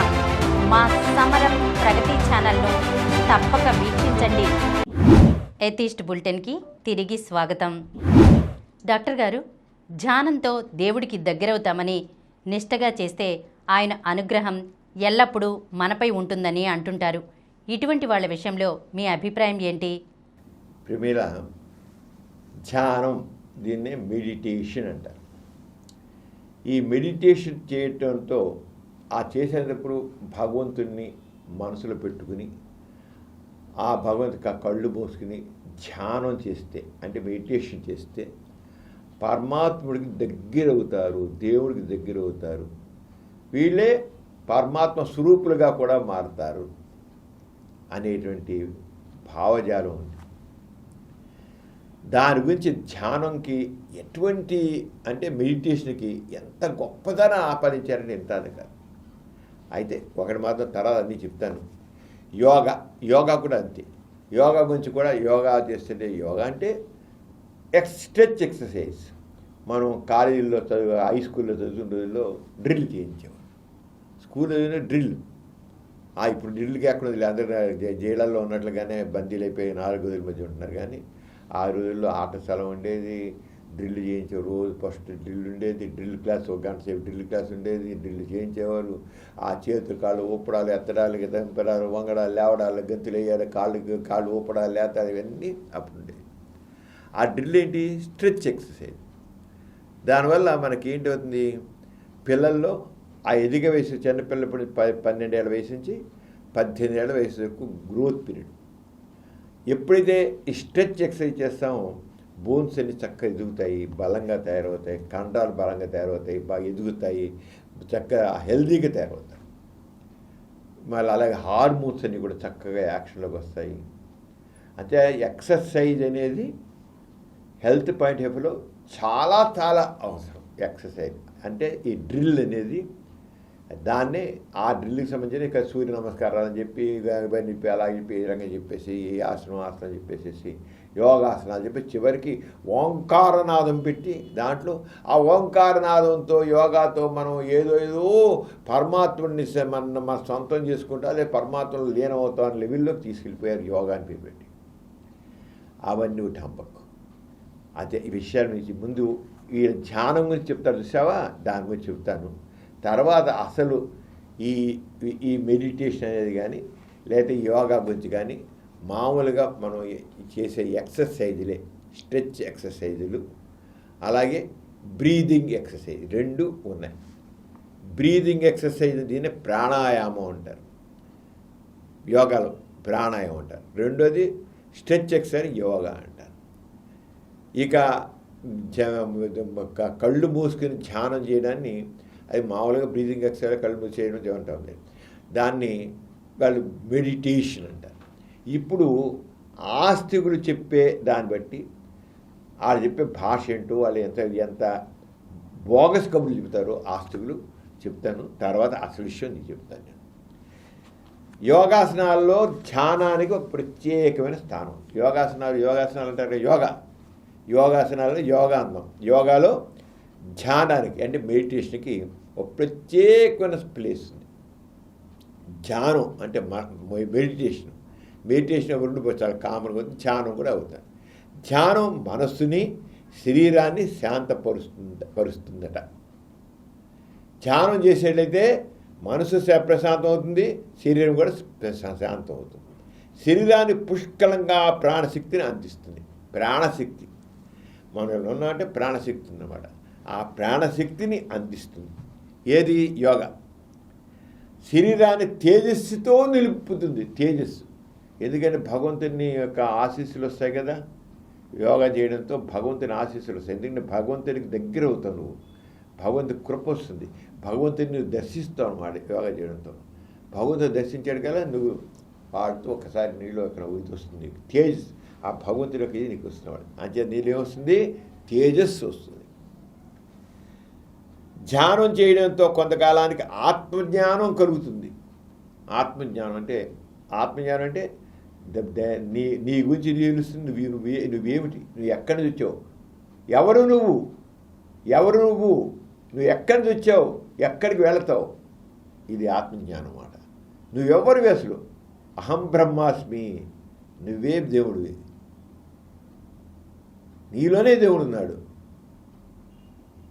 మా సమరం ప్రగతి ఛానల్ను తప్పక వీక్షించండి. ఎథిస్ట్ బులెటిన్కి తిరిగి స్వాగతం. డాక్టర్ గారు, ధ్యానంతో దేవుడికి దగ్గరవుతామని నిష్టగా చేస్తే ఆయన అనుగ్రహం ఎల్లప్పుడూ మనపై ఉంటుందని అంటుంటారు. ఇటువంటి వాళ్ళ విషయంలో మీ అభిప్రాయం ఏంటి? ప్రేమిల, ధ్యానం, దీన్నే మెడిటేషన్ అంటారు. ఈ మెడిటేషన్ చేయటంతో ఆ చేసేటప్పుడు భగవంతుడిని మనసులో పెట్టుకుని ఆ భగవంతుడికి కళ్ళు మూసుకుని ధ్యానం చేస్తే, అంటే మెడిటేషన్ చేస్తే పరమాత్ముడికి దగ్గరవుతారు, దేవుడికి దగ్గరవుతారు. వీళ్ళే పరమాత్మ స్వరూపులుగా కూడా మారుతారు అనేటువంటి భావజాలం ఉంది. దాని గురించి ధ్యానంకి ఎటువంటి అంటే మెడిటేషన్కి ఎంత గొప్పదనం ఆపాదించారంటే ఎంత అని కాదు. అయితే ఒకటి మాత్రం తర్వాత అన్నీ చెప్తాను. యోగా కూడా అంతే. యోగా గురించి కూడా యోగా చేస్తుంటే, యోగా అంటే స్ట్రెచ్ ఎక్సర్సైజ్. మనం కాలేజీల్లో హై స్కూల్లో చదువుకున్న రోజుల్లో డ్రిల్ చేయించేవారు. స్కూల్ చదివిన డ్రిల్. ఇప్పుడు డ్రిల్కి ఎక్కడ ఉంది? అందరూ జైళ్ళల్లో ఉన్నట్లుగానే బందీలు అయిపోయి 4 గదుల మధ్య ఉంటున్నారు. కానీ ఆ రోజుల్లో ఆట స్థలం ఉండేది, డ్రిల్ చేయించేవారు. రోజు ఫస్ట్ డ్రిల్ ఉండేది, డ్రిల్ క్లాస్ 1 గంట సేపు డ్రిల్ క్లాస్ ఉండేది, డ్రిల్ చేయించేవారు. ఆ చేతులు కాళ్ళు ఊపడాలు, ఎత్తడాలు, దంపడాలు, వంగడాలు, లేవడాలు, గంతులు వేయాలి, కాళ్ళు ఊపడాలు, లేతాలు, ఇవన్నీ అప్పుడు ఉండేది. ఆ డ్రిల్ ఏంటి? Stretch exercise. దానివల్ల మనకి ఏంటి అవుతుంది? పిల్లల్లో ఆ ఎదిగే వయసు, చిన్నపిల్లప్పుడు 12 ఏళ్ళ వయసు నుంచి 18 ఏళ్ళ వయసు వరకు గ్రోత్ పీరియడ్. ఎప్పుడైతే ఈ స్ట్రెచ్ ఎక్సర్సైజ్ చేస్తామో బోన్స్ అన్ని చక్కగా ఎదుగుతాయి, బలంగా తయారవుతాయి, కండరాలు బలంగా తయారవుతాయి, బాగా ఎదుగుతాయి, చక్కగా హెల్దీగా తయారవుతాయి. మళ్ళీ అలాగే హార్మోన్స్ అన్నీ కూడా చక్కగా యాక్షన్లోకి వస్తాయి. అంటే ఎక్సర్సైజ్ అనేది హెల్త్ పాయింట్ ఆఫ్ వ్యూలో చాలా చాలా అవసరం. ఎక్సర్సైజ్ అంటే ఈ డ్రిల్ అనేది దాన్నే ఆ డ్రిల్కి సంబంధించిన ఇక్కడ సూర్య నమస్కారాలు అని చెప్పి ఇవన్నీ చెప్పి అలాగే చెప్పి ఈ రకంగా చెప్పేసి ఈ ఆసనం చెప్పేసేసి యోగాసనాలు చెప్పి చివరికి ఓంకారనాదం పెట్టి దాంట్లో ఆ ఓంకారనాదంతో యోగాతో మనం ఏదో పరమాత్ముడిని మన సొంతం చేసుకుంటా అదే పరమాత్మలో లీనమవుతాం అనే లెవెల్లోకి తీసుకెళ్ళిపోయారు యోగాని పేరు పెట్టి. అవన్నీ డంబకు. అదే ఈ విషయాల నుంచి ముందు ఈ ధ్యానం గురించి చెప్తారు చూసావా, దాని గురించి చెప్తాను. తర్వాత అసలు ఈ మెడిటేషన్ అనేది కానీ లేదా యోగా గురించి కానీ మామూలుగా మనం చేసే ఎక్సర్సైజులే, స్ట్రెచ్ ఎక్సర్సైజులు అలాగే బ్రీదింగ్ ఎక్సర్సైజ్ 2 ఉన్నాయి. బ్రీదింగ్ ఎక్సర్సైజ్ దీన్ని ప్రాణాయామం అంటారు, యోగాలో ప్రాణాయామం అంటారు. రెండోది స్ట్రెచ్ ఎక్సర్సైజ్ యోగా అంటారు. ఇక కళ్ళు మూసుకుని ధ్యానం చేయడాన్ని అది మామూలుగా బ్రీదింగ్ ఎక్సర్సైజ్ కళ్ళు మూసి చేయడం ఏమంటుంది, దాన్ని వాళ్ళు మెడిటేషన్ అంటారు. ఇప్పుడు ఆస్తికులు చెప్పే దాన్ని బట్టి వాళ్ళు చెప్పే భాష ఏంటో వాళ్ళు ఎంత బోగస్ కబుర్లు చెప్తారో ఆస్తికులు చెప్తాను. తర్వాత అసలు విషయం నీకు చెప్తాను. నేను యోగాసనాల్లో ధ్యానానికి ఒక ప్రత్యేకమైన స్థానం. యోగాసనాలు అంటారు యోగాసనాల్లో యోగాంతం, యోగాలో ధ్యానానికి అంటే మెడిటేషన్కి ఒక ప్రత్యేకమైన ప్లేస్ ఉంది. ధ్యానం అంటే మెడిటేషన్ రెండు చాలా కామన్గా ఉంది, ధ్యానం కూడా అవుతుంది. ధ్యానం మనస్సుని శరీరాన్ని పరుస్తుందట. ధ్యానం చేసేట్లయితే మనసు ప్రశాంతం అవుతుంది, శరీరం కూడా శాంతం అవుతుంది. శరీరాన్ని పుష్కలంగా ప్రాణశక్తిని అందిస్తుంది. ప్రాణశక్తి మనలో ఉన్నంటే ప్రాణశక్తి అన్నమాట. ఆ ప్రాణశక్తిని అందిస్తుంది. ఏది? యోగా. శరీరాన్ని తేజస్సుతో నిలుపుతుంది. తేజస్సు ఎందుకంటే భగవంతుని యొక్క ఆశీస్సులు వస్తాయి కదా, యోగా చేయడంతో భగవంతుని ఆశీస్సులు వస్తాయి. ఎందుకంటే భగవంతునికి దగ్గర అవుతావు నువ్వు, భగవంతుని కృప వస్తుంది, భగవంతుని నువ్వు దర్శిస్తావు అన్నమాట. యోగా చేయడంతో భగవంతుని దర్శించాడు కదా, నువ్వు వాడితో ఒకసారి నీళ్ళు అక్కడ ఇది వస్తుంది, తేజస్ ఆ భగవంతుని యొక్క ఇది నీకు వస్తున్నవాడు. అంతే నీళ్ళు ఏమొస్తుంది? తేజస్సు వస్తుంది. ధ్యానం చేయడంతో కొంతకాలానికి ఆత్మజ్ఞానం కలుగుతుంది. ఆత్మజ్ఞానం అంటే నీ గురించి తెలుస్తుంది. నువ్వేమిటి, నువ్వు ఎక్కడి నుంచి వచ్చావు, ఎవరు నువ్వు నువ్వు ఎక్కడి నుంచి వచ్చావు, ఎక్కడికి వెళతావు, ఇది ఆత్మజ్ఞానం అన్నమాట. నువ్వెవరు అసలు? అహం బ్రహ్మాస్మి, నువ్వే దేవుడివి, నీలోనే దేవుడు ఉన్నాడు.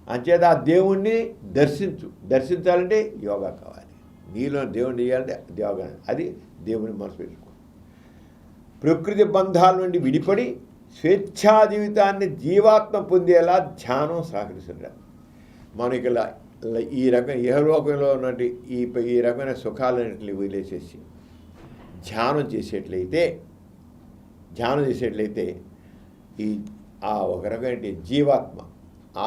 అంచేత ఆ దేవుణ్ణి దర్శించాలంటే యోగా కావాలి. నీలో దేవుణ్ణి చేయాలంటే యోగా, అది దేవుని మనసు పెట్టుకో. ప్రకృతి బంధాల నుండి విడిపడి స్వేచ్ఛా జీవితాన్ని జీవాత్మ పొందేలా ధ్యానం సహకరిస్తుంది. మనకి ఈ రకం ఇహలోకంలో ఉన్నట్టు ఈ రకమైన సుఖాలన్నింటినీ వదిలేసేసి ధ్యానం చేసేట్లయితే ఈ ఆ ఒక రకమైన జీవాత్మ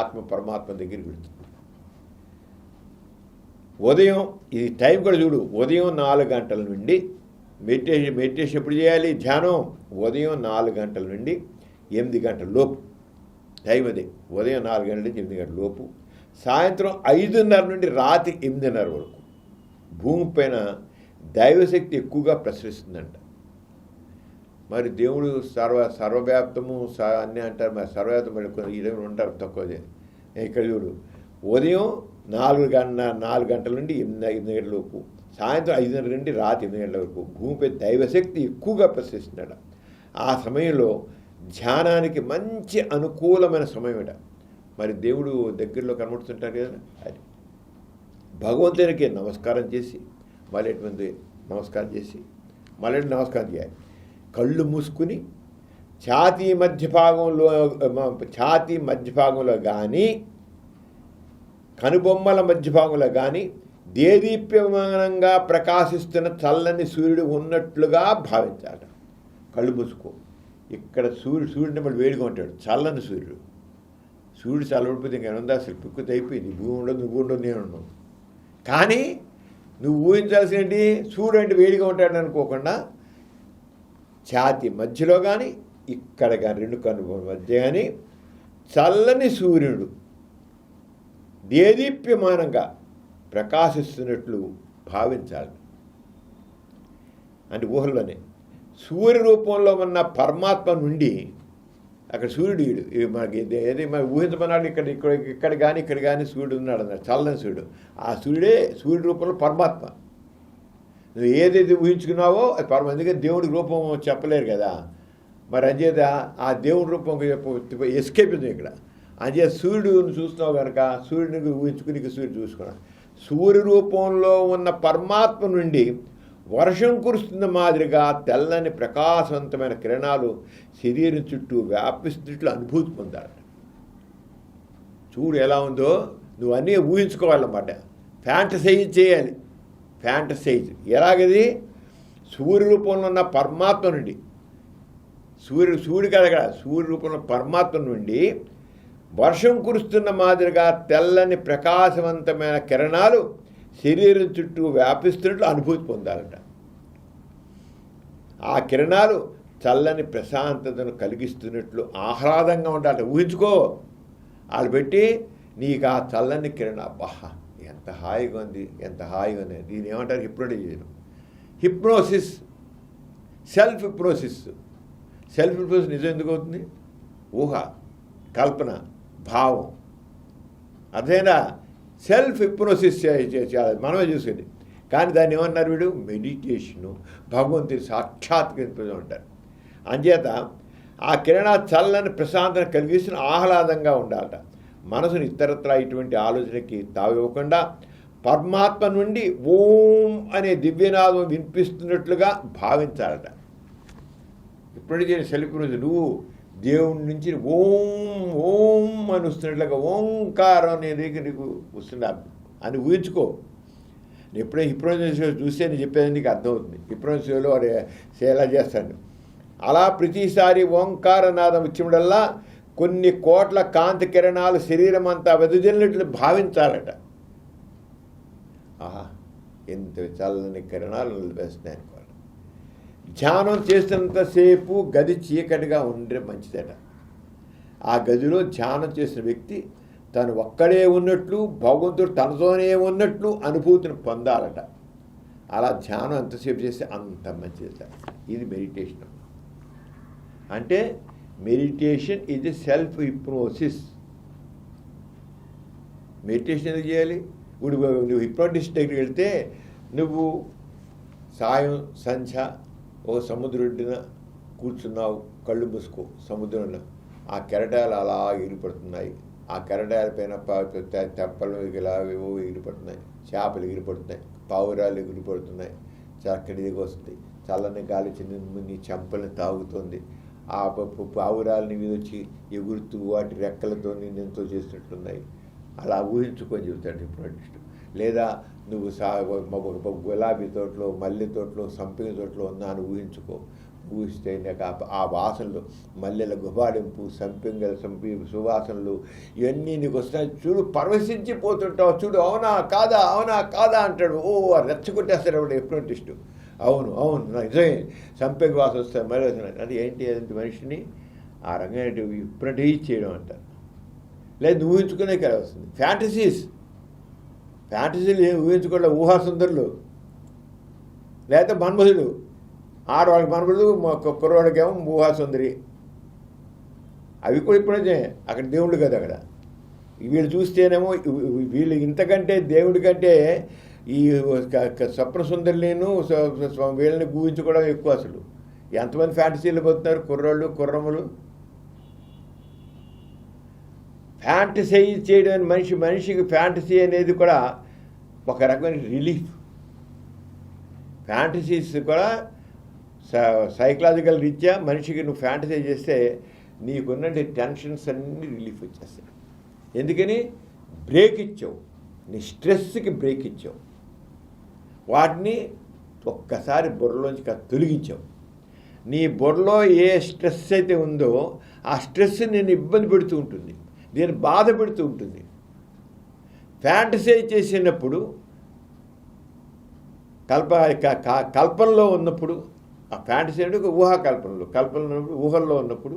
ఆత్మ పరమాత్మ దగ్గరికి వెళుతుంది. ఉదయం ఇది టైం కూడా చూడు, ఉదయం 4 గంటల నుండి మెడిటేషన్ ఎప్పుడు చేయాలి? ధ్యానం ఉదయం 4 గంటల నుండి 8 గంటల లోపు టైం. అదే ఉదయం 4 గంటల నుంచి 8 గంటల లోపు. సాయంత్రం 5:30 నుండి రాత్రి 8:30 వరకు భూమి పైన దైవశక్తి ఎక్కువగా ప్రసరిస్తుందంట. మరి దేవుడు సర్వవ్యాప్తము అన్నీ అంటారు, మరి సర్వవ్యాప్తం ఈ దగ్గర ఉంటారు తక్కువదే. ఇక్కడ చూడు, ఉదయం 4 గంటల నుండి 8 గంటల లోపు, సాయంత్రం 5:30 నుండి రాత్రి 8 గంటల వరకు భూమిపై దైవశక్తి ఎక్కువగా ప్రసరిస్తున్నాడు. ఆ సమయంలో ధ్యానానికి మంచి అనుకూలమైన సమయమట. మరి దేవుడు దగ్గరలో కనబడుతుంటారు కదా, అది భగవంతునికి నమస్కారం చేసి మళ్ళీ నమస్కారం చేయాలి. కళ్ళు మూసుకుని ఛాతీ మధ్య భాగంలో కానీ కనుబొమ్మల మధ్య భాగంలో కానీ దేదీప్యమానంగా ప్రకాశిస్తున్న చల్లని సూర్యుడు ఉన్నట్లుగా భావించాలి. కళ్ళు మూసుకో. ఇక్కడ సూర్యుడిని మళ్ళీ వేడిగా ఉంటాడు, చల్లని సూర్యుడు చల్లబడిపోతే ఇంకేముందా, అసలు పిక్కుత అయిపోయింది, భూమి ఉండదు, నువ్వు ఉండదు, నేను ఉండవు. కానీ నువ్వు ఊహించాల్సింది సూర్యుడు అంటే వేడిగా ఉంటాడని అనుకోకుండా ఛాతీ మధ్యలో కానీ ఇక్కడ కానీ 2 కనుబొమ్మల మధ్య కానీ చల్లని సూర్యుడు దేదీప్యమానంగా ప్రకాశిస్తున్నట్లు భావించాలి. అంటే ఊహల్లోనే సూర్య రూపంలో ఉన్న పరమాత్మ నుండి, అక్కడ సూర్యుడు మనకి ఏది మనకి ఊహించమన్నాడు. ఇక్కడ కానీ సూర్యుడు ఉన్నాడు అన్నాడు, చల్లని సూర్యుడు. ఆ సూర్యుడి రూపంలో పరమాత్మ. నువ్వు ఏదైతే ఊహించుకున్నావో అది పరమాత్మ. ఎందుకంటే దేవుడి రూపం చెప్పలేరు కదా, మరి అంచేత ఆ దేవుడి రూపం ఎస్కేప్ ఉంది ఇక్కడ. అంచేత సూర్యుడిని చూస్తున్నావు కనుక సూర్యుడిని ఊహించుకుని సూర్యుడు చూసుకున్నావు. సూర్య రూపంలో ఉన్న పరమాత్మ నుండి వర్షం కురుస్తున్న మాదిరిగా తెల్లని ప్రకాశవంతమైన కిరణాలు శరీరం చుట్టూ వ్యాపిస్తున్నట్లు అనుభూతి పొందాలి. చూడు ఎలా ఉందో, నువ్వు అన్నీ ఊహించుకోవాలన్నమాట. ఫ్యాంటసైజ్ చేయాలి. ఫ్యాంటసైజ్ ఎలాగది? సూర్య రూపంలో ఉన్న పరమాత్మ నుండి, సూర్యుడు కాదు కదా, సూర్య రూపంలో పరమాత్మ నుండి వర్షం కురుస్తున్న మాదిరిగా తెల్లని ప్రకాశవంతమైన కిరణాలు శరీరం చుట్టూ వ్యాపిస్తున్నట్లు అనుభూతి పొందాలట. ఆ కిరణాలు చల్లని ప్రశాంతతను కలిగిస్తున్నట్లు ఆహ్లాదంగా ఉండాలట. ఊహించుకో. వాళ్ళు పెట్టి నీకు ఆ చల్లని కిరణం, అబ్బా ఎంత హాయిగా ఉంది, ఎంత హాయిగా ఉంది. దీని ఏమంటారు? Hypnotism. Hypnosis, self hypnosis. Self hypnosis నిజం ఎందుకు అవుతుంది? ఊహ, కల్పన, భావం. అదేనా సెల్ఫ్ హిప్నోసిస్ మనమే చూసేది. కానీ దాన్ని ఏమన్నారు వీడు? మెడిటేషను, భగవంతుని సాక్షాత్కరించడం అంటారు. అంచేత ఆ కిరణ చల్లని ప్రశాంతత కలిగిస్తున్న ఆహ్లాదంగా ఉండాలట. మనసును ఇతరత్రా ఇటువంటి ఆలోచనకి తావివ్వకుండా పరమాత్మ నుండి ఓం అనే దివ్యనాదం వినిపిస్తున్నట్లుగా భావించాలట. ఇప్పుడు చేయని సెల్ఫ్ నువ్వు దేవుడి నుంచి ఓం ఓం అని వస్తున్నట్లుగా ఓంకారం అనేది నీకు వస్తుందా అని ఊహించుకో. ఎప్పుడైనా హిప్నోసిస్ చూస్తే నేను చెప్పేది నీకు అర్థమవుతుంది. హిప్నోసిస్లో ఎలా చేస్తాను. అలా ప్రతిసారి ఓంకార నాదం వచ్చినప్పుడల్లా కొన్ని కోట్ల కాంతి కిరణాలు శరీరం అంతా వెదజల్లినట్లు భావించాలట. ఆహా, ఎంత చల్లని కిరణాలు వేస్తున్నాయి అనుకోవాలి. ధ్యానం చేసినంతసేపు గది చీకటిగా ఉండే మంచిదట. ఆ గదిలో ధ్యానం చేసిన వ్యక్తి తను ఒక్కడే ఉన్నట్లు, భగవంతుడు తనతోనే ఉన్నట్లు అనుభూతిని పొందాలట. అలా ధ్యానం ఎంతసేపు చేస్తే అంత మంచిదట. ఇది మెడిటేషన్. అంటే మెడిటేషన్ ఇది సెల్ఫ్ హిప్నోసిస్. మెడిటేషన్ ఎందుకు చేయాలి? ఇప్పుడు నువ్వు హిప్నోటిస్ట్ దగ్గరికి వెళ్తే నువ్వు సాయం సంధ్య ఓ సముద్రుడిన కూర్చున్నావు, కళ్ళు మూసుకో. సముద్రంలో ఆ కెరటాలు అలా ఎగిరిపడుతున్నాయి. ఆ కెరటాల పైన తెప్పలు ఇలా ఏవో ఎగిరిపడుతున్నాయి, చేపలు ఎగిరిపడుతున్నాయి, పావురాలు ఎగిరిపడుతున్నాయి, చక్కటి దిగి వస్తుంది. చల్లని గాలి చిన్న నీ చెంపల్ని తాగుతుంది. ఆ పావురాలని మీద వచ్చి ఎగురుతూ వాటి రెక్కలతో ఎంతో చేసినట్లున్నాయి. అలా ఊహించుకొని చెబుతాడు హిప్నోటిస్ట్. లేదా నువ్వు గులాబీ తోటలో, మల్లె తోటలో, సంపిగ తోటలో ఉన్నాను ఊహించుకో. ఊహిస్తే ఆ వాసనలు, మల్లెల గుబాడింపు, సంపి సువాసనలు ఇవన్నీ నీకు వస్తున్నాయి. చూడు, పరవశించిపోతుంటావు. చూడు, అవునా కాదా, అవునా కాదా అంటాడు. ఓ రెచ్చగొట్టేస్తాడు అప్పుడు హిప్నోటిస్టు. అవును అవును నిజమే, సంపెంగ వాసన వస్తాయి, మళ్ళీ వస్తున్నాయి. అది ఏంటి? అదంటే మనిషిని ఆ రంగా హిప్నటైజ్ చేయడం అంటారు. లేదు ఊహించుకునే కదా వస్తుంది. ఫ్యాంటసీలు ఏమి ఊహించుకోవడం, ఊహాసుందరులు. లేకపోతే మన్మధుడు, ఆడవాళ్ళకి మన్మధుడు, కుర్రవాడికేమో ఊహాసుందరి. అవి కూడా ఇప్పుడే అక్కడ దేవుడు కదా. అక్కడ వీళ్ళు చూస్తేనేమో వీళ్ళు ఇంతకంటే దేవుడి కంటే ఈ స్వప్న సుందరులను వీళ్ళని ఊహించుకోవడం ఎక్కువ. అసలు ఎంతమంది ఫ్యాంటసీలు పోతున్నారు కుర్రోళ్ళు, కుర్రములు. ఫ్యాంటసైజ్ చేయడం మనిషికి ఫ్యాంటసీ అనేది కూడా ఒక రకమైన రిలీఫ్. ఫ్యాంటసీస్ కూడా సైకలాజికల్ రీత్యా మనిషికి నువ్వు ఫ్యాంటసైజ్ చేస్తే నీకున్న టెన్షన్స్ అన్నీ రిలీఫ్ వచ్చేస్తాయి. ఎందుకని? బ్రేక్ ఇచ్చావు, నీ స్ట్రెస్కి బ్రేక్ ఇచ్చావు. వాటిని ఒక్కసారి బుర్రలోంచి తొలగించావు. నీ బుర్రలో ఏ స్ట్రెస్ అయితే ఉందో ఆ స్ట్రెస్ నేను ఇబ్బంది పెడుతూ ఉంటుంది, నేను బాధ పెడుతూ ఉంటుంది. ఫ్యాంటసైజ్ చేసినప్పుడు కల్పనలో ఉన్నప్పుడు, ఆ ఫ్యాంటసీ అంటే ఊహాకల్పనలో, కల్పనలో ఉన్నప్పుడు, ఊహల్లో ఉన్నప్పుడు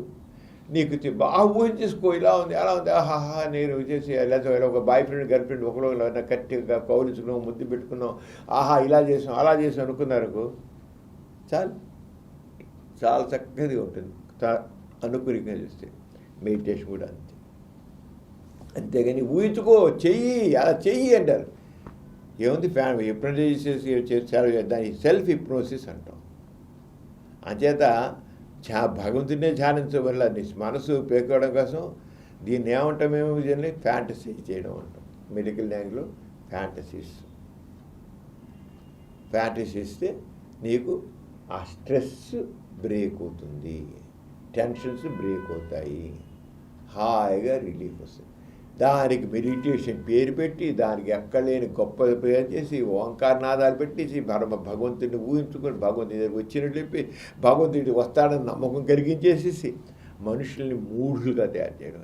నీకు బాగా ఊహించేసుకో, ఇలా ఉంది అలా ఉంది, ఆహాహా నేను చేసి లేదా ఒక బాయ్ ఫ్రెండ్ గర్ల్ ఫ్రెండ్ ఒకరు కట్టిగా కౌలించుకున్నాం, ముద్దు పెట్టుకున్నాం, ఆహా ఇలా చేసాం అలా చేసాం అనుకున్నారు చాలు, చాలా చక్కగా ఉంటుంది అనుకూలంగా చేస్తే. మెడిటేషన్ కూడా అంతే. అంతేగాని ఊహించుకో, చెయ్యి అలా చెయ్యి అంటారు. ఏముంది ఫ్యాన్ హిప్నోటైజ్ చేసి దాన్ని సెల్ఫ్ హిప్నోసిస్ అంటాం. అంచేత భగవంతుడినే ధ్యానించడం వల్ల నీ మనసు పేకోవడం కోసం దీన్ని ఏమంటాం మేము దీన్ని ఫ్యాంటసీ చేయడం అంటాం. మెడికల్ ల్యాంగ్లో ఫ్యాంటసీ ఇస్తే నీకు ఆ స్ట్రెస్ బ్రేక్ అవుతుంది, టెన్షన్స్ బ్రేక్ అవుతాయి, హాయిగా రిలీఫ్ వస్తుంది. దానికి మెడిటేషన్ పేరు పెట్టి దానికి ఎక్కడలేని గొప్ప పేరు చేసి ఓంకారనాదాలు పెట్టేసి భగవంతుడిని ఊహించుకొని భగవంతుడి దగ్గర వచ్చినట్టు చెప్పి భగవంతుడి వస్తాడని నమ్మకం కలిగించేసేసి మనుషుల్ని మూఢులుగా తయారు చేయడం.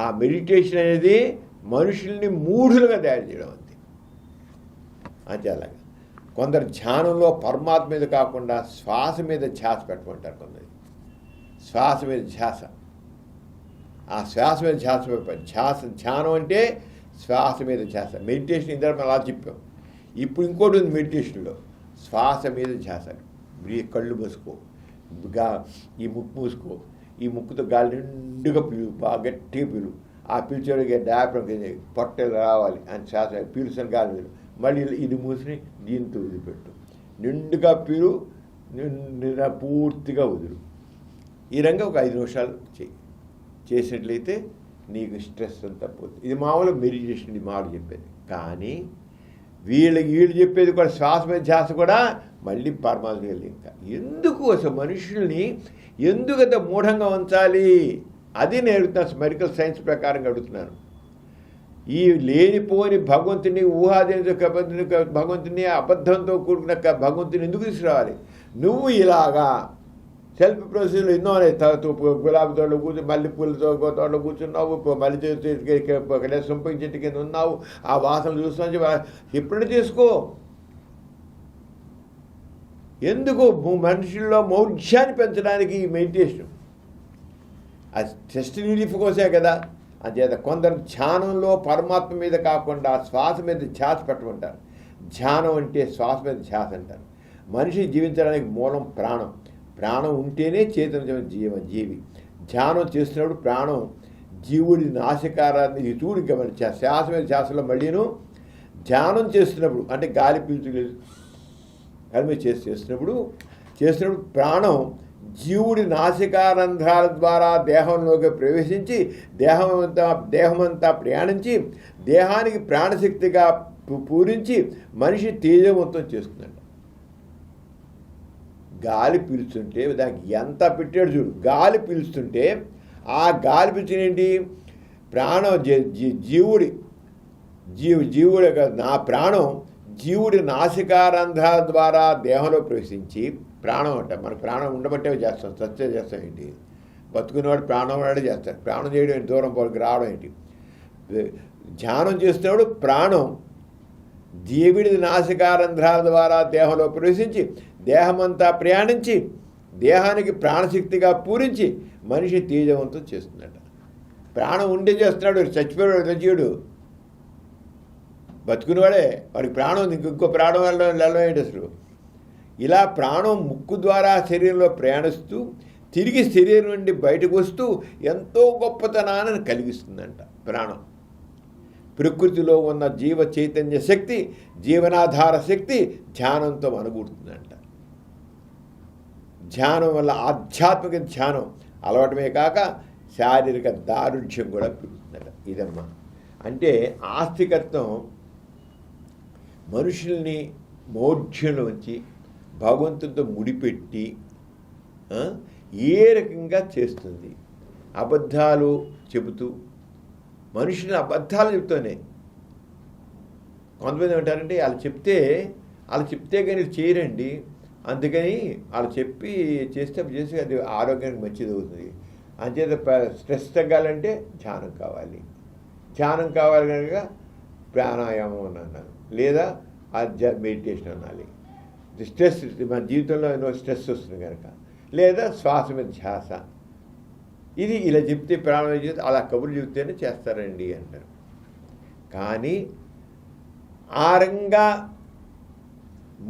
ఆ మెడిటేషన్ అనేది మనుషుల్ని మూఢులుగా తయారు చేయడం అంతే. అంతే అలాగా కొందరు ధ్యానంలో పరమాత్మ మీద కాకుండా శ్వాస మీద ధ్యాస పెట్టమంటారు. కొందరు శ్వాస మీద ధ్యాస, ఆ శ్వాస మీద ధ్యానం అంటే శ్వాస మీద ధ్యాస. మెడిటేషన్ ఇందరం అలా చెప్పాం. ఇప్పుడు ఇంకోటి ఉంది మెడిటేషన్లో, శ్వాస మీద ధ్యాస. కళ్ళు మూసుకో, ఈ ముక్కు మూసుకో, ఈ ముక్కుతో గాలి నిండుగా పిలువు, బాగా గట్టిగా పిలువు. ఆ పిలిచేవాడికి డాప్రం పొట్టలు రావాలి అని శ్వాస పీల్చుని గాలి పిలువు. మళ్ళీ ఇది మూసుని దీంతో వదిలిపెట్టు, నిండుగా పిలువు, పూర్తిగా వదులు. ఈ రంగా ఒక 5 నిమిషాలు చేసినట్లయితే నీకు స్ట్రెస్ అంతా పోతుంది. ఇది మామూలు మెడిటేషన్, ఇది మాట చెప్పేది. కానీ వీళ్ళు చెప్పేది కూడా శ్వాస మీద ధ్యాస కూడా మళ్ళీ పరమాత్మ వెళ్ళి. ఇంకా ఎందుకు అసలు మనుషుల్ని ఎందుకంత మూఢంగా ఉంచాలి అది నేను అడుగుతున్నాను. మెడికల్ సైన్స్ ప్రకారంగా అడుగుతున్నాను. ఈ లేనిపోని భగవంతుని భగవంతుని అబద్ధంతో కూడుకున్న భగవంతుని ఎందుకు తీసుకురావాలి? నువ్వు ఇలాగా సెల్ఫ్ ప్రొసీజర్లు ఎన్నో గులాబీ తోటలో కూర్చొని మల్లెపూల తోటలో కూర్చున్నావు, మళ్ళీ సొంపంగి చెట్టు కింద ఉన్నావు, ఆ వాసనలు చూస్తున్నా ఎప్పుడు చేసుకో. ఎందుకు మనుషుల్లో మౌఢ్యాన్ని పెంచడానికి ఈ మెడిటేషన్, అది టెస్ట్ రిలీఫ్ కోసే కదా. అంచేత కొందరు ధ్యానంలో పరమాత్మ మీద కాకుండా శ్వాస మీద ధ్యాస పెట్టమంటారు. ధ్యానం అంటే శ్వాస మీద ధ్యాస అంటారు. మనిషి జీవించడానికి మూలం ప్రాణం. ప్రాణం ఉంటేనే చైతన్య జీవి. ధ్యానం చేస్తున్నప్పుడు ప్రాణం జీవుడి నాసికారాన్ని చూడు గమనించా. శ్వాస మీద ధ్యాసలో మళ్ళీను ధ్యానం చేస్తున్నప్పుడు అంటే గాలి పీల్చు కలిమి చేస్తున్నప్పుడు ప్రాణం జీవుడి నాసికారంధ్రాల ద్వారా దేహంలోకి ప్రవేశించి దేహమంతా ప్రయాణించి దేహానికి ప్రాణశక్తిగా పూరించి మనిషి తేజవంతం చేస్తుందంట. గాలి పీల్చుంటే దానికి ఎంత పెట్టాడు చూడు. గాలి పీల్చుతుంటే ఆ గాలి పీల్చినేంటి ప్రాణం జీవుడి నా ప్రాణం జీవుడి నాసికారంధ్రాల ద్వారా దేహంలో ప్రవేశించి ప్రాణం అంట. మన ప్రాణం ఉండబట్టే చేస్తాం, సత్య చేస్తాం ఏంటి? బతుకునేవాడు ప్రాణం వాడే చేస్తారు. ప్రాణం చేయడం ఏంటి? దూరం పోలికి రావడం ఏంటి? ధ్యానం చేస్తున్నప్పుడు ప్రాణం జీవుడి నాసికారంధ్రాల ద్వారా దేహంలో ప్రవేశించి దేహమంతా ప్రయాణించి దేహానికి ప్రాణశక్తిగా పూరించి మనిషి తేజవంతం చేస్తుందట. ప్రాణం ఉండే చేస్తున్నాడు, చచ్చిపోయాడు రచయుడు. బతుకునేవాడే, వాడికి ప్రాణం ఇంకో ప్రాణం వెళ్ళడం ఏంటి అసలు? ఇలా ప్రాణం ముక్కు ద్వారా శరీరంలో ప్రయాణిస్తూ తిరిగి శరీరం నుండి బయటకు వస్తూ ఎంతో గొప్పతనాన్ని కలిగిస్తుందంట ప్రాణం. ప్రకృతిలో ఉన్న జీవ చైతన్య శక్తి, జీవనాధార శక్తి ధ్యానంతో అనుభూతుందంట. ధ్యానం వల్ల ఆధ్యాత్మిక ధ్యానం అలవాటమే కాక శారీరక దారుఢ్యం కూడా పెరుగుతుందట. ఇదమ్మా అంటే ఆస్తికత్వం మనుషుల్ని మౌఢ్యంలోంచి భగవంతుడితో ముడిపెట్టి ఏ రకంగా చేస్తుంది? అబద్ధాలు చెబుతూ మనుషుల్ని అబద్ధాలు చెబుతూనే. కొంతమంది ఏమంటారంటే వాళ్ళు చెప్తే కానీ చేయరండి, అందుకని వాళ్ళు చెప్పి చేస్తే అది ఆరోగ్యానికి మంచిది అవుతుంది. అంచేత స్ట్రెస్ తగ్గాలంటే ధ్యానం కావాలి కనుక ప్రాణాయామం అని అన్నాను, లేదా మెడిటేషన్ అనాలి. స్ట్రెస్ మన జీవితంలో ఎన్నో స్ట్రెస్ వస్తుంది కనుక, లేదా శ్వాస మీద ధ్యాస ఇది ఇలా చెప్తే ప్రాణం చెప్తే అలా కబుర్లు చెప్తేనే చేస్తారండి అంటారు. కానీ ఆ రకంగా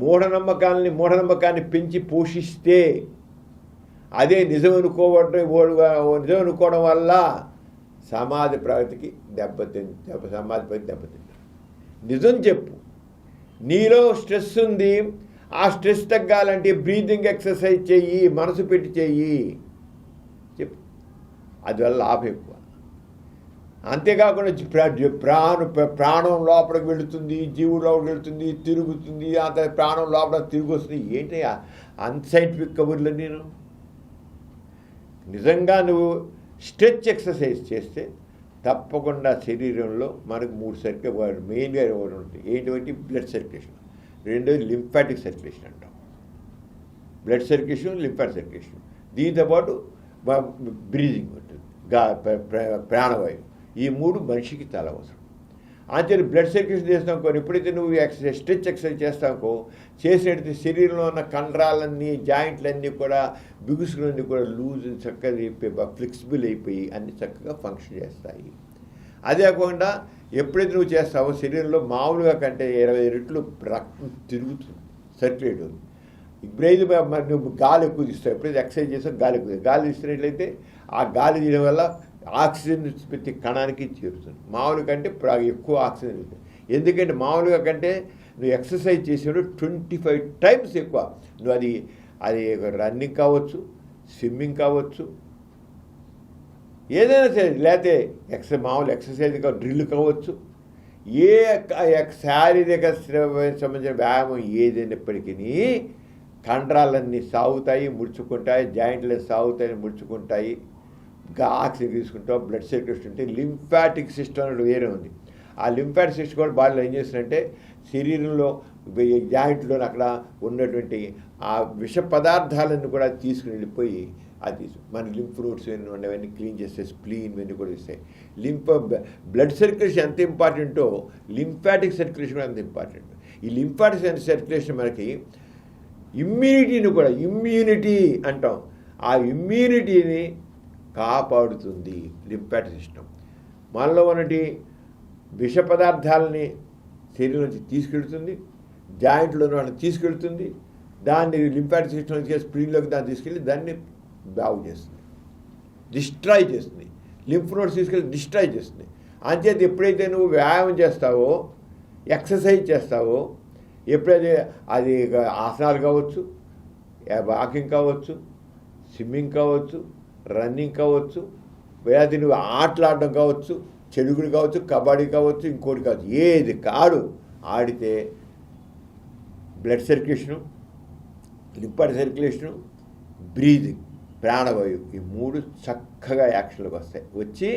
మూఢనమ్మకాన్ని పెంచి పోషిస్తే అదే నిజం అనుకోవడం వల్ల సమాజ ప్రగతికి దెబ్బతింది. నిజం చెప్పు. నీలో స్ట్రెస్ ఉంది, ఆ స్ట్రెస్ తగ్గాలంటే బ్రీతింగ్ ఎక్సర్సైజ్ చెయ్యి, మనసు పెట్టి చెయ్యి చెప్పు. అది వల్ల లాభం ఎక్కువ. అంతేకాకుండా ప్రాణం లోపలికి వెళుతుంది, జీవుడు లోపలికి వెళుతుంది, తిరుగుతుంది, అంత ప్రాణం లోపల తిరిగి వస్తుంది. ఏంటి అన్సైంటిఫిక్ కబుర్లు? నేను నిజంగా నువ్వు స్ట్రెచ్ ఎక్సర్సైజ్ చేస్తే తప్పకుండా శరీరంలో మనకు 3 సర్క్యులర్ మెయిన్గా ఉంటాయి. ఏంటి? బ్లడ్ సర్క్యులేషన్, రెండోది లింఫాటిక్ సర్క్యులేషన్ అంటాం. బ్లడ్ సర్క్యులేషన్, లింఫాటిక్ సర్క్యులేషన్, దీంతోపాటు బ్రీదింగ్ ఉంటుంది, ప్రాణవాయువు. ఈ 3 మనిషికి చాలా అవసరం. అంతే బ్లడ్ సర్క్యులేషన్ చేస్తానుకో, ఎప్పుడైతే నువ్వు స్ట్రెచ్ ఎక్సర్సైజ్ చేస్తానుకో, చేసినట్టు శరీరంలో ఉన్న కండరాలన్నీ, జాయింట్లన్నీ కూడా, బిగుసులన్నీ కూడా లూజ్ చక్కగా ఫ్లెక్సిబుల్ అయిపోయి అన్నీ చక్కగా ఫంక్షన్ చేస్తాయి. అదే కాకుండా ఎప్పుడైతే నువ్వు చేస్తావో శరీరంలో మామూలుగా కంటే 20 రెట్లు రక్తం తిరుగుతుంది, సర్క్యులేట్ అవుతుంది. ఇప్పుడైతే నువ్వు గాలి ఎక్కువ తీస్తావు, ఎప్పుడైతే ఎక్సర్సైజ్ చేస్తావు గాలి తీస్తున్నట్లయితే ఆ గాలి తీయడం వల్ల ఆక్సిజన్ ప్రతి కణానికి చేరుతుంది. మామూలు కంటే ఎక్కువ ఆక్సిజన్ వెళ్తుంది. ఎందుకంటే మామూలుగా కంటే నువ్వు ఎక్సర్సైజ్ చేసేప్పుడు 25 టైమ్స్ ఎక్కువ. నువ్వు అది రన్నింగ్ కావచ్చు, స్విమ్మింగ్ కావచ్చు, ఏదైనా సరే, లేకపోతే మామూలు ఎక్సర్సైజ్ డ్రిల్ కావచ్చు, ఏ శారీరక సంబంధించిన వ్యాయామం ఏదైనప్పటికీ కండరాలన్నీ సాగుతాయి, ముడుచుకుంటాయి, జాయింట్లన్నీ సాగుతాయి, ముడుచుకుంటాయి, ఆక్సిజన్ తీసుకుంటాం, బ్లడ్ సర్క్యులేషన్ ఉంటే. లింఫాటిక్ సిస్టమ్ అనేది వేరే ఉంది. ఆ లింఫాటిక్ సిస్టమ్ కూడా బాడీలో ఏం చేస్తుందంటే శరీరంలో జాయింట్లో అక్కడ ఉన్నటువంటి ఆ విష పదార్థాలను కూడా తీసుకుని వెళ్ళిపోయి అది మన లింఫ్ రూట్స్ ఉన్నవన్నీ క్లీన్ చేస్తే, స్ప్లీన్ ఇవన్నీ కూడా ఇస్తాయి. బ్లడ్ సర్క్యులేషన్ ఎంత ఇంపార్టెంటో లింఫాటిక్ సర్క్యులేషన్ అంత ఇంపార్టెంట్. ఈ లింఫాటిక్ సర్క్యులేషన్ మనకి ఇమ్యూనిటీ అంటాం. ఆ ఇమ్యూనిటీని కాపాడుతుంది లింఫాటిక్ సిస్టమ్. మనలో ఉన్నటి విష పదార్థాలని శరీరం నుంచి తీసుకెళ్తుంది, జాయింట్లో వాళ్ళని తీసుకెళ్తుంది, దాన్ని లింఫాటిక్ సిస్టమ్ నుంచి స్ప్లీన్లోకి దాన్ని తీసుకెళ్ళి దాన్ని బాగు చేస్తుంది, డిస్ట్రాయ్ చేస్తుంది. లింఫ్ నోడ్స్ తీసుకెళ్ళి డిస్ట్రాయ్ చేస్తుంది. అంచేది ఎప్పుడైతే నువ్వు వ్యాయామం చేస్తావో, ఎక్సర్సైజ్ చేస్తావో, ఎప్పుడైతే అది ఆసనాలు కావచ్చు, వాకింగ్ కావచ్చు, స్విమ్మింగ్ కావచ్చు, రన్నింగ్ కావచ్చు, లేదా నువ్వు ఆటలాడడం కావచ్చు, చెడుగుడు కావచ్చు, కబడ్డీ కావచ్చు, ఇంకోటి కావచ్చు, ఏది కాడు ఆడితే blood circulation, lymphatic circulation, breathing, ప్రాణవాయువు, ఈ 3 చక్కగా యాక్షన్లోకి వస్తాయి. వచ్చి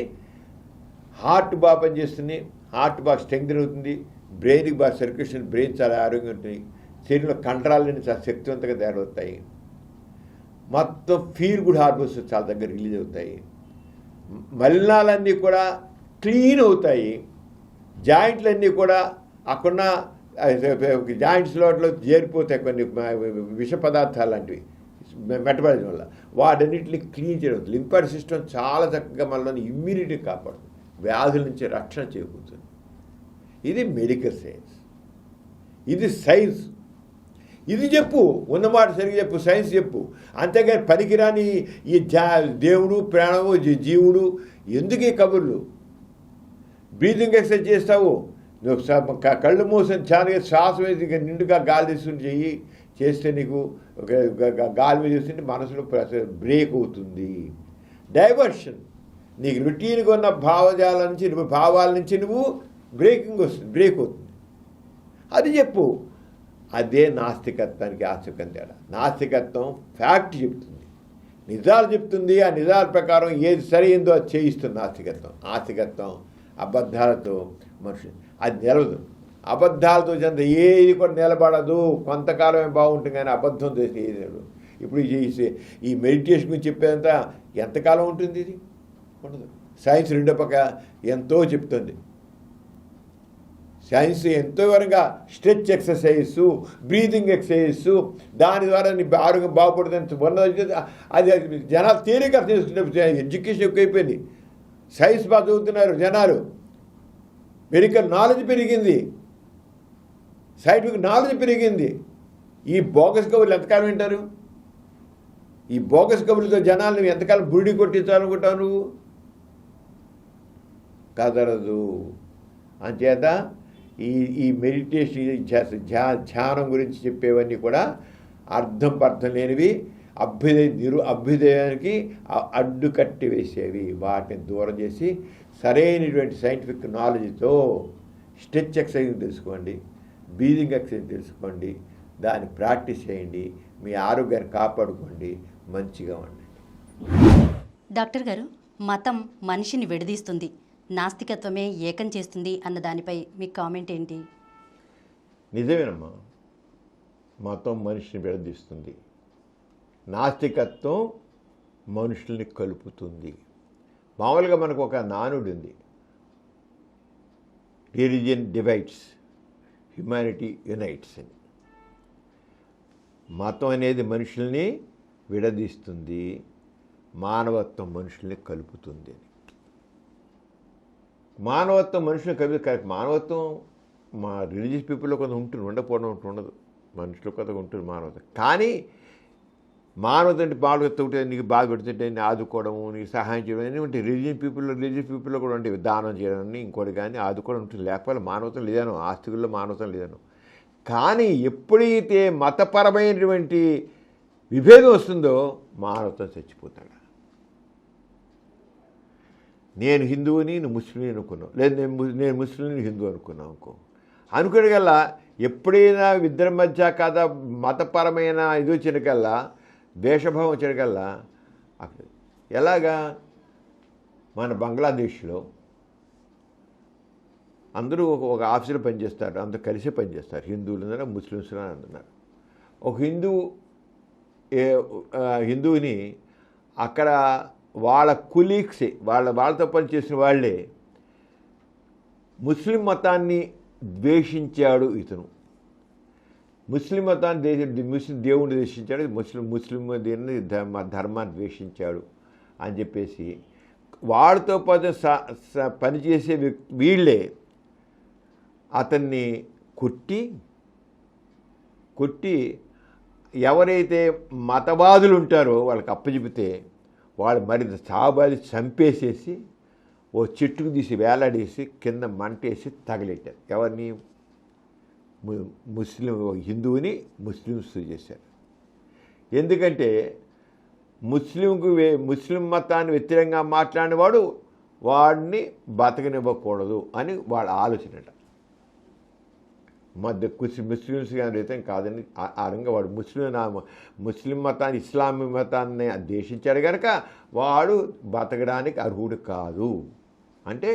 హార్ట్ బాగా పనిచేస్తుంది, హార్ట్ బాగా స్ట్రెంగ్త్ అవుతుంది, బ్రెయిన్కి బాగా సర్క్యులేషన్, బ్రెయిన్ చాలా ఆరోగ్యంగా ఉంటుంది, శరీరంలో కండరాలన్నీ చాలా శక్తివంతంగా తయారవుతాయి, మొత్తం ఫీల్ గుడ్ హార్మోన్స్ చాలా దగ్గర రిలీజ్ అవుతాయి, మలినాలన్నీ కూడా క్లీన్ అవుతాయి, జాయింట్లన్నీ కూడా అక్కడ జాయింట్స్లో చేరిపోతాయి కొన్ని విష పదార్థాలు లాంటివి మెటబాలిజం వల్ల, వాటన్నిటిని క్లీన్ చేయడం. లింఫాటిక్ సిస్టమ్ చాలా చక్కగా మనలోని ఇమ్యూనిటీ కాపాడుతుంది, వ్యాధుల నుంచి రక్షణ చేకూరుతుంది. ఇది మెడికల్ సైన్స్, ఇది సైన్స్. ఇది చెప్పు, ఉన్నమాట సరిగ్గా చెప్పు, సైన్స్ చెప్పు. అంతేగాని పనికిరాని ఈ దేవుడు, ప్రాణము, జీవుడు, ఎందుకు ఈ కబుర్లు? బ్రీతింగ్ ఎక్సర్సైజ్ చేస్తావు, నువ్వు కళ్ళు మూసిన చాలా శ్వాస వేసి నిండుగా గాలి తీసుకుని చేస్తే నీకు గాలి మీద చూస్తుంటే మనసులో బ్రేక్ అవుతుంది, డైవర్షన్. నీకు రొటీన్గా ఉన్న భావాల నుంచి నువ్వు బ్రేక్ అవుతుంది. అది చెప్పు. అదే నాస్తికత్వానికి ఆస్తికం తేడా. నాస్తికత్వం ఫ్యాక్ట్ చెప్తుంది, నిజాలు చెప్తుంది, ఆ నిజాల ప్రకారం ఏది సరైందో అది చేయిస్తుంది ఆస్తికత్వం అబద్ధాలతో మనుషులు అది నిలవదు. అబద్ధాలతో చెంద ఏది కూడా నిలబడదు, కొంతకాలమే బాగుంటుంది కానీ అబద్ధం చేసి ఏది నిలబడదు. ఇప్పుడు ఈ మెడిటేషన్ గురించి చెప్పేదంతా ఎంతకాలం ఉంటుంది? ఇది ఉండదు. సైన్స్ రెండో పక్క ఎంతో చెప్తుంది. సైన్స్ ఎంతో వివరంగా స్ట్రెచ్ ఎక్సర్సైజ్, బ్రీతింగ్ ఎక్సర్సైజ్, దాని ద్వారా నీ ఆరోగ్యం బాగుపడుతుంది ఉన్నది. అది జనాలు తేలిక అర్థం చేసుకుంటే ఎడ్యుకేషన్ ఎక్కువైపోయింది, సైన్స్ బాగా చదువుతున్నారు జనాలు, మెడికల్ నాలెడ్జ్ పెరిగింది, సైంటిఫిక్ నాలెడ్జ్ పెరిగింది. ఈ బోగస్ కబుర్లు ఎంతకాలం వింటారు? ఈ బోగస్ కబుర్లతో జనాలను ఎంతకాలం బురిడి కొట్టించాలనుకుంటావు నువ్వు? కదరదు. అంచేత ఈ మెడిటేషన్ ధ్యానం గురించి చెప్పేవన్నీ కూడా అర్థం లేనివి, అభ్యుదయానికి అడ్డుకట్టి వేసేవి. వాటిని దూరం చేసి సరైనటువంటి సైంటిఫిక్ నాలెడ్జ్తో స్ట్రెచ్ ఎక్సర్సైజ్ తెలుసుకోండి, బ్రీదింగ్ ఎక్సర్సైజ్ తెలుసుకోండి, దాన్ని ప్రాక్టీస్ చేయండి, మీ ఆరోగ్యాన్ని కాపాడుకోండి, మంచిగా ఉండండి. డాక్టర్ గారు, మతం మనిషిని విడదీస్తుంది, నాస్తికత్వమే ఏకం చేస్తుంది అన్న దానిపై మీ కామెంట్ ఏంటి? నిజమేనమ్మా, మతం మనిషిని విడదీస్తుంది, నాస్తికత్వం మనుషుల్ని కలుపుతుంది. మామూలుగా మనకు ఒక నానుడి ఉంది, రిలీజియన్ డివైడ్స్, హ్యుమానిటీ యునైట్స్ అని. మతం అనేది మనుషుల్ని విడదీస్తుంది, మానవత్వం మనుషుల్ని కలుపుతుంది అని. మానవత్వం మనుషుల్ని కలిపి మానవత్వం మా రిలీజియస్ పీపుల్లో కొంత ఉంటుంది, ఉండకపోవడం ఉండదు, మనుషులు కొంత ఉంటుంది మానవత్వం. కానీ మానవత అంటే బాగా నీకు బాధ పెడుతుంటే నేను ఆదుకోవడము, నీకు సహాయం చేయడం అన్నీ ఉంటాయి. రిలీజియస్ పీపుల్లో కూడా ఉంటాయి, దానం చేయడం ఇంకోటి కానీ ఆదుకోవడం ఉంటుంది. లేకపోతే మానవత్వం లేదను, ఆస్తికుల్లో మానవత్వం లేదను. కానీ ఎప్పుడైతే మతపరమైనటువంటి విభేదం వస్తుందో మానవత్వం చచ్చిపోతాడు. నేను హిందువుని, నువ్వు ముస్లిం అనుకున్నావు, లేదు నేను ముస్లింని హిందూ అనుకున్నావు అనుకునేకల్లా ఎప్పుడైనా ఇద్దరి మధ్య కదా మతపరమైన ఇది వచ్చినకల్లా, ద్వేషభావం వచ్చినకల్లా ఎలాగా మన బంగ్లాదేశ్లో అందరూ ఒక ఆఫీసులో పనిచేస్తారు, అందరూ కలిసి పనిచేస్తారు, హిందువులు ఉన్నారు, ముస్లిమ్స్ ఉన్నారు. ఒక హిందువుని అక్కడ వాళ్ళ కులీగ్సే, వాళ్ళతో పనిచేసిన వాళ్ళే ముస్లిం మతాన్ని ద్వేషించాడు ఇతను, ముస్లిం మతాన్ని ముస్లిం దేవుడిని ద్వేషించాడు, ముస్లిం దీన్ని ధర్మాన్ని ద్వేషించాడు అని చెప్పేసి వాడితో పాటు పనిచేసే వీళ్ళే అతన్ని కొట్టి ఎవరైతే మతవాదులు ఉంటారో వాళ్ళకి అప్పచెపితే వాళ్ళు మరింత చాబాది చంపేసేసి ఓ చెట్టుకు తీసి వేలాడేసి కింద మంటేసి తగలెట్టారు. ఎవరిని? హిందువుని ముస్లిమ్స్ చేశారు. ఎందుకంటే ముస్లిం మతాన్ని వ్యతిరేకంగా మాట్లాడిన వాడిని బతకనివ్వకూడదు అని వాళ్ళ ఆలోచనట. ముస్లిమ్స్ కానీ కాదని ఆ రంగా వాడు ముస్లిం మతాన్ని, ఇస్లామీ మతాన్ని ద్వేషించాడు కనుక వాడు బతకడానికి అర్హుడు కాదు అంటే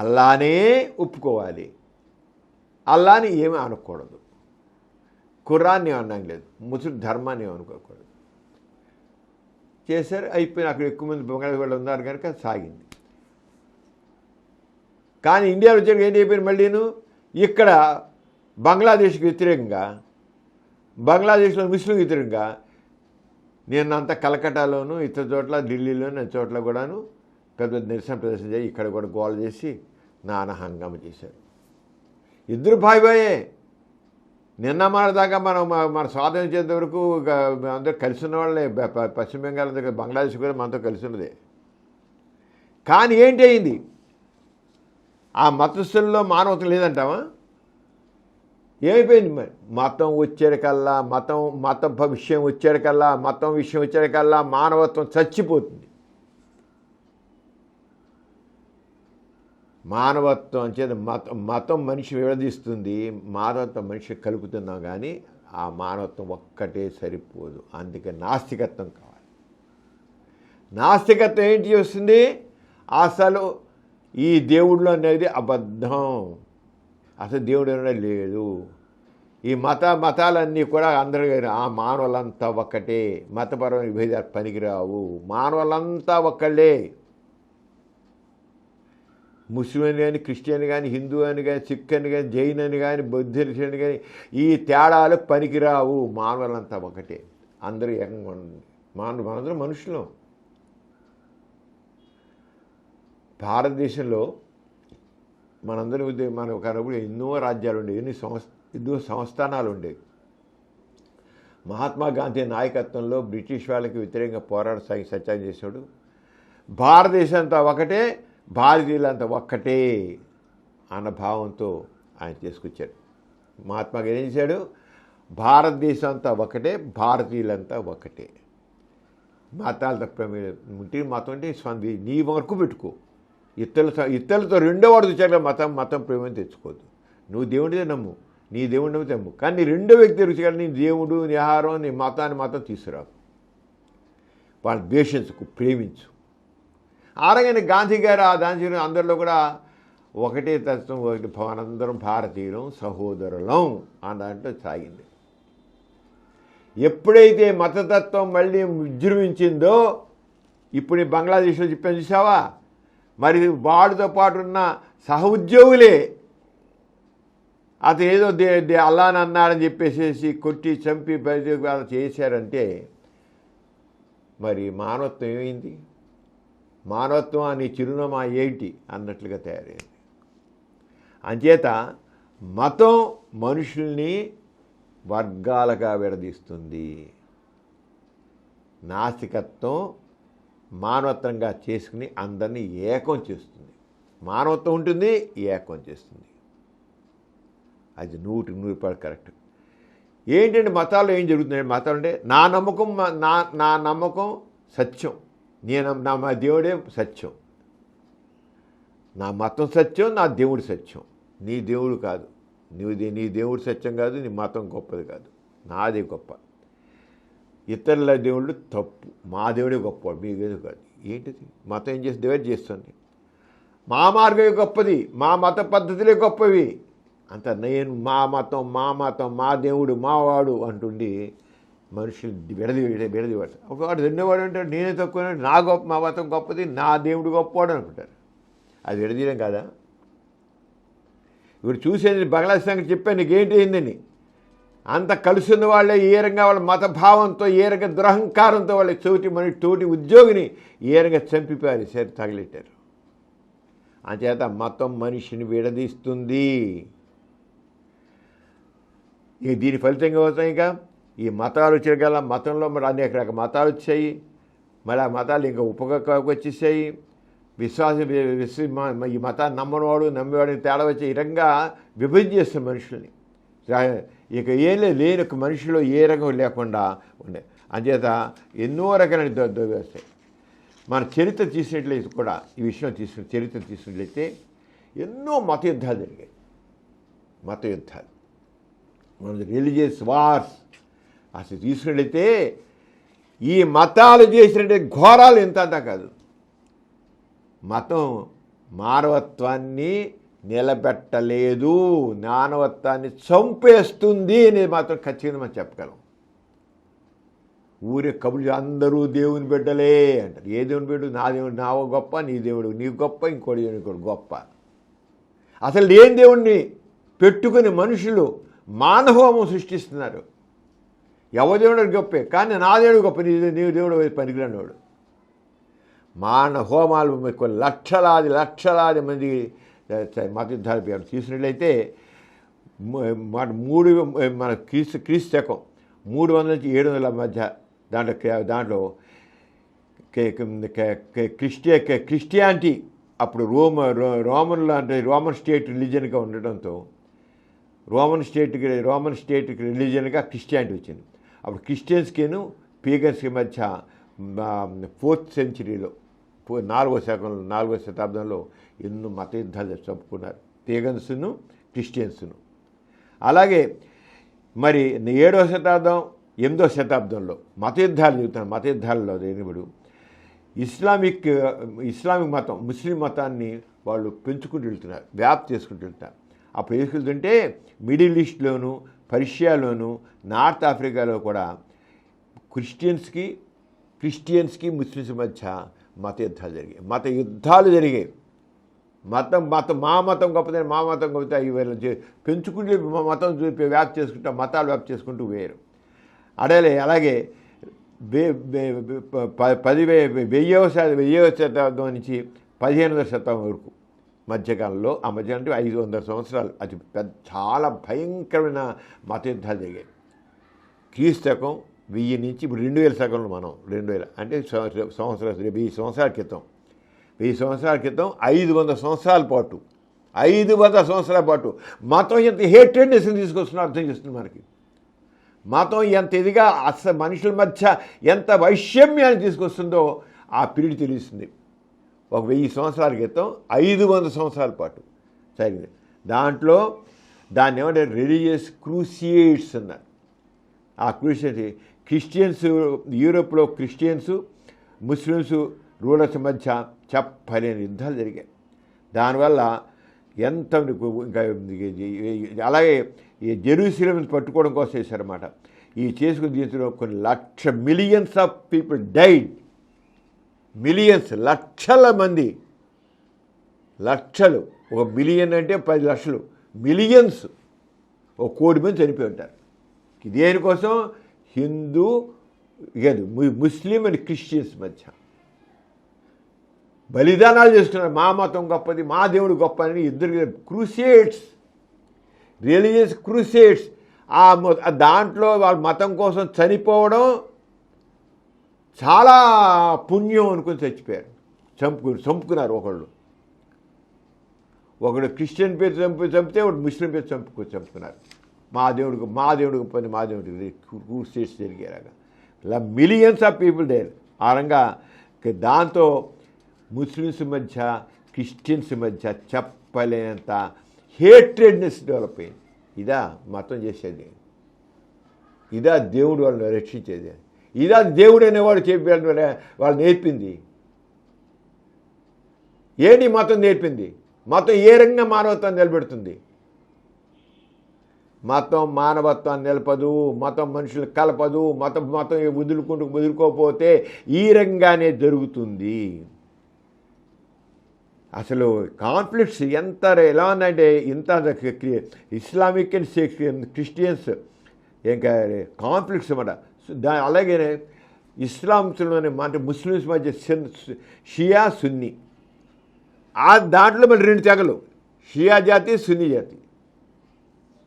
అల్లానే ఒప్పుకోవాలి, అల్లాని ఏమీ అనకూడదు, ఖురాన్ని అనడం లేదు, ముస్లిం ధర్మాన్ని అనుకోకూడదు చేశారు. అయిపోయిన అక్కడ ఎక్కువ మంది బంగాళ వాళ్ళు ఉన్నారు కనుక సాగింది. కానీ ఇండియాలో వచ్చాక ఏం అయిపోయింది, మళ్ళీను ఇక్కడ బంగ్లాదేశ్కి వ్యతిరేకంగా, బంగ్లాదేశ్లో ముస్లిం వ్యతిరేకంగా నిన్నంతా కలకట్టాలోను, ఇతర చోట్ల ఢిల్లీలోను చోట్ల కూడాను పెద్ద నిరసన ప్రదర్శన చేసి ఇక్కడ కూడా గోల చేసి నానా హంగామా చేశారు. ఇద్దరు బాయే. నిన్న దాకా మన స్వాతంత్రం చేసే వరకు అందరూ కలిసి ఉన్న వాళ్ళే. పశ్చిమ బెంగాల్ దగ్గర బంగ్లాదేశ్ కూడా మనతో కలిసి ఉన్నదే. కానీ ఏంటి అయింది? ఆ మతస్థుల్లో మానవత్వం లేదంటావా? ఏమైపోయింది? మరి మతం వచ్చేకల్లా, మత విషయం వచ్చేకల్లా, మతం విషయం వచ్చేకల్లా మానవత్వం చచ్చిపోతుంది. మానవత్వం అంటే మతం మనిషి విడదీస్తుంది, మానవత్వం మనిషి కలుపుతున్నాం. కానీ ఆ మానవత్వం ఒక్కటే సరిపోదు. అందుకే నాస్తికత్వం కావాలి. నాస్తికత్వం ఏంటి చేస్తుంది? అసలు ఈ దేవుళ్ళు అనేది అబద్ధం, అసలు దేవుడు అనేది లేదు. ఈ మతాలన్నీ కూడా అందరూ ఆ మానవులంతా ఒక్కటే, మతపరమైన విభేదాలు పనికిరావు, మానవులంతా ఒక్కళ్ళే. ముస్లిం అని కానీ, క్రిస్టియన్ కానీ, హిందూ అని కానీ, సిక్ అని కానీ, జైన్ అని కానీ, బౌద్ధుని అని కానీ, ఈ తేడాలు పనికిరావు. మానవులంతా ఒకటే, అందరూ ఏకంగా ఉండండి. మనందరం మనుషులం. భారతదేశంలో మనందరి మన ఒకప్పుడు ఎన్నో రాజ్యాలు ఉండేవి, ఎన్నో సంస్థానాలు ఉండేవి. మహాత్మా గాంధీ నాయకత్వంలో బ్రిటిష్ వాళ్ళకి వ్యతిరేకంగా పోరాట సత్యాన్ని చేశాడు. భారతదేశం అంతా ఒకటే, భారతీయులంతా ఒక్కటే అన్న భావంతో ఆయన తీసుకొచ్చాడు. మహాత్మా గాంధీ ఏం చేశాడు? భారతదేశం అంతా ఒకటే, భారతీయులంతా ఒకటే. మతాలు తప్ప మతం అంటే నీ వరకు పెట్టుకో. ఇతరులతో రెండో వాడు తెచ్చాక మతం ప్రేమని తెచ్చుకోవద్దు. నువ్వు దేవుడిదే నమ్ము, నీ దేవుడిని నమ్ము, కానీ నీ రెండో వ్యక్తి రుచిగా నీ దేవుడు, నీ ఆహారం, నీ మతాన్ని మాత్రం తీసుకురావు. వాళ్ళు ద్వేషించుకు, ప్రేమించు. ఆరగానే గాంధీ గారు ఆ దాని అందరిలో కూడా ఒకటే తత్వం, ఒకటి మనందరం భారతీయులం, సహోదరులం అన్న దాంట్లో సాగింది. ఎప్పుడైతే మతతత్వం మళ్ళీ విజృంభించిందో, ఇప్పుడు ఈ బంగ్లాదేశ్లో చెప్పాను చూసావా, మరి వాడితో పాటు ఉన్న సహ ఉద్యోగులే అతను ఏదో అల్లాని అన్నాడని చెప్పేసి కొట్టి చంపి చేశారంటే మరి మానవత్వం ఏమైంది? మానవత్వం అని చిరునామా ఏంటి అన్నట్లుగా తయారైంది. అంచేత మతం మనుషుల్ని వర్గాలుగా విడదీస్తుంది. నాస్తికత్వం మానవత్వంగా చేసుకుని అందరినీ ఏకం చేస్తుంది. మానవత్వం ఉంటుంది, ఏకం చేస్తుంది. అది 100% కరెక్ట్. ఏంటంటే మతాల్లో ఏం జరుగుతుంది? మతాలు అంటే నా నమ్మకం సత్యం, మా దేవుడే సత్యం, నా మతం సత్యం, నా దేవుడు సత్యం. నీ దేవుడు కాదు, నీ దేవుడు సత్యం కాదు, నీ మతం గొప్పది కాదు, నాదే గొప్ప. ఇతరుల దేవుళ్ళు తప్పు, మా దేవుడే గొప్పవాడు, మీ దేవుడు కాదు. ఏంటిది? మతం ఏం చేసి డివైడ్ చేస్తుంది. మా మార్గమే గొప్పది, మా మత పద్ధతులే గొప్పవి అంత. నేను మా మతం, మా దేవుడు, మావాడు అంటుండి మనుషులు విడదీవాడు. ఒకవాడు రెండోవాడు అంటాడు నేనే తక్కువ, మా మతం గొప్పది, నా దేవుడు గొప్పవాడు అనుకుంటారు. అది విడదీయడం కాదా? ఇప్పుడు చూసేది బంగ్లాదేశ్ సంగతి చెప్పాను నీకేంటి అయిందని. అంత కలుసున్న వాళ్ళే ఏ రంగా వాళ్ళ మతభావంతో, ఏ రంగా దురహంకారంతో వాళ్ళ తోటి ఉద్యోగిని ఏ రంగా చంపిపోయారు, సరి తగిలెట్టారు. అంచేత మతం మనిషిని విడదీస్తుంది. దీని ఫలితంగా అవుతాయి. ఇంకా ఈ మతాలు వచ్చేగల మతంలో మరి అనేక రకాల మతాలు వచ్చాయి. మరి ఆ మతాలు ఇంకా ఉపయోగకు వచ్చేసాయి. ఈ మతాన్ని నమ్మేవాడు తేడా వచ్చి ఈ రంగా విభజన చేస్తున్న మనుషుల్ని. ఇక లేని ఒక మనిషిలో ఏ రంగం లేకుండా ఉండే. అంచేత ఎన్నో రకాల వస్తాయి. మన చరిత్ర తీసినట్లయితే కూడా ఈ విషయం చరిత్ర తీసినట్లయితే ఎన్నో మత యుద్ధాలు జరిగాయి. మత యుద్ధాలు, మన రిలీజియస్ వార్స్ అసలు తీసుకున్నట్లయితే ఈ మతాలు చేసినట్టే ఘోరాలు ఎంత అంతా కాదు. మతం మానవత్వాన్ని నిలబెట్టలేదు, మానవత్వాన్ని చంపేస్తుంది అనేది మాత్రం ఖచ్చితంగా మనం చెప్పగలం. ఊరే కబుర్లు అందరూ దేవుని బిడ్డలే అంటారు. ఏ దేవుని బిడ్డ? నా దేవుడు నా గొప్ప, నీ దేవుడు నీ గొప్ప, ఇంకోటి దేవుడు గొప్ప. అసలు లేని దేవుణ్ణి పెట్టుకుని మనుషులు మానవోమం సృష్టిస్తున్నారు. ఎవరి దేవుడు గొప్పే, కానీ నా దేవుడు గొప్ప, నీ దేవుడు పనికిరానివాడు. హోమాలు లక్షలాది మంది మత యుద్ధాలు చూసినట్లయితే మన క్రీస్తు శకం 300 నుంచి 700 మధ్య దాంట్లో క్రిస్టియానిటీ అప్పుడు రోమన్లు అంటే రోమన్ స్టేట్ రిలీజియన్గా ఉండటంతో రోమన్ స్టేట్ రిలీజియన్గా క్రిస్టియానిటీ వచ్చింది. అప్పుడు క్రిస్టియన్స్కిను పీగన్స్కి మధ్య 4th centuryలో 4వ శతాబ్దంలో ఎన్నో మత యుద్ధాలు చెప్పుకున్నారు, పీగన్స్ను క్రిస్టియన్స్ను. అలాగే మరి 7వ శతాబ్దం 8వ శతాబ్దంలో మత యుద్ధాలు చెబుతాను. మత యుద్ధాలలో దేనిబడు ఇస్లామిక్ మతం, ముస్లిం మతాన్ని వాళ్ళు పెంచుకుంటూ వెళ్తున్నారు, వ్యాప్తి చేసుకుంటూ వెళ్తున్నారు. అప్పుడు వేసుకెళ్తుంటే మిడిల్ ఈస్ట్లోను, పర్షియాలోను, నార్త్ ఆఫ్రికాలో కూడా క్రిస్టియన్స్కి ముస్లిమ్స్ మధ్య మత యుద్ధాలు జరిగాయి. మా మతం గొప్పదని మా మతం గొప్పతే వీళ్ళు పెంచుకుంటే మతం చూపి వ్యాప్తి చేసుకుంటా మతాలు వ్యాప్తి చేసుకుంటూ వేరు అడలే. అలాగే 1000వ శతాబ్దం నుంచి 15వ శతాబ్దం వరకు మధ్యకాలంలో, ఆ మధ్య అంటే 500 సంవత్సరాలు అది పెద్ద చాలా భయంకరమైన మత యుద్ధాలు జరిగాయి. క్రీస్తకం 1000 నుంచి ఇప్పుడు 2000 శకంలో మనం 2000 అంటే 1000 సంవత్సరాల క్రితం 500 సంవత్సరాల పాటు 500 సంవత్సరాల పాటు మతం ఎంత హేట్రెడ్నెస్ని తీసుకొస్తున్నా అర్థం చేస్తుంది మనకి. మతం ఎంత ఇదిగా మనుషుల మధ్య ఎంత వైషమ్యాన్ని తీసుకొస్తుందో ఆ పీరియడ్ తెలుస్తుంది. ఒక 1000 సంవత్సరాల క్రితం 500 సంవత్సరాల పాటు జరిగింది. దాంట్లో దాన్ని ఏమంటే రిలీజియస్ క్రూసియేడ్స్ అన్నారు. ఆ క్రూసియేడ్ క్రిస్టియన్స్, యూరోప్లో క్రిస్టియన్స్ ముస్లిమ్స్ రూలర్స్ మధ్య చెప్పలేని యుద్ధాలు జరిగాయి. దానివల్ల ఎంత ఇంకా అలాగే ఈ జెరూసలేం పట్టుకోవడం కోసం చేశారన్నమాట. ఈ చేసుకుని దీంట్లో కొన్ని millions of people died. Millions, లక్షల మంది, లక్షలు, 1 మిలియన్ అంటే 10 లక్షలు, మిలియన్స్, 1 కోటి మంది చనిపోయి ఉంటారు. దేనికోసం? హిందూ కాదు ముస్లిం అండ్ క్రిస్టియన్స్ మధ్య బలిదానాలు చేస్తున్నారు. మా మతం గొప్పది, మా దేవుడు గొప్ప అని ఇద్దరు క్రూసేడ్స్, రిలీజియస్ క్రూసేడ్స్. దాంట్లో వాళ్ళ మతం కోసం చనిపోవడం చాలా పుణ్యం అనుకుని చచ్చిపోయారు. చంపుకున్నారు. ఒకడు క్రిస్టియన్ పేరు చంపితే ఒకడు ముస్లిం పేరు చంపుకున్నారు. మా దేవుడు గొప్పది, మా దేవుడికి క్రూసేడ్స్ జరిగేలాగా ఇలా మిలియన్స్ ఆఫ్ పీపుల్ దేర్. ఆ రంగా దాంతో ముస్లిమ్స్ మధ్య క్రిస్టియన్స్ మధ్య చెప్పలేనంత హేట్రెడ్నెస్ డెవలప్ అయింది. ఇదా మతం చేసేది? ఇదా దేవుడు వాళ్ళని రక్షించేది? ఇదా దేవుడు అనేవాడు చెప్పి వాళ్ళు నేర్పింది? ఏంటి మతం నేర్పింది? మతం ఏ రంగా మానవత్వాన్ని నిలబెడుతుంది? మతం మానవత్వాన్ని నిలపదు, మతం మనుషులు కలపదు. మతం వదులుకోకపోతే ఈ రంగానే జరుగుతుంది. అసలు కాన్ఫ్లిక్ట్స్ ఎలా ఉందంటే ఇంత ఇస్లామిక్ అండ్ క్రిస్టియన్స్ ఇంకా కాన్ఫ్లిక్ట్స్ అన్నమాట. అలాగే ఇస్లాంలోనే అంటే ముస్లిమ్స్ మధ్య షియా సున్నీ, దాంట్లో మళ్ళీ 2 తెగలు, షియా జాతి, సున్నీ జాతి.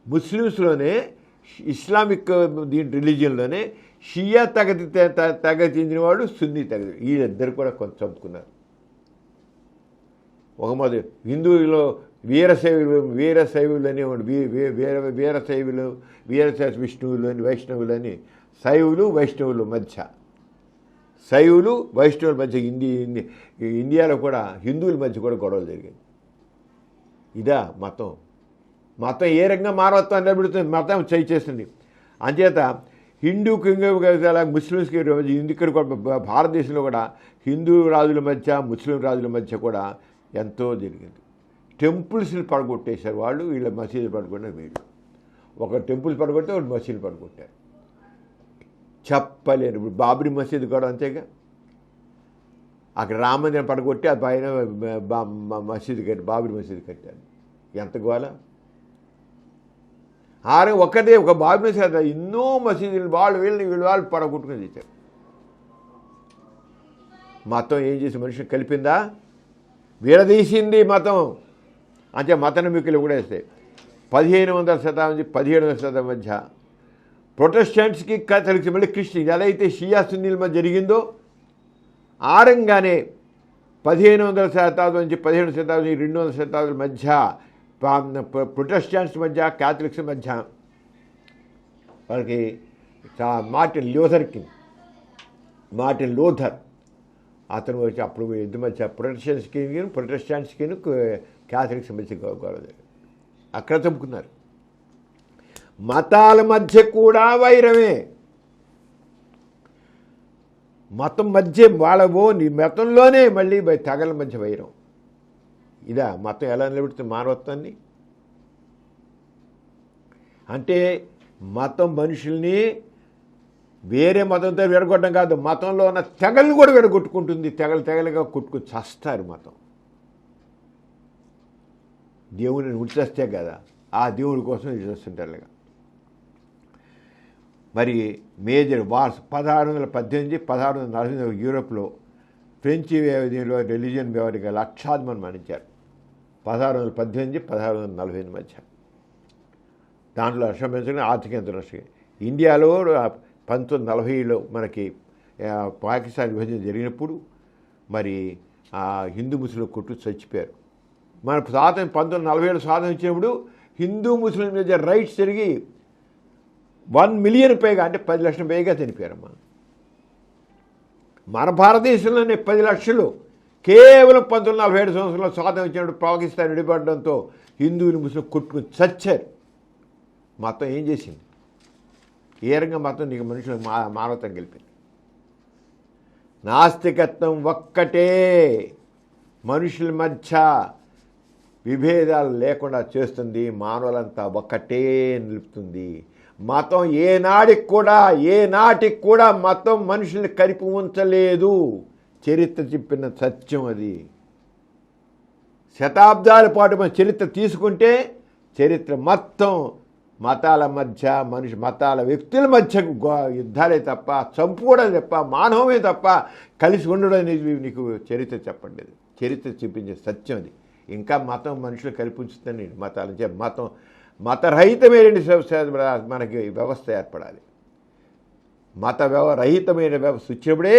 ముస్లిమ్స్లోనే ఇస్లామిక్ దీని రిలీజియన్లోనే షియా తెగ చెందిన వాడు, సున్నీ తెగ, వీళ్ళిద్దరు కూడా కొంత చంపుకున్నారు. ఒక మొదటి హిందువులో వీరశైవులు అనేవాడు, విష్ణువులు అని, వైష్ణవులు అని, శైవులు వైష్ణవుల మధ్య ఇండియాలో కూడా హిందువుల మధ్య కూడా గొడవలు జరిగాయి. ఇదా మతం? మతం ఏ రంగా మానవత్వాన్ని నిలబెడుతుంది? మతం చేస్తుంది. అంచేత హిందూకి అలా ముస్లిమ్స్కి ఇక్కడ కూడా భారతదేశంలో కూడా హిందూ రాజుల మధ్య ముస్లిం రాజుల మధ్య కూడా ఎంతో జరిగింది. టెంపుల్స్ని పడగొట్టేశారు వాళ్ళు, వీళ్ళ మసీదులు పడగొట్టారు వీళ్ళు. ఒక టెంపుల్ పడగొడితే ఒక మసీదులు పడగొట్టారు. చెప్పలేరు. ఇప్పుడు బాబ్రీ మసీదు కూడా అంతేగా, అక్కడ రామ మందిరం పడగొట్టి ఆ పైన మసీదు బాబ్రీ మసీదు కట్టారు. ఎంత గోల! ఒక్కటే ఒక బాబ్రీ మసీదు, ఎన్నో మసీదులు వాళ్ళు పడగొట్టుకుని తెచ్చారు. మతం ఏం చేసి మనిషిని కలిపిందా? విడదీసింది మతం. అంటే మత నమ్మికలు కూడా వేస్తాయి. 1500 శతాబ్దం నుంచి 17వ శతాబ్దం మధ్య ప్రొటెస్టెంట్స్కి కలిసి మళ్ళీ క్రిస్టియన్ ఎలా అయితే షియా సున్నీల మధ్య జరిగిందో ఆ రంగానే 1500 శతాబ్దం నుంచి 17వ శతాబ్దం నుంచి 200 శతాబ్దాల మధ్య ప్రొటెస్టెంట్స్ మధ్య క్యాథలిక్స్ మధ్య వాళ్ళకి మార్టిన్ లూథర్ అతను వచ్చి అప్పుడు ఇద్దరి మధ్య ప్రొటెస్టెంట్స్కి క్యాథలిక్స్ మధ్య గొడవ అక్కడ చంపుకున్నారు. మతాల మధ్య కూడా వైరమే. మతం మధ్య మతంలోనే మళ్ళీ తెగల మధ్య వైరం. ఇదా మతం ఎలా నిలబెడుతుంది మానవత్వాన్ని? అంటే మతం మనుషుల్ని వేరే మతంతో విడగొట్టడం కాదు, మతంలో ఉన్న తెగలను కూడా విడగొట్టుకుంటుంది. తెగలుగా కొట్టుకుని చస్తారు మతం. దేవుడిని ఉడిచేస్తే కదా ఆ దేవుడి కోసం ఇది చేస్తుంటారు. మరి మేజర్ వార్స్ 1618 1640 యూరోప్లో ఫ్రెంచి వ్యవధిలో రిలీజియన్ వ్యవధిగా లక్షాది మంది మరణించారు. 1618 1645 మధ్య. దాంట్లో లక్ష్యం పెంచుకుని ఆర్థిక నష్టం. ఇండియాలో 1940లో మనకి పాకిస్తాన్ విభజన జరిగినప్పుడు మరి ఆ హిందూ ముస్లిం కొట్టు చచ్చిపోయారు. మన 1947 స్వాతంత్రం ఇచ్చినప్పుడు హిందూ ముస్లిం మధ్య రైట్స్ జరిగి 1 మిలియన్ పైగా, అంటే 10 లక్షల పైగా చనిపోయారమ్మా. మన భారతదేశంలోనే 10 లక్షలు కేవలం 1947 సంవత్సరంలో స్వాతంత్రం ఇచ్చినప్పుడు పాకిస్తాన్ విడిపడడంతో హిందువులు ముస్లిం కొట్టుకుని చచ్చారు. మతం ఏం చేసింది? ఏ రంగం మతం నీకు మనుషులకు మానవత్వం గెలిపింది. నాస్తికత్వం ఒక్కటే మనుషుల మధ్య విభేదాలు లేకుండా చేస్తుంది, మానవులంతా ఒక్కటే నిలుపుతుంది. మతం ఏనాటికి కూడా మతం మనుషుల్ని కలిపి ఉంచలేదు. చరిత్ర చెప్పిన సత్యం అది. శతాబ్దాల పాటు మన చరిత్ర తీసుకుంటే చరిత్ర మొత్తం మతాల మధ్య మతాల వ్యక్తుల మధ్య యుద్ధాలే తప్ప, చంపుకోవడం తప్ప, మానవమే తప్ప కలిసి ఉండడం అనేది నీకు చరిత్ర చెప్పలేదు. చరిత్ర చూపించే సత్యం అది. ఇంకా మతం మనుషులు కల్పించుతుంది. మతాలు మతరహితమైన మనకి వ్యవస్థ ఏర్పడాలి. రహితమైన వ్యవస్థ వచ్చినప్పుడే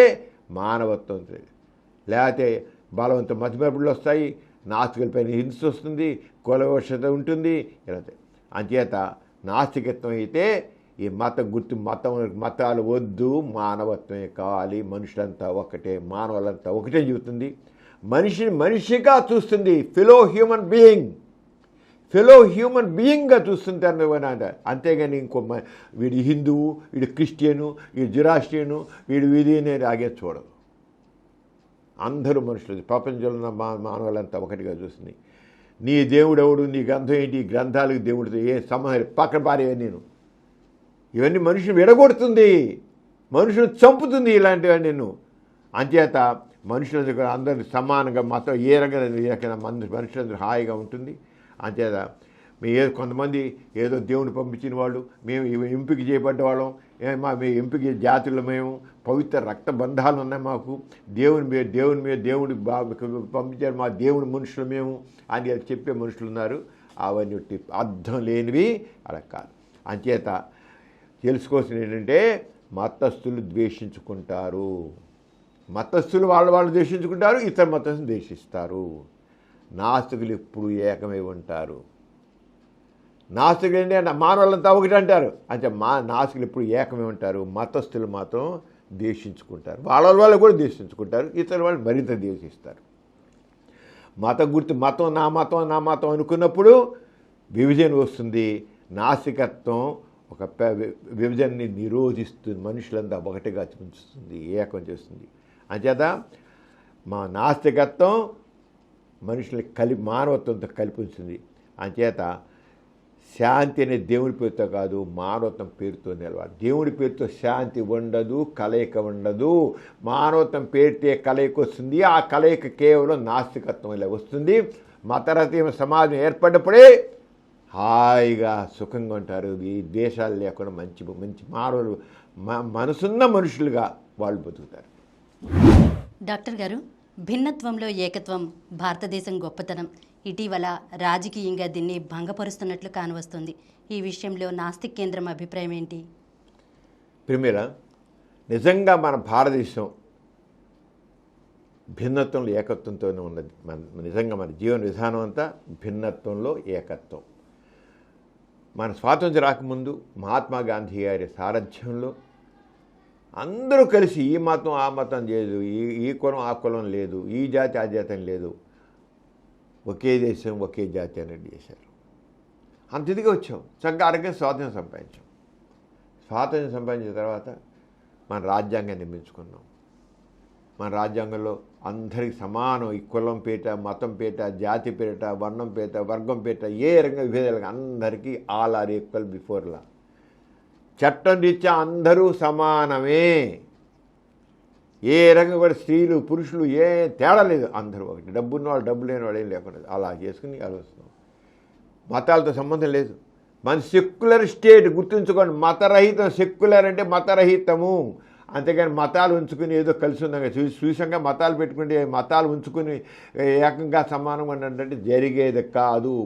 మానవత్వం ఉంటుంది. లేకపోతే బలవంతం మధ్యమరుపులు వస్తాయి, నాస్తికులపైన హింస వస్తుంది, కులవశత ఉంటుంది. ఇలా అంచేత నాస్తికత్వం అయితే ఈ మతాలు వద్దు, మానవత్వమే కావాలి. మనుషులంతా ఒకటే, మానవులంతా ఒకటే చెబుతుంది. మనిషిగా చూస్తుంది. ఫెలో హ్యూమన్ బీయింగ్గా చూస్తుంది అంట. అంతేగాని వీడి హిందువు, వీడు క్రిస్టియను, వీడు జురాస్ట్రియను, వీడు వీధి అనేది ఆగే చూడదు. అందరూ మనుషులు, ప్రపంచంలో మానవులంతా ఒకటిగా చూస్తుంది. నీ దేవుడు ఎవడు, నీ గ్రంథం ఏంటి, గ్రంథాలకు దేవుడితో ఏ సంబంధం పక్కన పారేవే. ఇవన్నీ మనుషులు విడగొడుతుంది, మనుషులు చంపుతుంది ఇలాంటివన్నీ నేను. అంచేత మనుషులందరూ అందరినీ సమానంగా మతం ఏ రకంగా మనుషులందరూ హాయిగా ఉంటుంది. అంచేత కొంతమంది ఏదో దేవుని పంపించిన వాళ్ళు, మేము ఎంపిక చేయబడ్డ వాళ్ళం, మేము ఎంపిక జాతుల్లో, మేము పవిత్ర రక్త బంధాలు ఉన్నాయి మాకు, దేవుడు పంపించారు, మా దేవుని మనుషులు మేము అని చెప్పే మనుషులు ఉన్నారు. అవన్నీ అర్థం లేనివి, అలా కాదు. అంచేత తెలుసుకోవాల్సింది ఏంటంటే మతస్థులు ద్వేషించుకుంటారు. మతస్థులు వాళ్ళు ద్వేషించుకుంటారు, ఇతర మతస్థులు ద్వేషిస్తారు. నాస్తికులు ఎప్పుడు ఏకమై ఉంటారు. నాస్తికులు ఏంటంటే మానవులంతా ఒకటి అంటారు. అంటే నాస్తికులు ఎప్పుడు ఏకమై ఉంటారు. మతస్థులు మాత్రం ద్వేషించుకుంటారు. వాళ్ళు కూడా ద్వేషించుకుంటారు, ఇతర వాళ్ళు మరింత ద్వేషిస్తారు. మతం నా మతం అనుకున్నప్పుడు విభజన వస్తుంది. నాస్తికత్వం ఒక విభజనని నిరోధిస్తుంది, మనుషులంతా ఒకటిగా ఉంచుతుంది, ఏకం చేస్తుంది. అంచేత నాస్తికత్వం మనుషుల్ని మానవత్వంతో కల్పించింది. అంచేత శాంతి అనే దేవుడి పేరుతో కాదు, మానవత్వం పేరుతో నిలవాలి. దేవుడి పేరుతో శాంతి ఉండదు, కలయిక ఉండదు. మానవత్వం పేరుతో కలయిక వస్తుంది. ఆ కలయిక కేవలం నాస్తికత్వం ఇలా వస్తుంది. మతరహిత సమాజం ఏర్పడినప్పుడే హాయిగా సుఖంగా ఉంటారు. ఈ ద్వేషాలు లేకుండా మంచి మానవులు, మనసున్న మనుషులుగా వాళ్ళు బతుకుతారు. డాక్టర్ గారు, భిన్నత్వంలో ఏకత్వం భారతదేశం గొప్పతనం. ఇటీవల రాజకీయంగా దీన్ని భంగపరుస్తున్నట్లు కానవస్తుంది. ఈ విషయంలో నాస్తిక్ కేంద్రం అభిప్రాయం ఏంటి? ప్రిమిరా, నిజంగా మన భారతదేశం భిన్నత్వంలో ఏకత్వంతోనే ఉన్నది. నిజంగా మన జీవన విధానం అంతా భిన్నత్వంలో ఏకత్వం. మన స్వాతంత్ర్యం రాకముందు మహాత్మా గాంధీ గారి సారథ్యంలో అందరూ కలిసి ఈ మతం ఆ మతం లేదు, ఈ కులం ఆ కులం లేదు, ఈ జాతి ఆ జాతి అని లేదు, ఒకే దేశం ఒకే జాతి అనేది చేశారు. అంత ఇదిగా వచ్చాం. చక్కగా ఆరోగ్యం స్వాతంత్ర్యం సంపాదించాం. స్వాతంత్ర్యం సంపాదించిన తర్వాత మన రాజ్యాంగాన్ని నిర్మించుకున్నాం. మన రాజ్యాంగంలో అందరికి సమానం, ఈ కులం పేట, మతం పేట, జాతి పేట, వర్ణం పేట, వర్గం పేట, ఏ రంగ విభేదాలు అందరికీ all are equal before law. చట్టం రీత్యా అందరూ సమానమే. ఏ రంగం కూడా స్త్రీలు పురుషులు ఏ తేడా లేదు, అందరూ ఒకటి. డబ్బున్న వాళ్ళు డబ్బు లేని వాడు ఏం లేకుండా అలా చేసుకుని ఆలోచిస్తున్నాం. మతాలతో సంబంధం లేదు. మన సెక్యులర్ స్టేట్ గుర్తుంచుకోండి. మతరహితం, సెక్యులర్ అంటే మతరహితము. అంతేగాని మతాలు ఉంచుకుని ఏదో కలిసి ఉందాక చూసంగా మతాలు పెట్టుకుంటే మతాలు ఉంచుకుని ఏకంగా సమానం అంటే జరిగేది కాదు.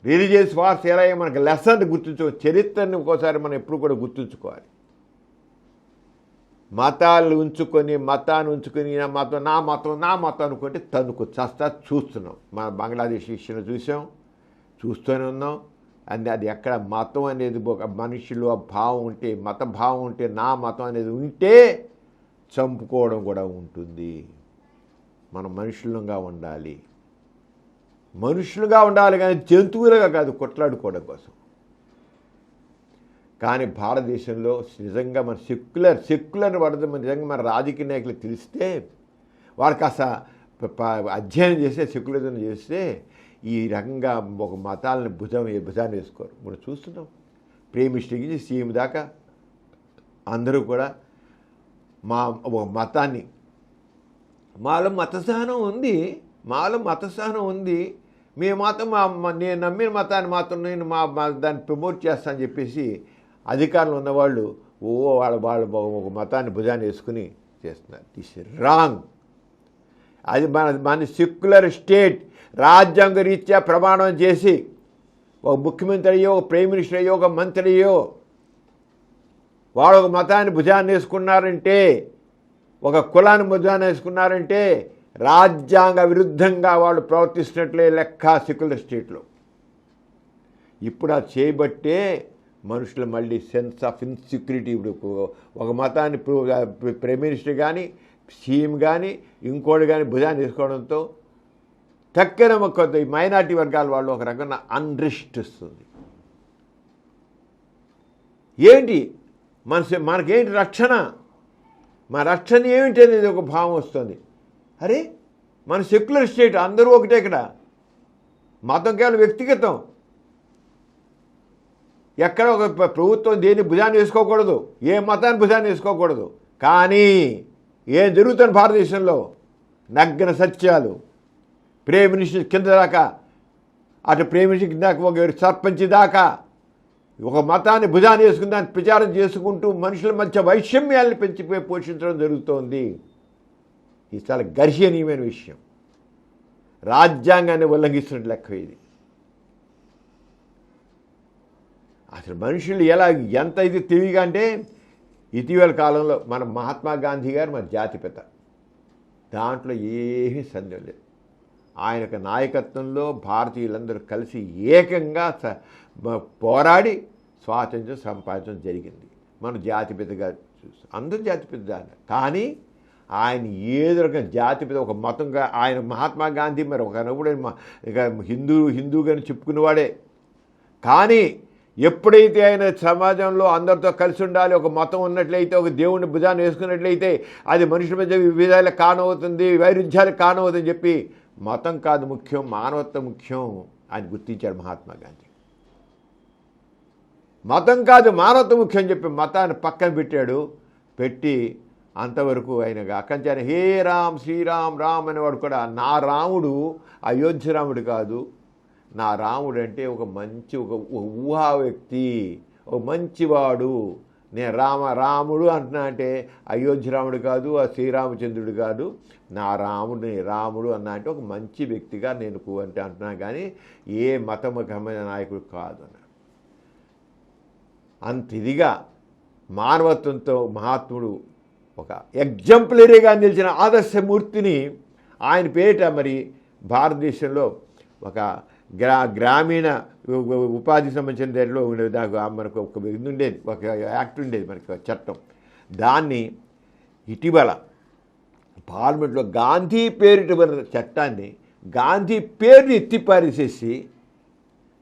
రిలీజియస్ వార్స్ ఎలా మనకు లెసన్ చరిత్రని ఒకసారి మనం ఎప్పుడు కూడా గుర్తుంచుకోవాలి. మతాన్ని ఉంచుకొని నా మతం అనుకుంటే తనుకు చస్తా చూస్తున్నాం. మన బంగ్లాదేశ్ విషయంలో చూస్తూనే ఉన్నాం. అది ఎక్కడ మతం అనేది ఒక మనుషులు ఆ భావం ఉంటే, మత భావం ఉంటే, నా మతం అనేది ఉంటే చంపుకోవడం కూడా ఉంటుంది. మనం మనుషులుగా ఉండాలి కానీ జంతువులుగా కాదు కొట్లాడుకోవడం కోసం. కానీ భారతదేశంలో నిజంగా మన సెక్యులర్ పడదు. నిజంగా మన రాజకీయ నాయకులు తెలిస్తే వాళ్ళకి అసలు అధ్యయనం చేస్తే, సెక్యులరిజం చేస్తే ఈ రకంగా ఒక మతాలను భుజాన్ని వేసుకోరు. మనం చూస్తున్నాం. ప్రైమ్ మినిస్టర్ నుంచి సీఎం దాకా అందరూ కూడా ఒక మతాన్ని మాలో మతసహనం ఉంది, మేము మాత్రం నేను నమ్మిన మతాన్ని మాత్రం నేను దాన్ని ప్రమోట్ చేస్తానని చెప్పేసి అధికారంలో ఉన్నవాళ్ళు వాళ్ళు ఒక మతాన్ని భుజాన్ని వేసుకుని చేస్తున్నారు. This is wrong. అది మన సెక్యులర్ స్టేట్ రాజ్యాంగ రీత్యా ప్రమాణం చేసి ఒక ముఖ్యమంత్రి అయ్యో, ఒక ప్రైమ్ మినిస్టర్ అయ్యో, ఒక మంత్రి అయ్యో వాళ్ళు ఒక మతాన్ని భుజాన్ని వేసుకున్నారంటే, ఒక కులాన్ని భుజాన్ని వేసుకున్నారంటే రాజ్యాంగ విరుద్ధంగా వాళ్ళు ప్రవర్తిస్తున్నట్లే లెక్క సెక్యులర్ స్టేట్లో. ఇప్పుడు అది చేయబట్టే మనుషులు మళ్ళీ సెన్స్ ఆఫ్ ఇన్సెక్యూరిటీ, ఇప్పుడు ఒక మతాన్ని ప్రైమ్ మినిస్టర్ కానీ సీఎం కానీ ఇంకోటి కానీ భుజాన్ని తీసుకోవడంతో తక్కిన కొంత మైనార్టీ వర్గాల వాళ్ళు ఒక రకమైన అన్రెస్ట్ వస్తుంది. ఏంటి మనకేంటి రక్షణ, మన రక్షణ ఏమిటి అనేది ఒక భావం వస్తుంది. అరే మన సెక్యులర్ స్టేట్ అందరూ ఒకటే. ఇక్కడ మతం కేవలం వ్యక్తిగతం. ఎక్కడ ఒక ప్రభుత్వం దేన్ని భుజాన్ని వేసుకోకూడదు, ఏ మతాన్ని భుజాన్ని వేసుకోకూడదు. కానీ ఏం జరుగుతుంది భారతదేశంలో? నగ్న సత్యాలు. ప్రైమ్ మినిస్టర్ కింద దాకా, అటు ప్రైమ్ మినిస్టర్ దాకా, ఒక సర్పంచ్ దాకా ఒక మతాన్ని భుజాన్ని వేసుకుని దాన్ని ప్రచారం చేసుకుంటూ మనుషుల మధ్య వైషమ్యాలను పెంచిపోయి పోషించడం జరుగుతోంది. ఇది చాలా గర్హనీయమైన విషయం. రాజ్యాంగాన్ని ఉల్లంఘిస్తున్నట్టు లెక్క ఇది. అసలు మనుషులు ఎంత ఇది తెలివిగా అంటే, ఇటీవల కాలంలో మన మహాత్మా గాంధీ గారు మన జాతిపిత, దాంట్లో ఏమీ సందేహం లేదు. ఆయన యొక్క నాయకత్వంలో భారతీయులందరూ కలిసి ఏకంగా పోరాడి స్వాతంత్ర్యం సంపాదించడం జరిగింది. మన జాతిపితగా చూస్తాం, అందరూ జాతిపిత. కానీ ఆయన ఏదో రకం జాతిపిత, ఒక మతంగా ఆయన మహాత్మా గాంధీ మరి ఒకనప్పుడు ఇక హిందూగాని చెప్పుకునేవాడే. కానీ ఎప్పుడైతే ఆయన సమాజంలో అందరితో కలిసి ఉండాలి, ఒక మతం ఉన్నట్లయితే, ఒక దేవుడిని భుజాన్ని వేసుకున్నట్లయితే అది మనుషుల మధ్య వివిధాలకు కారణమవుతుంది, వైరుధ్యాలకు కారణమవుతుందని చెప్పి మతం కాదు ముఖ్యం, మానవత్వం ముఖ్యం అని గుర్తించాడు మహాత్మా గాంధీ. మతం కాదు మానవత్వం ముఖ్యం అని చెప్పి మతాన్ని పక్కన పెట్టి అంతవరకు ఆయన అకంచాన్ని హే రామ్ శ్రీరామ్ రామ్ అనేవాడు కూడా, నా రాముడు అయోధ్య రాముడు కాదు, నా రాముడు అంటే ఒక మంచి ఒక ఊహా వ్యక్తి, ఒక మంచివాడు. నేను రాముడు అంటున్నా అంటే అయోధ్య రాముడు కాదు, ఆ శ్రీరామచంద్రుడు కాదు, నా రాముడు అన్నా అంటే ఒక మంచి వ్యక్తిగా నేను అంటే అంటున్నా, కానీ ఏ మతముఖమైన నాయకుడు కాదు అన్నాడు. అంత ఇదిగా మానవత్వంతో మహాత్ముడు, ఒక ఎగ్జంప్లరీగా నిలిచిన ఆదర్శమూర్తిని ఆయన పేరిట మరి భారతదేశంలో ఒక గ్రామీణ ఉపాధి సంబంధించిన దాంట్లో మనకు ఒక ఇది ఉండేది, ఒక యాక్ట్ ఉండేది, మనకి చట్టం. దాన్ని ఇటీవల పార్లమెంట్లో గాంధీ పేరిట చట్టాన్ని గాంధీ పేరుని ఎత్తిపారేసేసి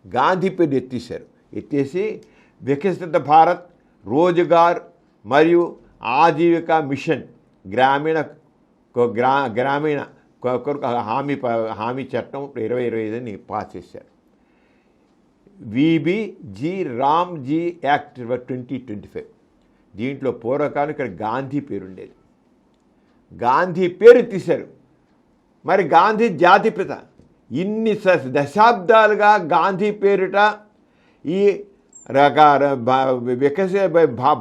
గాంధీ పేరుని ఎత్తేసి వికసిత భారత్ రోజ్గార్ మరియు ఆజీవికా మిషన్ గ్రామీణ కొరకు హామీ చట్టం 2025 పాస్ చేశారు. VBG Ramji act 2025. దీంట్లో పూర్వకాలం ఇక్కడ గాంధీ పేరు ఉండేది, గాంధీ పేరు తీశారు. మరి గాంధీ జాతిపిత, ఇన్ని దశాబ్దాలుగా గాంధీ పేరిట ఈ రకాల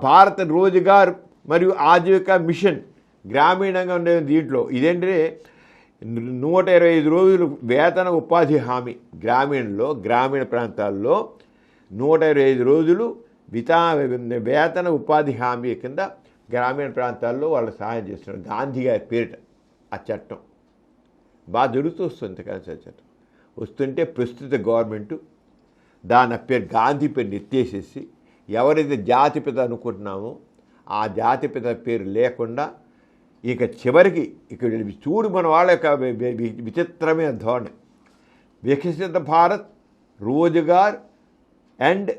భారత రోజ్గార్ మరియు ఆజీవిక మిషన్ గ్రామీణంగా ఉండే దీంట్లో ఇదేంటంటే 125 రోజులు వేతన ఉపాధి హామీ గ్రామీణ ప్రాంతాల్లో 125 రోజులు వేతన ఉపాధి హామీ కింద గ్రామీణ ప్రాంతాల్లో వాళ్ళు సహాయం చేస్తున్నారు. గాంధీ గారి పేరిట ఆ చట్టం బాగా జరుగుతూ వస్తుంది. కానీ చట్టం వస్తుంటే ప్రస్తుత గవర్నమెంటు దాని పేరు గాంధీ పేరు ఎత్తేసేసి ఎవరైతే జాతిపిత అనుకుంటున్నామో ఆ జాతిపిత పేరు లేకుండా ఇక చివరికి ఇక్కడ చూడు మన వాళ్ళ యొక్క విచిత్రమైన ధోరణి. వికసిత భారత్ రోజ్గార్ అండ్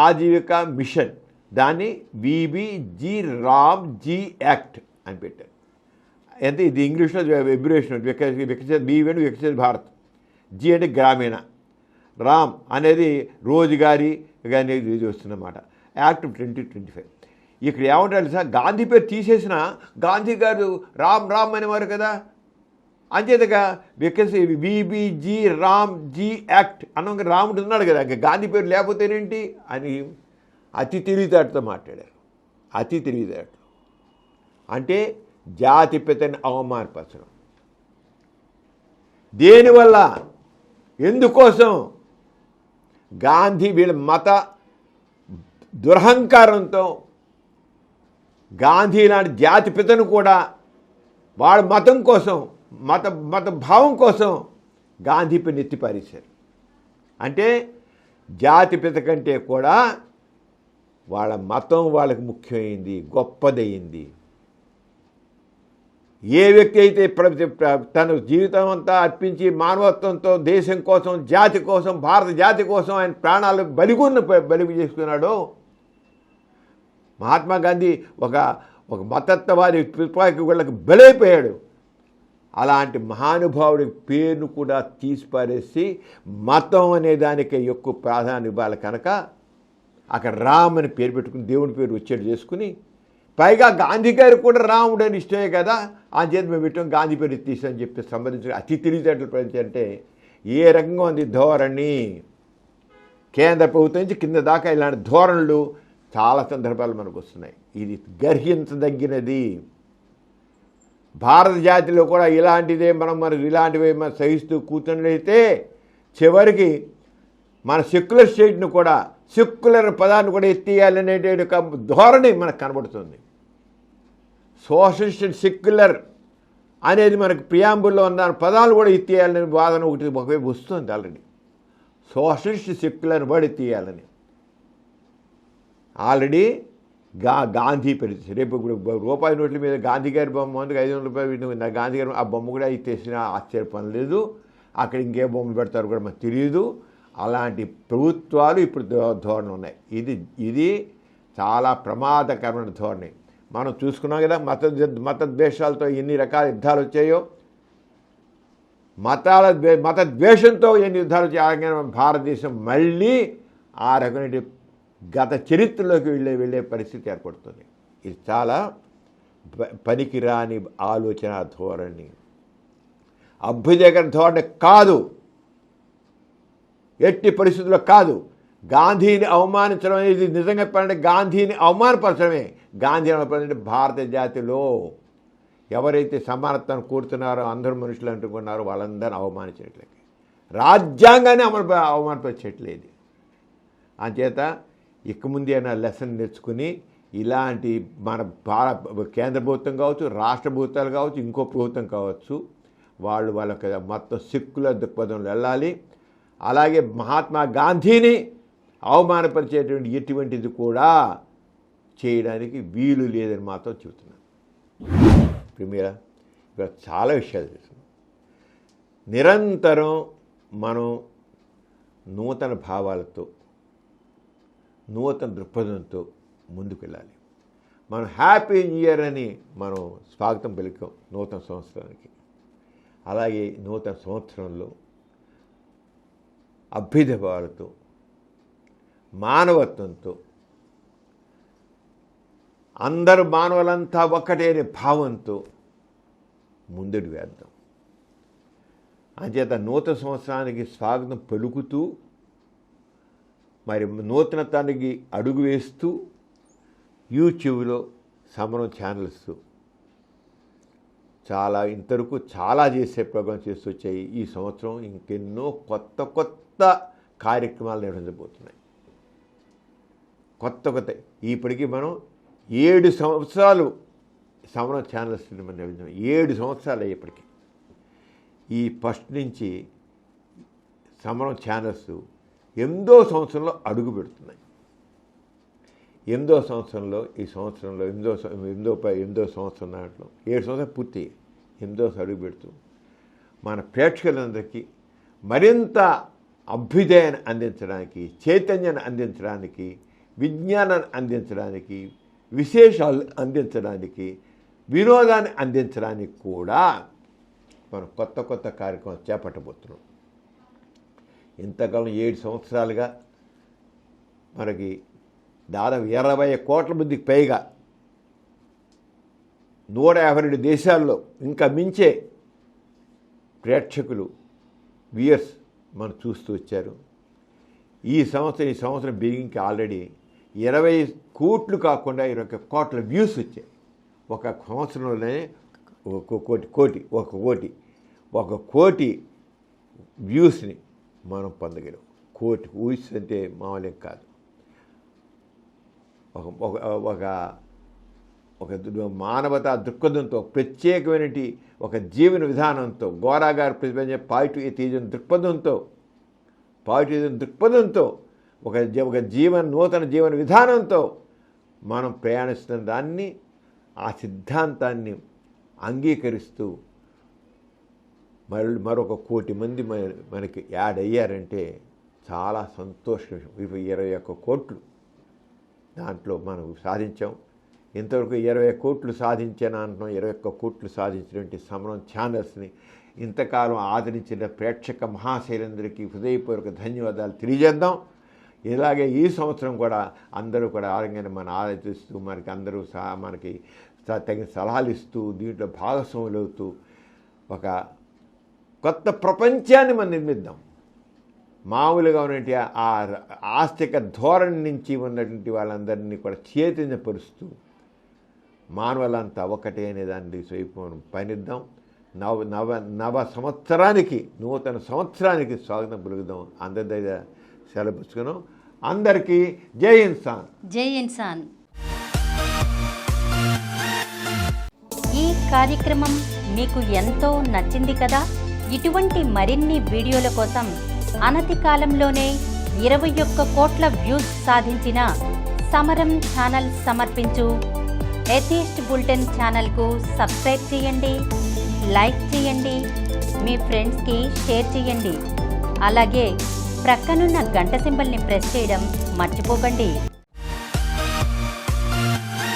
ఆజీవిక మిషన్ దాన్ని VBG రామ్జీ యాక్ట్ అని పెట్టారు. అంటే ఇది ఇంగ్లీష్లో ఎబ్రివేషన్ వికసిత బీవీ అంటే వికసిత భారత్, జీ అంటే గ్రామీణ, రామ్ అనేది రోజ్గారీ అనేది ఇది వస్తుందన్నమాట. యాక్ట్ 2025. ఇక్కడ ఏమంటారు సార్, గాంధీ పేరు తీసేసిన గాంధీ గారు రామ్ అనేవారు కదా, అంచేతగా VBG రామ్జీ యాక్ట్ అన్న రాముడు ఉన్నాడు కదా, గాంధీ పేరు లేకపోతేనేంటి అని అతి తెలివితేటతో మాట్లాడారు. అతి తెలివితేట అంటే జాతిపితని అవమానపరచడం. దేనివల్ల, ఎందుకోసం? గాంధీ వీళ్ళ మత దురహంకారంతో గాంధీ లాంటి జాతిపితను కూడా వాళ్ళ మతం కోసం మత భావం కోసం గాంధీపై నెత్తిపారేశారు. అంటే జాతిపిత కంటే కూడా వాళ్ళ మతం వాళ్ళకి ముఖ్యమైంది, గొప్పదయింది. ఏ వ్యక్తి అయితే తన జీవితం అంతా అర్పించి మానవత్వంతో దేశం కోసం, జాతి కోసం, భారత జాతి కోసం ఆయన ప్రాణాలు బలి చేసుకున్నాడో, మహాత్మా గాంధీ ఒక మతత్వవాది పిపాకి వీళ్ళకి బలైపోయాడు. అలాంటి మహానుభావుడి పేరును కూడా తీసిపారేసి మతం అనే దానికి ఎక్కువ ప్రాధాన్యం ఇవ్వాలి కనుక అక్కడ రామ్ అని పేరు పెట్టుకుని దేవుని పేరు వచ్చేట్టు చేసుకుని, పైగా గాంధీ గారు కూడా రాముడు అని ఇష్టమే కదా, ఆ చేతి మేము పెట్టాం గాంధీ పేరు తీసని చెప్పి సంబంధించిన అతి తెలివితేటలు ప్రయత్నించారంటే ఏ రకంగా ఉంది ధోరణి. కేంద్ర ప్రభుత్వం నుంచి కింద దాకా ఇలాంటి ధోరణులు చాలా సందర్భాలు మనకు వస్తున్నాయి. ఇది గర్హించదగినది. భారత జాతిలో కూడా ఇలాంటిదే ఇలాంటివే మనం సహిస్తూ కూర్చున్నట్లయితే చివరికి మన సెక్యులర్ స్టేట్ను కూడా, సెక్యులర్ పదాన్ని కూడా ఎత్తేయాలనే ఒక ధోరణి మనకు కనబడుతుంది. సోషలిస్ట్ సెక్యులర్ అనేది మనకు ప్రియాంబుల్లో ఉన్న పదాలు కూడా ఎత్తేయాలనే వాదన ఒకవైపు వస్తుంది. ఆల్రెడీ సోషలిస్ట్ సెక్యులర్ వర్డ్ ఎత్తేయాలని ఆల్రెడీ గాంధీ పరిస్థితి. రేపు ఇప్పుడు రూపాయి నోట్ల మీద గాంధీ గారి బొమ్మ ఉంది, 500 రూపాయలు గాంధీ గారి ఆ బొమ్మ కూడా ఎత్తేసిన ఆశ్చర్యపని లేదు. అక్కడ ఇంకే బొమ్మ పెడతారు కూడా మనకు తెలియదు. అలాంటి ప్రభుత్వాలు ఇప్పుడు ధోరణి ఉన్నాయి. ఇది చాలా ప్రమాదకరమైన ధోరణి. మనం చూసుకున్నాం కదా, మత ద్వేషాలతో ఎన్ని రకాల యుద్ధాలు వచ్చాయో, మత ద్వేషంతో ఎన్ని యుద్ధాలు వచ్చాయో. భారతదేశం మళ్ళీ ఆ రకమైన గత చరిత్రలోకి వెళ్ళే పరిస్థితి ఏర్పడుతుంది. ఇది చాలా పనికిరాని ఆలోచన ధోరణి, అభ్యుదయకర ధోరణి కాదు, ఎట్టి పరిస్థితుల్లో కాదు. గాంధీని అవమానించడం అనేది నిజంగా చెప్పాలంటే గాంధీని అవమానపరచడమే. గాంధీని అవమానపరచే భారత జాతిలో ఎవరైతే సమానత్వాన్ని కోరుతున్నారో, అందరూ మనుషులు అంటుకున్నారో వాళ్ళందరినీ అవమానించేట్లకి, రాజ్యాంగాన్ని అవమానపరిచేట్లేదు. అంచేత ఇక ముందే లెసన్ నేర్చుకుని ఇలాంటి మన కేంద్ర ప్రభుత్వం కావచ్చు, రాష్ట్ర ప్రభుత్వాలు కావచ్చు, ఇంకో ప్రభుత్వం కావచ్చు, వాళ్ళకి మొత్తం సెక్యులర్ దృక్పథంలో వెళ్ళాలి. అలాగే మహాత్మా గాంధీని అవమానపరిచేటువంటి ఎటువంటిది కూడా చేయడానికి వీలు లేదని మాత్రం చెబుతున్నాను. ప్రిమియరా, ఇక్కడ చాలా విషయాలు తెలుసు. నిరంతరం మనం నూతన భావాలతో, నూతన దృక్పథంతో ముందుకు వెళ్ళాలి. మనం హ్యాపీ న్యూ ఇయర్ అని మనం స్వాగతం పలికాం నూతన సంవత్సరానికి. అలాగే నూతన సంవత్సరంలో అభ్యుదయ భావాలతో, మానవత్వంతో, అందరూ మానవులంతా ఒక్కటే అనే భావంతో ముందడుగు వేద్దాం. అంచేత నూతన సంవత్సరానికి స్వాగతం పలుకుతూ మరి నూతనత్వానికి అడుగు వేస్తూ యూట్యూబ్లో సమరం ఛానల్స్ చాలా ఇంతవరకు చాలా చేసే ప్రోగ్రాం చేస్తూ వచ్చాయి. ఈ సంవత్సరం ఇంకెన్నో కొత్త కార్యక్రమాలు నిర్వహించబోతున్నాయి. కొత్త ఇప్పటికీ మనం 7 సంవత్సరాలు సమరం ఛానల్స్ మనం నిర్వహించాం. 7 సంవత్సరాలు అయ్యేప్పటికీ ఈ ఫస్ట్ నుంచి సమరం ఛానల్స్ 8వ సంవత్సరంలో అడుగు పెడుతున్నాయి. 8వ సంవత్సరంలో ఈ సంవత్సరంలో 8వ సంవత్సరం దాంట్లో 7 సంవత్సరాలు పూర్తి 8వ అడుగు పెడుతూ మన ప్రేక్షకులందరికీ మరింత అభ్యుదయాన్ని అందించడానికి, చైతన్యాన్ని అందించడానికి, విజ్ఞానాన్ని అందించడానికి, విశేషాలు అందించడానికి, వినోదాన్ని అందించడానికి కూడా మనం కొత్త కార్యక్రమాలు చేపట్టబోతున్నాం. ఇంతకాలం 7 సంవత్సరాలుగా మనకి దాదాపు 20 కోట్ల మందికి పైగా 152 దేశాల్లో ఇంకా మించే ప్రేక్షకులు వ్యూయర్స్ మనం చూస్తూ వచ్చారు. ఈ సంవత్సరం బిగినింగ్కి ఆల్రెడీ 20 కోట్లు కాకుండా 21 కోట్ల వ్యూస్ వచ్చాయి. ఒక సంవత్సరంలోనే ఒక కోటి వ్యూస్ని మనం పొందగలం. కోటి వ్యూస్ అంటే మామూలు కాదు. ఒక మానవతా దృక్పథంతో, ప్రత్యేకమైన ఒక జీవన విధానంతో, గోరా గారు ప్రతిపాదించే పాజిటివ్ దృక్పథంతో ఒక నూతన జీవన విధానంతో మనం ప్రయాణిస్తున్న దాన్ని, ఆ సిద్ధాంతాన్ని అంగీకరిస్తూ మరొక కోటి మంది మనకి యాడ్ అయ్యారంటే చాలా సంతోషం. 21 కోట్లు దాంట్లో మనం సాధించాం. ఇంతవరకు 20 కోట్లు సాధించాను అంటున్నాం. 21 కోట్లు సాధించినటువంటి సమరం ఛానల్స్ని ఇంతకాలం ఆదరించిన ప్రేక్షక మహాశైలందరికీ హృదయపూర్వక ధన్యవాదాలు తెలియజేద్దాం. ఇలాగే ఈ సంవత్సరం కూడా అందరూ కూడా ఆరోగ్యాన్ని మనం ఆలోచిస్తూ మనకి తగిన సలహాలు ఇస్తూ దీంట్లో భాగస్వాములు అవుతూ ఒక కొత్త ప్రపంచాన్ని మనం నిర్మిద్దాం. మామూలుగా ఉన్నటువంటి ఆ ఆస్తిక ధోరణి నుంచి ఉన్నటువంటి వాళ్ళందరినీ కూడా చైతన్యపరుస్తూ మానవులంతా ఒకటే అనే దాన్ని వైపు పయనిద్దాం. నూతన సంవత్సరానికి స్వాగతం పలుకుదాం. అందరి దగ్గర సెలవు పుచ్చుకున్నాం. అందరికీ జై ఇన్సాన్. జై ఇన్సాన్. ఈ కార్యక్రమం మీకు ఎంతో నచ్చింది కదా. ఇటువంటి మరిన్ని వీడియోల కోసం అనతి కాలంలోనే 21 కోట్ల వ్యూస్ సాధించిన సమరం ఛానల్ సమర్పించు ఎథిస్ట్ బులెటిన్ ఛానల్కు సబ్స్క్రైబ్ చేయండి, లైక్ చేయండి, మీ ఫ్రెండ్స్కి షేర్ చేయండి. అలాగే ప్రక్కనున్న గంట సింబల్ని ప్రెస్ చేయడం మర్చిపోకండి.